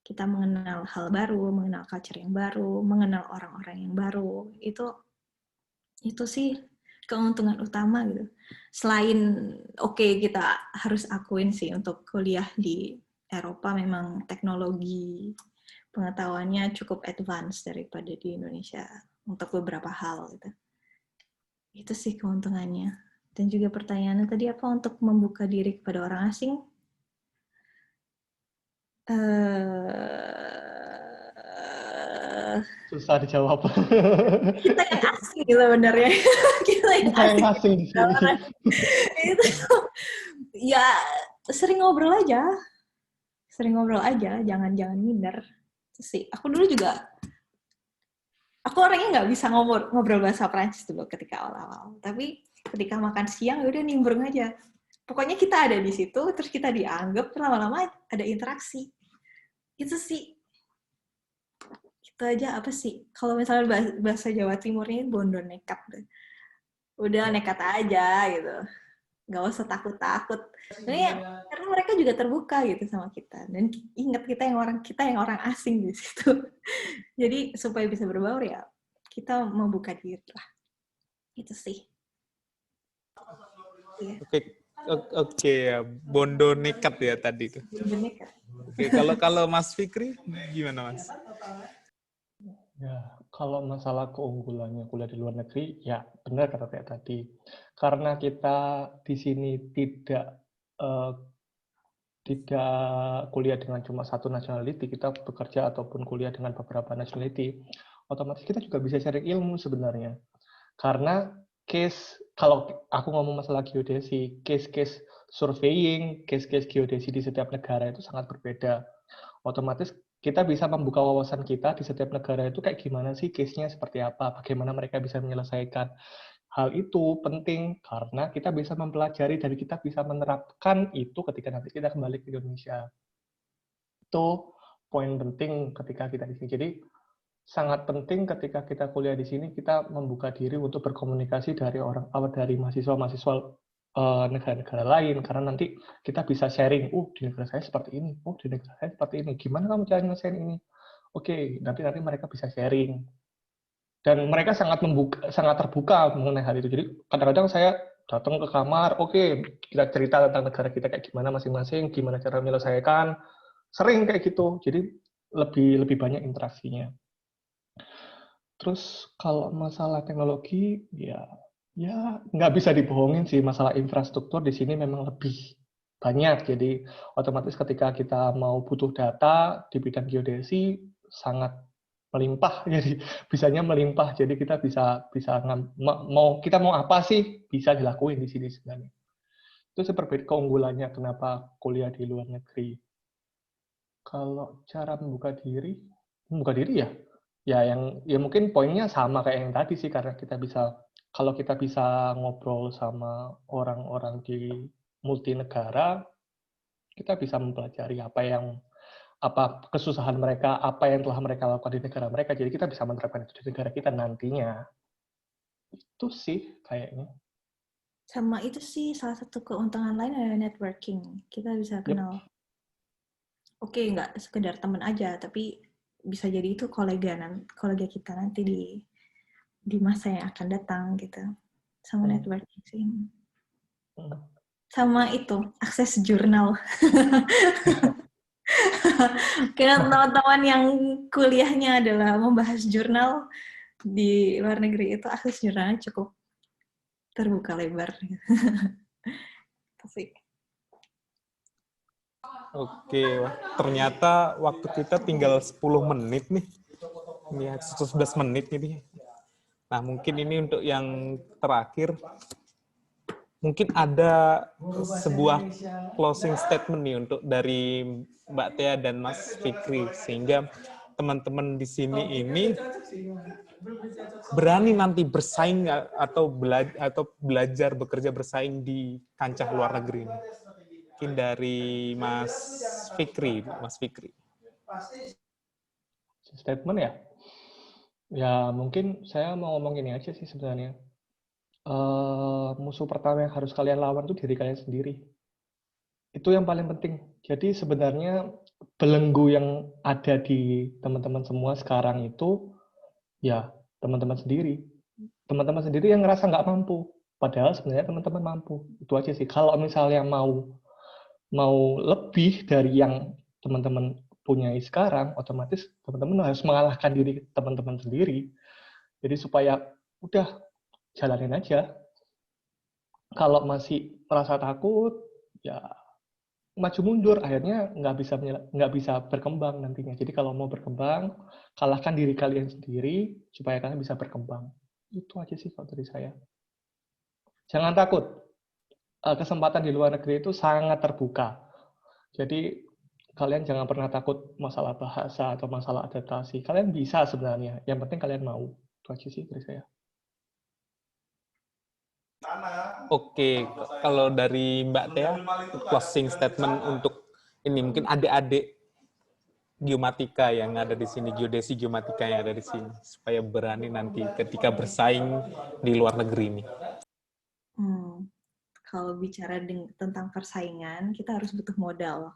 Kita mengenal hal baru, mengenal culture yang baru, mengenal orang-orang yang baru. Itu sih keuntungan utama gitu. Selain kita harus akuin sih untuk kuliah di Eropa memang teknologi pengetahuannya cukup advance daripada di Indonesia untuk beberapa hal gitu. Itu sih keuntungannya. Dan juga pertanyaannya tadi apa untuk membuka diri kepada orang asing? Susah dijawab. Kita yang asing gitu sebenarnya. Kita yang asing di sini. Itu ya sering ngobrol aja, jangan minder. Itu sih. Aku dulu juga, aku orangnya nggak bisa ngobrol bahasa Prancis dulu ketika awal-awal. Tapi ketika makan siang udah nimbrung aja. Pokoknya kita ada di situ, terus kita dianggap, lama-lama ada interaksi. Itu sih. Itu aja apa sih? Kalau misalnya bahasa Jawa Timurnya bondo nekat. Udah nekat aja gitu. Nggak usah takut-takut. Karena mereka juga terbuka gitu sama kita. Dan ingat kita yang orang asing di situ. Jadi supaya bisa berbaur ya, kita membuka diri lah. Itu sih. Oke ya, bondo nekat ya tadi itu. Bondo nekat. Oke, kalau Mas Fikri gimana Mas? Ya, kalau masalah keunggulannya kuliah di luar negeri, ya benar kata kayak tadi. Karena kita di sini tidak kuliah dengan cuma satu nationality, kita bekerja ataupun kuliah dengan beberapa nationality, otomatis kita juga bisa sharing ilmu sebenarnya. Karena kalau aku ngomong masalah geodesi, case surveying, case geodesi di setiap negara itu sangat berbeda. Otomatis kita bisa membuka wawasan kita di setiap negara itu kayak gimana sih case-nya, seperti apa, bagaimana mereka bisa menyelesaikan. Hal itu penting karena kita bisa mempelajari dan kita bisa menerapkan itu ketika nanti kita kembali ke Indonesia. Itu poin penting ketika kita di sini. Jadi sangat penting ketika kita kuliah di sini kita membuka diri untuk berkomunikasi dari mahasiswa-mahasiswa negara-negara lain, karena nanti kita bisa sharing, di negara saya seperti ini, di negara saya seperti ini, gimana kamu cara nyelesain ini? Oke, nanti mereka bisa sharing. Dan mereka sangat terbuka mengenai hal itu. Jadi kadang-kadang saya datang ke kamar, kita cerita tentang negara kita kayak gimana masing-masing, gimana cara menyelesaikan, sering kayak gitu. Jadi lebih banyak interaksinya. Terus kalau masalah teknologi, ya nggak bisa dibohongin sih, masalah infrastruktur di sini memang lebih banyak. Jadi otomatis ketika kita mau butuh data di bidang geodesi sangat melimpah. Jadi bisanya melimpah. Jadi kita bisa kita mau apa sih bisa dilakuin di sini sebenarnya. Itu seperti keunggulannya kenapa kuliah di luar negeri. Kalau cara membuka diri ya mungkin poinnya sama kayak yang tadi sih, karena kalau kita bisa ngobrol sama orang-orang di multinegara, kita bisa mempelajari apa kesusahan mereka, apa yang telah mereka lakukan di negara mereka, jadi kita bisa menerapkan itu di negara kita nantinya. Itu sih kayaknya. Sama itu sih salah satu keuntungan lain adalah networking. Kita bisa kenal. Nggak sekedar teman aja, tapi bisa jadi itu kolega kita nanti di masa yang akan datang gitu. Sama networking sih. Sama itu akses jurnal. Karena teman-teman yang kuliahnya adalah membahas jurnal di luar negeri itu akses jurnalnya cukup terbuka lebar. Oke, ternyata waktu kita tinggal 10 menit nih. Ini 11 menit ini. Nah, mungkin ini untuk yang terakhir. Mungkin ada sebuah closing statement nih untuk dari Mbak Tia dan Mas Fikri, sehingga teman-teman di sini ini berani nanti bersaing atau belajar bekerja bersaing di kancah luar negeri ini. Mungkin dari Mas Fikri. Statement ya? Ya mungkin saya mau ngomong ini aja sih sebenarnya. Musuh pertama yang harus kalian lawan itu diri kalian sendiri. Itu yang paling penting. Jadi sebenarnya belenggu yang ada di teman-teman semua sekarang itu ya teman-teman sendiri. Teman-teman sendiri yang ngerasa nggak mampu. Padahal sebenarnya teman-teman mampu. Itu aja sih. Kalau misalnya mau lebih dari yang teman-teman punyai sekarang, otomatis teman-teman harus mengalahkan diri teman-teman sendiri. Jadi supaya udah jalanin aja. Kalau masih merasa takut, ya maju mundur, akhirnya nggak bisa berkembang nantinya. Jadi kalau mau berkembang, kalahkan diri kalian sendiri supaya kalian bisa berkembang. Itu aja sih kalau dari saya. Jangan takut. Kesempatan di luar negeri itu sangat terbuka. Jadi kalian jangan pernah takut masalah bahasa atau masalah adaptasi. Kalian bisa sebenarnya. Yang penting kalian mau. Itu aja sih dari saya. Oke, kalau dari Mbak Tia, closing statement untuk ini mungkin adik-adik geomatika yang ada di sini, geodesi geomatika yang ada di sini, supaya berani nanti ketika bersaing di luar negeri ini. Kalau bicara tentang persaingan, kita harus butuh modal.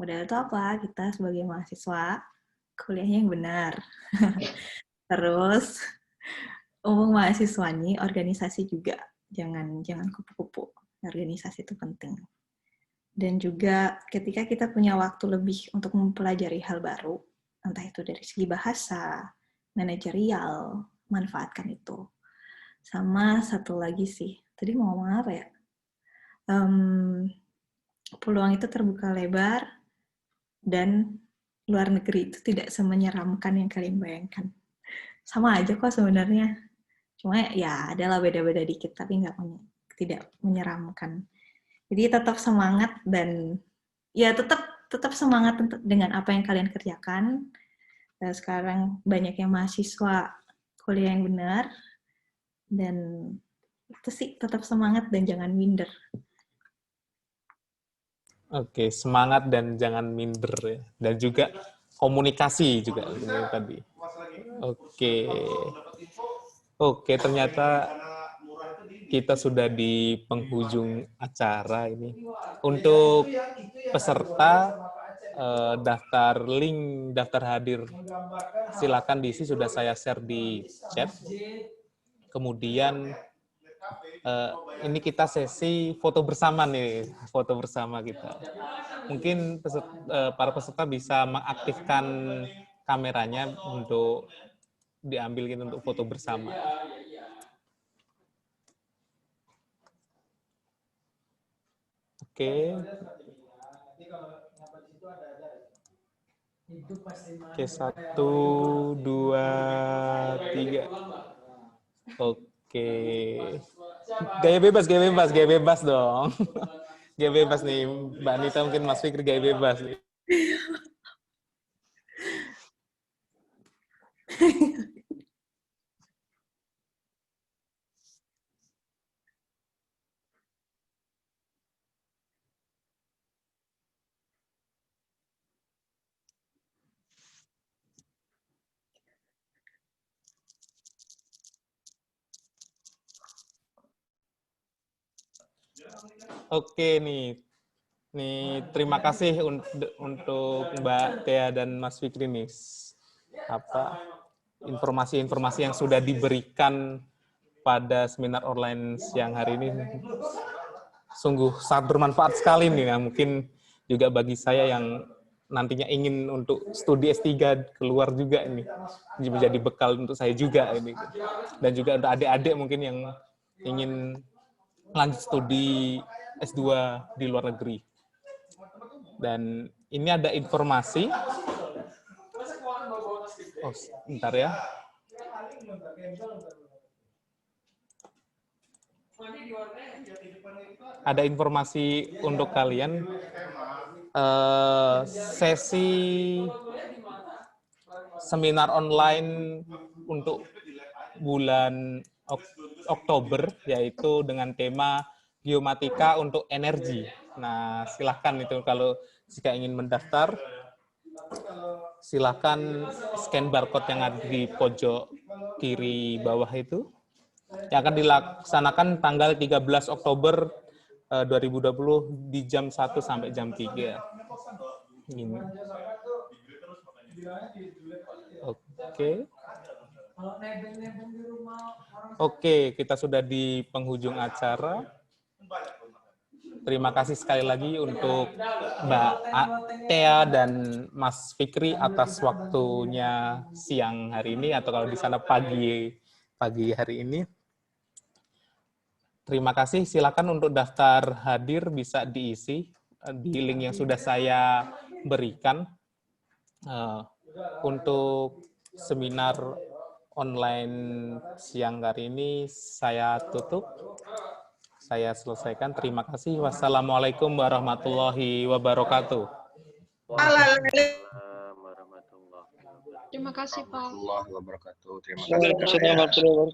Modal itu apa? Kita sebagai mahasiswa, kuliahnya yang benar. Terus, mahasiswa nih, organisasi juga. Jangan kupu-kupu. Organisasi itu penting. Dan juga ketika kita punya waktu lebih untuk mempelajari hal baru, entah itu dari segi bahasa, manajerial, manfaatkan itu. Sama satu lagi sih, tadi mau ngomong apa ya? Peluang itu terbuka lebar, dan luar negeri itu tidak semenyeramkan yang kalian bayangkan. Sama aja kok sebenarnya. Cuma ya adalah beda-beda dikit, tapi tidak menyeramkan. Jadi tetap semangat dan ya tetap semangat dengan apa yang kalian kerjakan. Sekarang banyak yang mahasiswa kuliah yang benar, dan itu sih tetap semangat dan jangan minder. Oke, semangat dan jangan minder ya. Dan juga komunikasi juga tadi. Oke, ternyata kita sudah di penghujung acara ini. Untuk peserta daftar hadir silakan diisi, sudah saya share di chat. Kemudian ini kita sesi foto bersama nih, foto bersama kita. Mungkin para peserta bisa mengaktifkan kameranya untuk diambil gitu untuk foto bersama. Oke, 1, 2, 3. Oke. Gaya bebas dong. Gaya bebas nih, Mbak Anita mungkin Mas Fikri gaya bebas nih. Oke nih terima kasih untuk Mbak Tia dan Mas Fikri nih, informasi-informasi yang sudah diberikan pada seminar online siang hari ini. Sungguh sangat bermanfaat sekali nih. Nah, mungkin juga bagi saya yang nantinya ingin untuk studi S3 keluar juga ini, menjadi bekal untuk saya juga ini. Dan juga untuk adik-adik mungkin yang ingin lanjut studi S2 di luar negeri. Dan ini ada informasi. Oh, bentar ya. Ada informasi untuk kalian. Sesi seminar online untuk bulan Oktober, yaitu dengan tema geomatika untuk energi. Nah, silahkan itu kalau jika ingin mendaftar, silahkan scan barcode yang ada di pojok kiri bawah itu. Yang akan dilaksanakan tanggal 13 Oktober 2020 di jam 1 sampai jam 3. Ini. Oke. Oke, kita sudah di penghujung acara. Terima kasih sekali lagi untuk Mbak Tea dan Mas Fikri atas waktunya siang hari ini, atau kalau di sana pagi hari ini. Terima kasih. Silakan untuk daftar hadir bisa diisi di link yang sudah saya berikan. Untuk seminar online siang hari ini saya tutup. Saya selesaikan. Terima kasih. Wassalamualaikum warahmatullahi wabarakatuh. Waalaikumsalam warahmatullahi wabarakatuh. Terima kasih, Pak. Terima kasih.